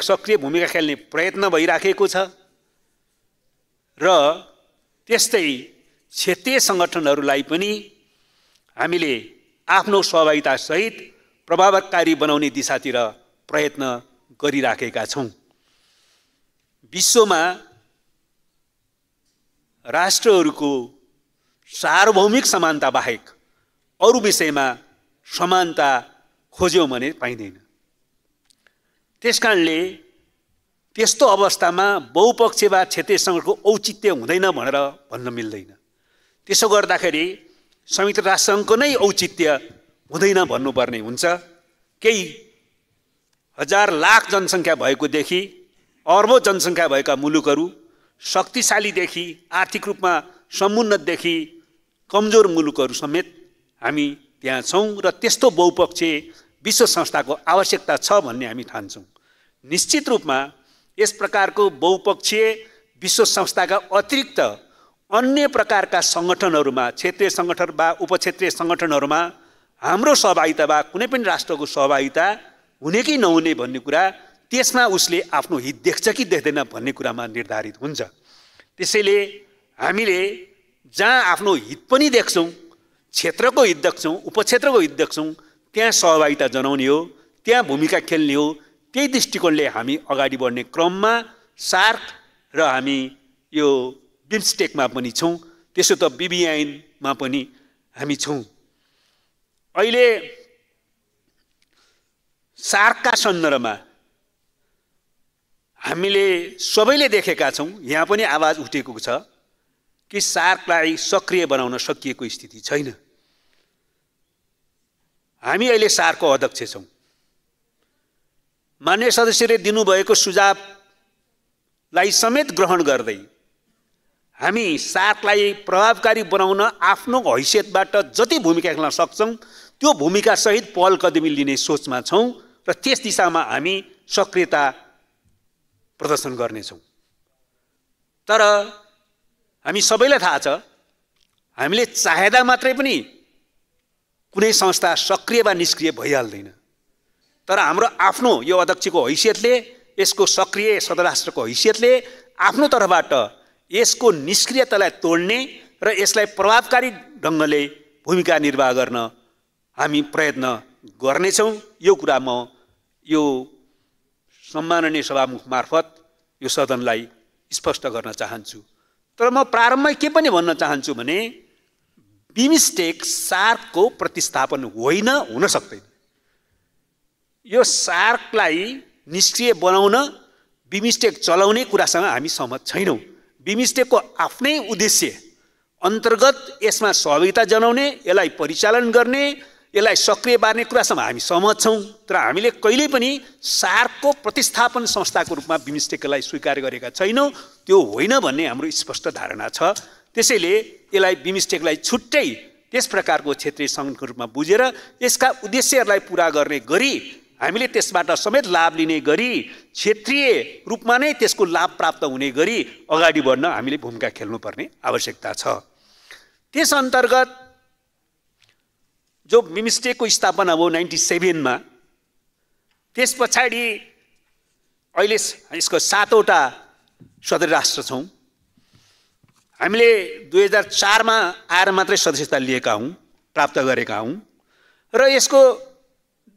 खेल्ने प्रयत्न भइराखेको छ र त्यस्तै क्षेत्रीय सङ्गठनहरूलाई पनि हामीले आफ्नो सहभागिता सहित प्रभावकारी बनाउने दिशातिर प्रयत्न गरिराखेका छौँ। विश्वमा राष्ट्रहरूको सार्वभौमिक समानता बाहेक अरू विषयमा समानता खोज्यौँ भने पाइँदैन। त्यसकारणले त्यस्तो अवस्थामा बहुपक्षीय वा क्षेत्रीय सङ्गठनको औचित्य हुँदैन भनेर भन्न मिल्दैन। त्यसो गर्दाखेरि संयुक्त राष्ट्रसङ्घको नै औचित्य हुँदैन भन्नुपर्ने हुन्छ। केही हजार लाख जनसङ्ख्या भएकोदेखि अर्बौं जनसङ्ख्या भएका मुलुकहरू, शक्तिशालीदेखि आर्थिक रूपमा समुन्नतदेखि कमजोर मुलुकहरू समेत हामी त्यहाँ छौँ र त्यस्तो बहुपक्षीय विश्व संस्थाको आवश्यकता छ भन्ने हामी ठान्छौँ। निश्चित रूपमा यस प्रकारको बहुपक्षीय विश्व संस्थाका अतिरिक्त अन्य प्रकारका सङ्गठनहरूमा, क्षेत्रीय सङ्गठन वा उपक्षेत्रीय सङ्गठनहरूमा हाम्रो सहभागिता वा कुनै पनि राष्ट्रको सहभागिता हुने कि नहुने भन्ने कुरा त्यसमा उसले आफ्नो हित देख्छ कि देख्दैन भन्ने कुरामा निर्धारित हुन्छ। त्यसैले हामीले जहाँ आफ्नो हित पनि देख्छौँ, क्षेत्रको हित देख्छौँ, उपक्षेत्रको हित देख्छौँ, त्यहाँ सहभागिता जनाउने हो, त्यहाँ भूमिका खेल्ने हो। त्यही दृष्टिकोणले हामी अगाडि बढ्ने क्रममा सार्क र हामी यो बिम्स्टेकमा पनि छौँ, त्यसो त BBIमा पनि हामी छौँ। अहिले सार्कका सन्दर्भमा हामीले सबैले देखेका छौँ, यहाँ पनि आवाज उठेको छ कि सार्कलाई सक्रिय बनाउन सकिएको स्थिति छैन। हामी अहिले सार्कको अध्यक्ष छौँ। मान्य सदस्यले दिनुभएको सुझावलाई समेत ग्रहण गर्दै हामी सार्कलाई प्रभावकारी बनाउन आफ्नो हैसियतबाट जति भूमिका खेल्न सक्छौँ त्यो भूमिका सहित पहल कदमी लिने सोचमा छौँ र त्यस दिशामा हामी सक्रियता प्रदर्शन गर्नेछौँ। तर हामी सबैलाई थाहा छ, हामीले चाहेदा मात्रै पनि कुनै संस्था सक्रिय वा निष्क्रिय भइहाल्दैन। तर हाम्रो आफ्नो यो अध्यक्षको हैसियतले, यसको सक्रिय सदस्यराष्ट्रको हैसियतले आफ्नो तर्फबाट यसको निष्क्रियतालाई तोड्ने र यसलाई प्रभावकारी ढङ्गले भूमिका निर्वाह गर्न हामी प्रयत्न गर्नेछौँ। यो कुरा म यो सम्माननीय सभामुख मार्फत यो सदनलाई स्पष्ट गर्न चाहन्छु। तर म प्रारम्भमै के पनि भन्न चाहन्छु भने बिमस्टेक सार्कको प्रतिस्थापन होइन, हुन सक्दैन। यो सार्कलाई निष्क्रिय बनाउन, बिमस्टेक चलाउने कुरासँग हामी सहमत छैनौँ। बिमस्टेकको आफ्नै उद्देश्य अन्तर्गत यसमा सहभागिता जनाउने, यसलाई परिचालन गर्ने, यसलाई सक्रिय पार्ने कुरासँग हामी सहमत छौँ। तर हामीले कहिल्यै पनि सार्कको प्रतिस्थापन संस्थाको रूपमा बिमस्टेकलाई स्वीकार गरेका छैनौँ। त्यो होइन भन्ने हाम्रो स्पष्ट धारणा छ। त्यसैले यसलाई बिमस्टेकलाई छुट्टै त्यस प्रकारको क्षेत्रीय सङ्गठनको रूपमा बुझेर यसका उद्देश्यहरूलाई पुरा गर्ने गरी हामीले त्यसबाट समेत लाभ लिने गरी क्षेत्रीय रूपमा नै त्यसको लाभ प्राप्त हुने गरी अगाडि बढ्न हामीले भूमिका खेल्नुपर्ने आवश्यकता छ। त्यस अन्तर्गत जो बिमस्टेकको स्थापना भयो 97मा, त्यस पछाडि अहिले यसको 7वटा सदस्य राष्ट्र छौँ। हामीले 2004मा आएर मात्रै सदस्यता लिएका हौँ, प्राप्त गरेका हौँ र यसको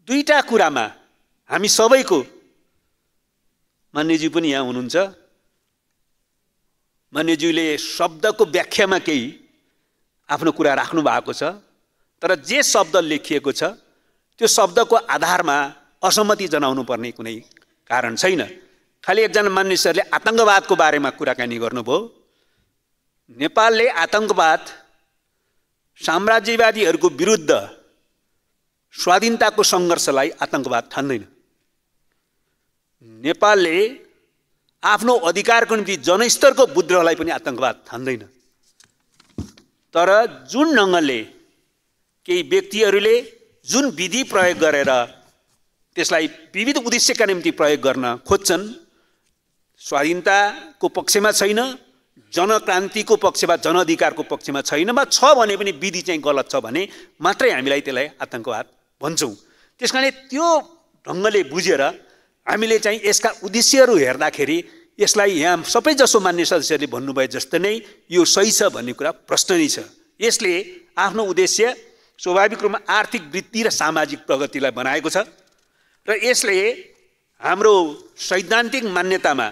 दुईटा कुरामा हामी सबैको, मान्यज्यू पनि यहाँ हुनुहुन्छ, मान्यज्यूले शब्दको व्याख्यामा केही आफ्नो कुरा राख्नु भएको छ, तर जे शब्द लेखिएको छ त्यो शब्दको आधारमा असहमति जनाउनु पर्ने कुनै कारण छैन। खालि एकजना मान्य सरले आतङ्कवादको बारेमा कुराकानी गर्नुभयो। नेपालले आतङ्कवाद, साम्राज्यवादीहरूको विरुद्ध स्वाधीनताको सङ्घर्षलाई आतङ्कवाद ठान्दैन। नेपालले आफ्नो अधिकारको निम्ति जनस्तरको विद्रोहलाई पनि आतङ्कवाद ठान्दैन। तर जुन ढङ्गले केही व्यक्तिहरूले जुन विधि प्रयोग गरेर त्यसलाई विविध उद्देश्यका निम्ति प्रयोग गर्न खोज्छन्, स्वाधीनताको पक्षमा छैन, जनक्रान्तिको पक्षमा, जनअधिकारको पक्षमा छैन, वा छ भने पनि विधि चाहिँ गलत छ भने मात्रै हामीलाई त्यसलाई आतङ्कवाद भन्छौँ। त्यसकारणले त्यो ढङ्गले बुझेर हामीले चाहिँ यसका उद्देश्यहरू हेर्दाखेरि यसलाई यहाँ सबैजसो मान्य सदस्यहरूले भन्नुभयो जस्तो नै यो सही छ भन्ने कुरा प्रश्न नै छ। यसले आफ्नो उद्देश्य स्वाभाविक रूपमा आर्थिक वृद्धि र सामाजिक प्रगतिलाई बनाएको छ र यसले हाम्रो सैद्धान्तिक मान्यतामा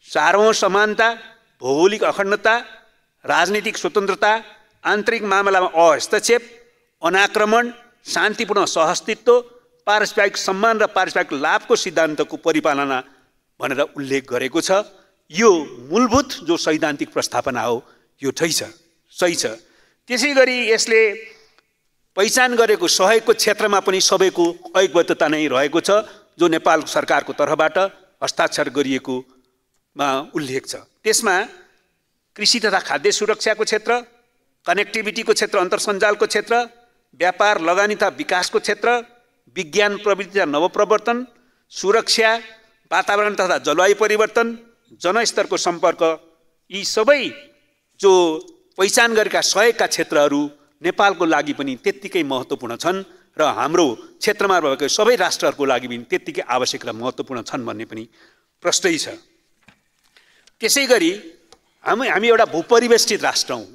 सार्वभौम समानता, भौगोलिक अखण्डता, राजनीतिक स्वतन्त्रता, आन्तरिक मामलामा अहस्तक्षेप, अनाक्रमण, शान्तिपूर्ण सहअस्तित्व, पारस्परिक सम्मान र पारस्परिक लाभको सिद्धान्तको परिपालना भनेर उल्लेख गरेको छ। यो मूलभूत जो सैद्धान्तिक प्रस्तावना हो यो सही छ। त्यसै गरी यसले पहिचान गरेको सहयोगको क्षेत्रमा पनि सबैको ऐक्यबद्धता नै रहेको छ, जो नेपाल सरकारको तर्फबाट हस्ताक्षर गरिएकोमा उल्लेख छ। त्यसमा कृषि तथा खाद्य सुरक्षाको क्षेत्र, कनेक्टिभिटीको क्षेत्र, अन्तर्सञ्जालको क्षेत्र, व्यापार लगानी तथा विकासको क्षेत्र, विज्ञान प्रविधि तथा नवप्रवर्तन, सुरक्षा, वातावरण तथा जलवायु परिवर्तन, जनस्तरको सम्पर्क, यी सबै जो पहिचान गरेका सहयोगका क्षेत्रहरू नेपालको लागि पनि त्यत्तिकै महत्त्वपूर्ण छन् र हाम्रो क्षेत्रमा रहेको सबै राष्ट्रहरूको लागि पनि त्यत्तिकै आवश्यक र महत्त्वपूर्ण छन् भन्ने पनि प्रश्नै छ। त्यसै गरी हामी एउटा भूपरिवेष्टित राष्ट्र हौँ।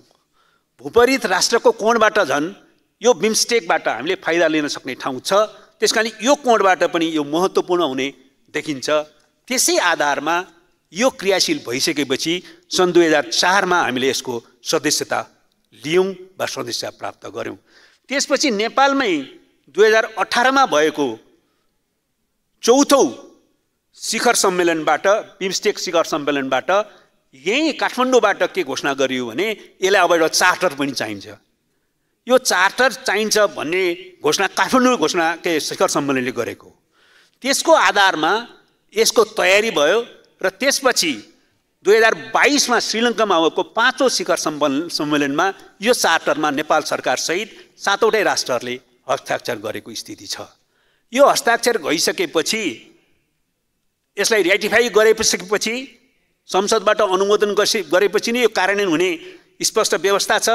भूपरिवेष्टित राष्ट्रको कोणबाट झन् यो बिमस्टेकबाट हामीले फाइदा लिन सक्ने ठाउँ छ। त्यसकारण यो कोणबाट पनि यो महत्त्वपूर्ण हुने देखिन्छ। त्यसै आधारमा यो क्रियाशील भइसकेपछि सन् 2004मा हामीले यसको सदस्यता लियौँ वा सदस्यता प्राप्त गऱ्यौँ। त्यसपछि नेपालमै 2018मा भएको चौथौँ शिखर सम्मेलनबाट, बिमस्टेक शिखर सम्मेलनबाट यही काठमाडौँबाट के घोषणा गरियो भने यसलाई अब एउटा चार्टर पनि चाहिन्छ। यो चार्टर चाहिन्छ भन्ने घोषणा काठमाडौँ घोषणा शिखर सम्मेलनले गरेको। त्यसको आधारमा यसको तयारी भयो र त्यसपछि 2022मा श्रीलङ्कामा भएको 5औं शिखर सम्मेलनमा यो चार्टरमा नेपाल सरकारसहित 7वटै राष्ट्रहरूले हस्ताक्षर गरेको स्थिति छ। यो हस्ताक्षर भइसकेपछि यसलाई रेटिफाई गरेपछि संसदबाट अनुमोदन गरेपछि नै यो कार्यान्वयन हुने स्पष्ट व्यवस्था छ।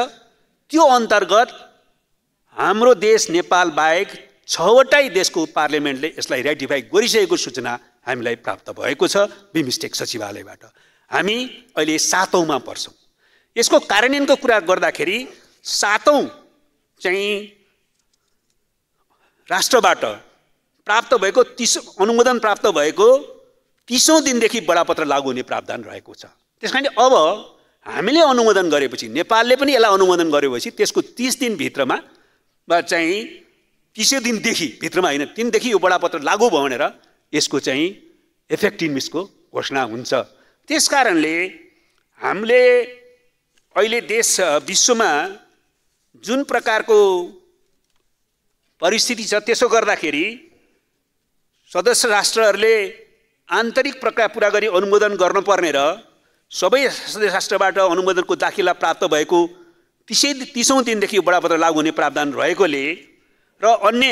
त्यो अन्तर्गत हाम्रो देश नेपाल बाहेक 6वटै देशको पार्लियामेन्टले यसलाई रेटिफाई गरिसकेको सूचना हामीलाई प्राप्त भएको छ बिमस्टेक सचिवालयबाट। हामी अहिले 7औँमा पर्छौँ। यसको कार्यान्वयनको कुरा गर्दाखेरि 7औँ चाहिँ राष्ट्रबाट प्राप्त भएको अनुमोदन प्राप्त भएको 30औँ दिनदेखि बडापत्र लागू हुने प्रावधान रहेको छ। त्यसकारण अब हामीले अनुमोदन गरेपछि, नेपालले पनि यसलाई अनुमोदन गरेपछि त्यसको 30 दिनभित्रमा वा चाहिँ 30औँ दिनदेखि भित्रमा होइन, 3 दिनदेखि यो बडापत्र लागू भयो भनेर यसको चाहिँ इफेक्टिभनेसको घोषणा हुन्छ। त्यसकारणले हामीले अहिले विश्वमा जुन प्रकारको परिस्थिति छ त्यसो गर्दाखेरि सदस्य राष्ट्रहरूले आन्तरिक प्रक्रिया पुरा गरी अनुमोदन गर्नुपर्ने र सबै सदस्य राष्ट्रबाट अनुमोदनको दाखिला प्राप्त भएको 30औँ दिनदेखि बडापत्र लागू हुने प्रावधान रहेकोले र अन्य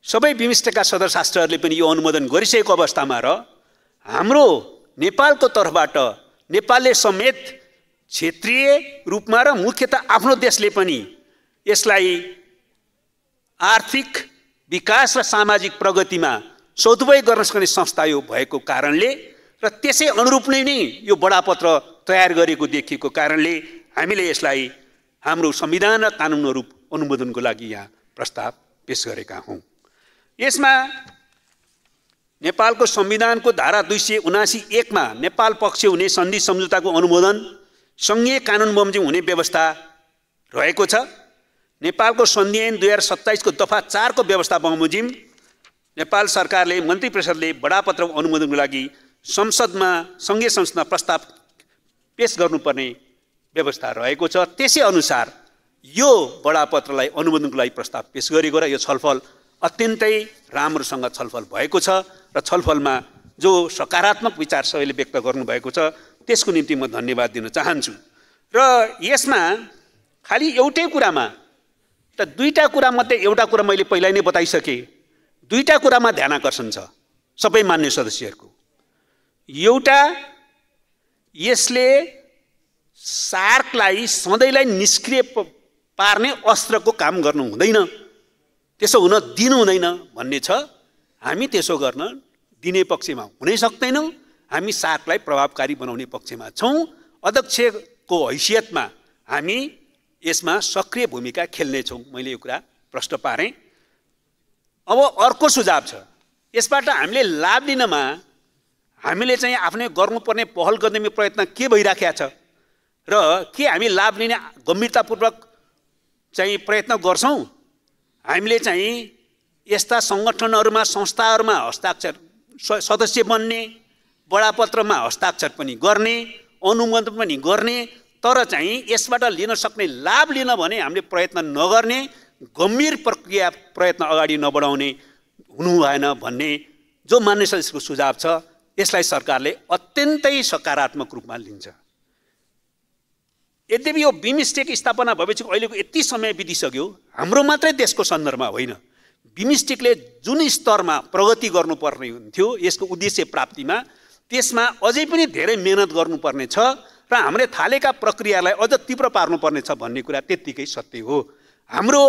सबै बिमस्टेकका सदस्य राष्ट्रहरूले पनि यो अनुमोदन गरिसकेको अवस्थामा र हाम्रो नेपालको तर्फबाट नेपालले समेत क्षेत्रीय रूपमा र मुख्यतः आफ्नो देशले पनि यसलाई आर्थिक विकास र सामाजिक प्रगतिमा सदुपयोग गर्न सक्ने संस्था यो भएको कारणले र त्यसै अनुरूप नै यो बडापत्र तयार गरेको देखिएको कारणले हामीले यसलाई हाम्रो संविधान र कानुन अनुरूप अनुमोदनको लागि यहाँ प्रस्ताव पेश गरेका हौँ। यसमा नेपालको संविधानको धारा 279(1) मा नेपाल पक्ष हुने सन्धि सम्झौताको अनुमोदन सङ्घीय कानुन बमोजिम हुने व्यवस्था रहेको छ। नेपालको सन्धि ऐन 2027 को दफा 4 को व्यवस्था बमोजिम नेपाल सरकारले मन्त्री परिषदले बडापत्र अनुमोदनको लागि संसदमा सङ्घीय संसदमा प्रस्ताव पेश गर्नुपर्ने व्यवस्था रहेको छ। त्यसै अनुसार यो बडापत्रलाई अनुमोदनको लागि प्रस्ताव पेश गरेको र यो छलफल अत्यन्तै राम्रोसँग छलफल भएको छ र छलफलमा जो सकारात्मक विचार सबैले व्यक्त गर्नुभएको छ त्यसको निम्ति म धन्यवाद दिन चाहन्छु। र यसमा खालि एउटै कुरामा त दुईटा कुरा मध्ये एउटा कुरा मैले पहिल्यै नै बताइसकेँ। दुईटा कुरामा ध्यान आकर्षण छ सबै मान्य सदस्यहरूको। एउटा, यसले सार्कलाई सधैँलाई निष्क्रिय पार्ने अस्त्रको काम गर्नु हुँदैन, त्यसो हुन दिनु हुँदैन भन्ने छ। हामी त्यसो गर्न दिने पक्षमा हुनै सक्दैनौँ। हामी सार्कलाई प्रभावकारी बनाउने पक्षमा छौँ। अध्यक्षको हैसियतमा हामी यसमा सक्रिय भूमिका खेल्नेछौँ। मैले यो कुरा प्रश्न पारेँ। अब अर्को सुझाव छ, यसबाट हामीले लाभ लिनमा हामीले चाहिँ आफ्नै गर्नुपर्ने पहल गर्ने प्रयत्न के भइराखेको छ र के हामी लाभ लिने गम्भीरतापूर्वक चाहिँ प्रयत्न गर्छौँ? हामीले चाहिँ यस्ता सङ्गठनहरूमा संस्थाहरूमा हस्ताक्षर सदस्य बन्ने, बडापत्रमा हस्ताक्षर पनि गर्ने, अनुमोदन पनि गर्ने, तर चाहिँ यसबाट लिन सक्ने लाभ लिन भने हामीले प्रयत्न नगर्ने, गम्भीर प्रक्रिया प्रयत्न अगाडि नबढाउने हुनु भएन भन्ने जो मान्य सदस्यको सुझाव छ, यसलाई सरकारले अत्यन्तै सकारात्मक रूपमा लिन्छ। यद्यपि यो बिमस्टेक स्थापना भएपछि अहिलेको यति समय बितिसक्यो, हाम्रो मात्रै देशको सन्दर्भमा होइन, बिमस्टेकले जुन स्तरमा प्रगति गर्नुपर्ने हुन्थ्यो यसको उद्देश्य प्राप्तिमा, त्यसमा अझै पनि धेरै मेहनत गर्नुपर्ने छ र हामीले थालेका प्रक्रियालाई अझ तीव्र पार्नुपर्ने छ भन्ने कुरा त्यत्तिकै सत्य हो। हाम्रो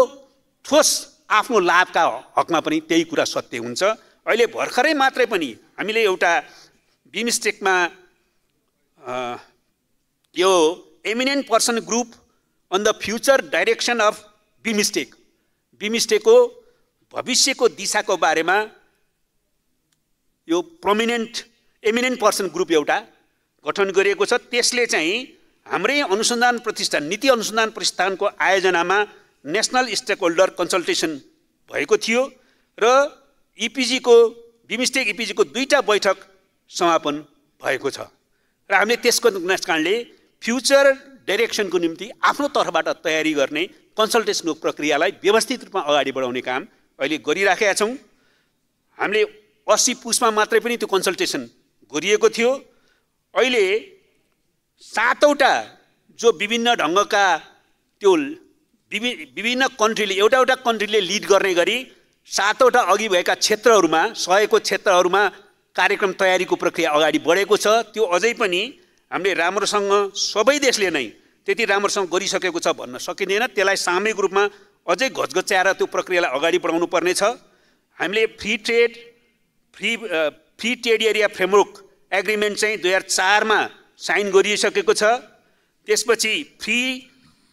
ठोस आफ्नो लाभका हकमा पनि त्यही कुरा सत्य हुन्छ। अहिले भर्खरै मात्रै पनि हामीले एउटा बिमस्टेकमा यो eminent person group on the future direction of बिमस्टेकको भविष्यको दिशाको बारेमा यो एमिनेन्ट पर्सन ग्रुप एउटा गठन गरिएको छ। त्यसले चाहिँ हाम्रै अनुसन्धान प्रतिष्ठान नीति अनुसन्धान प्रतिष्ठानको आयोजनामा नेसनल स्टेक होल्डर कन्सल्टेसन भएको थियो र बिमस्टेक इपिजीको 2टा बैठक समापन भएको छ र हामीले त्यसको कारणले फ्युचर डाइरेक्सनको निम्ति आफ्नो तर्फबाट तयारी गर्ने कन्सल्टेसनको प्रक्रियालाई व्यवस्थित रूपमा अगाडि बढाउने काम अहिले गरिराखेका छौँ। हामीले 80 पुसमा मात्रै पनि त्यो कन्सल्टेसन गरिएको थियो। अहिले 7वटा जो विभिन्न ढङ्गका त्यो विभिन्न कन्ट्रीले एउटा कन्ट्रीले लिड गर्ने गरी 7वटा अघि भएका क्षेत्रहरूमा 100को क्षेत्रहरूमा कार्यक्रम तयारीको प्रक्रिया अगाडि बढेको छ। त्यो अझै पनि हामीले राम्रोसँग सबै देशले नै त्यति राम्रोसँग गरिसकेको छ भन्न सकिँदैन। त्यसलाई सामूहिक रूपमा अझै घचघच्याएर त्यो प्रक्रियालाई अगाडि बढाउनु पर्ने छ। हामीले free trade area framework agreement चाहिँ 2004 मा साइन गरिसकेको छ। त्यसपछि फ्री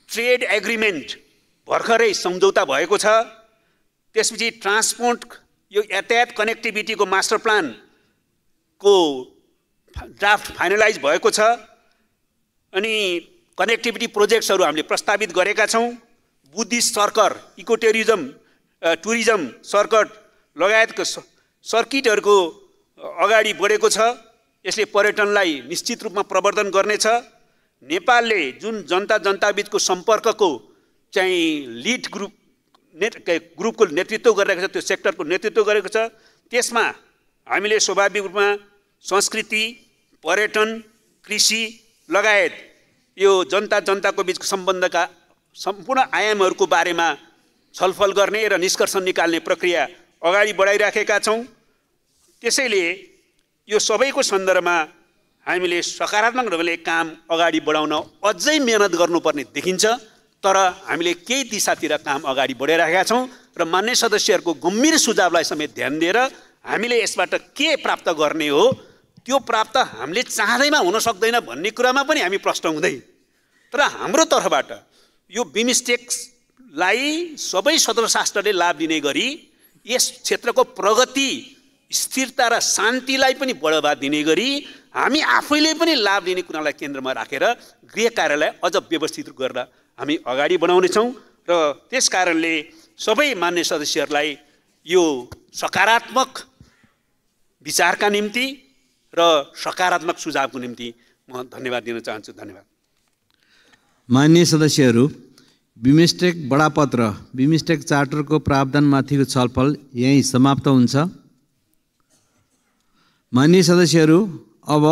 ट्रेड एग्रिमेन्ट भर्खरै सम्झौता भएको छ। त्यसपछि ट्रान्सपोर्ट यो यातायात कनेक्टिभिटीको मास्टर प्लानको ड्राफ्ट फाइनलाइज भएको छ। अनि कनेक्टिभिटी प्रोजेक्ट्सहरू हामीले प्रस्तावित गरेका छौँ। Buddhist circuit, eco tourism circuit लगायतको सर्किटहरूको अगाडि बढेको छ। यसले पर्यटनलाई निश्चित रूपमा प्रवर्धन गर्नेछ। नेपालले जुन जनताबीचको सम्पर्कको चाहिँ लिड ग्रुपको नेतृत्व गरिरहेको छ, त्यो सेक्टरको नेतृत्व गरेको छ। त्यसमा हामीले स्वाभाविक रूपमा संस्कृति, पर्यटन, कृषि लगायत यो जनताको बिचको सम्बन्धका सम्पूर्ण आयामहरूको बारेमा छलफल गर्ने र निष्कर्ष निकाल्ने प्रक्रिया अगाडि बढाइराखेका छौँ। त्यसैले यो सबैको सन्दर्भमा हामीले सकारात्मक ढङ्गले काम अगाडि बढाउन अझै मेहनत गर्नुपर्ने देखिन्छ। तर हामीले केही दिशातिर काम अगाडि बढाइराखेका छौँ र मान्य सदस्यहरूको गम्भीर सुझावलाई समेत ध्यान दिएर हामीले यसबाट के प्राप्त गर्ने हो, त्यो प्राप्त हामीले चाहँदैमा हुन सक्दैन भन्ने कुरामा पनि हामी प्रश्न हुँदै, तर हाम्रो तर्फबाट यो बिमस्टेकलाई सबै सदस्य राष्ट्रले लाभ दिने गरी यस क्षेत्रको प्रगति, स्थिरता र शान्तिलाई पनि बढावा दिने गरी हामी आफैले पनि लाभ लिने कुरालाई केन्द्रमा राखेर गृह कार्यालय अझ व्यवस्थित गरेर हामी अगाडि बढाउनेछौँ। र त्यस कारणले सबै मान्य सदस्यहरूलाई यो सकारात्मक विचारका निम्ति र सकारात्मक सुझावको निम्ति म धन्यवाद दिन चाहन्छु। धन्यवाद। माननीय सदस्यहरू, बिमस्टेक बडापत्र बिमस्टेक चार्टरको प्रावधानमाथिको छलफल यहीँ समाप्त हुन्छ। माननीय सदस्यहरू, अब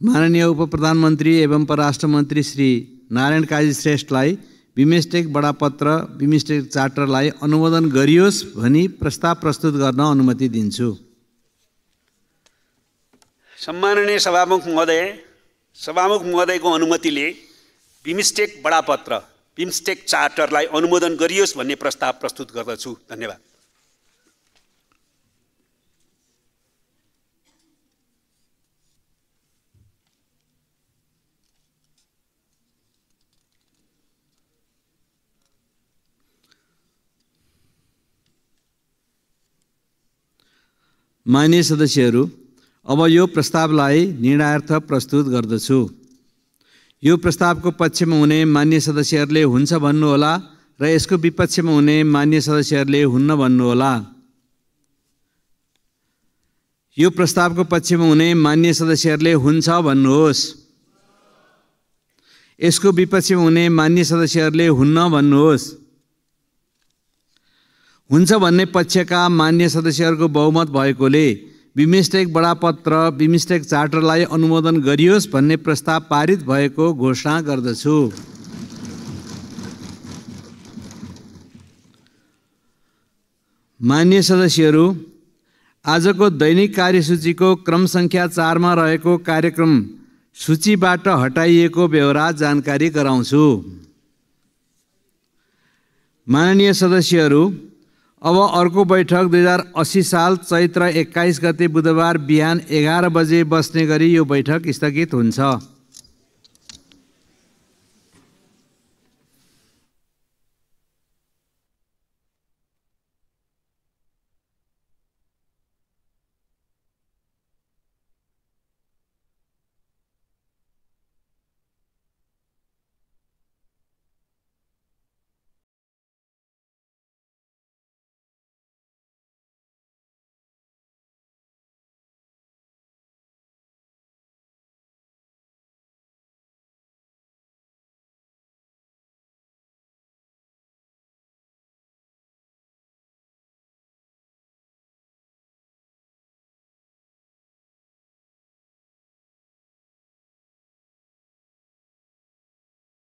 माननीय उप प्रधानमन्त्री एवं परराष्ट्र मन्त्री श्री नारायण काजी श्रेष्ठलाई बिमस्टेक बडापत्र बिमस्टेक चार्टरलाई अनुमोदन गरियोस् भनी प्रस्ताव प्रस्तुत गर्न अनुमति दिन्छु। सम्माननीय सभामुख महोदयको अनुमतिले बिमस्टेक बडापत्र बिमस्टेक चार्टरलाई अनुमोदन गरियोस् भन्ने प्रस्ताव प्रस्तुत गर्दछु। धन्यवाद। माननीय सदस्यहरू, अब यो प्रस्तावलाई निर्णयार्थ प्रस्तुत गर्दछु। यो प्रस्तावको पक्षमा हुने मान्य सदस्यहरूले हुन्छ भन्नुहोला र यसको विपक्षमा हुने मान्य सदस्यहरूले हुन्न भन्नुहोला। यो प्रस्तावको पक्षमा हुने मान्य सदस्यहरूले हुन्छ भन्नुहोस्। यसको विपक्षमा हुने मान्य सदस्यहरूले हुन्न भन्नुहोस्। हुन्छ भन्ने पक्षका मान्य सदस्यहरूको बहुमत भएकोले बिमस्टेक बडापत्र बिमस्टेक चार्टरलाई अनुमोदन गरियोस् भन्ने प्रस्ताव पारित भएको घोषणा गर्दछु। मान्य सदस्यहरू, आजको दैनिक कार्यसूचीको क्रम सङ्ख्या 4 मा रहेको कार्यक्रम सूचीबाट हटाइएको बेहोरा जानकारी गराउँछु। माननीय सदस्यहरू, अब अर्को बैठक 2080 साल चैत्र 21 गते बुधबार बिहान 11 बजे बस्ने गरी यो बैठक स्थगित हुन्छ।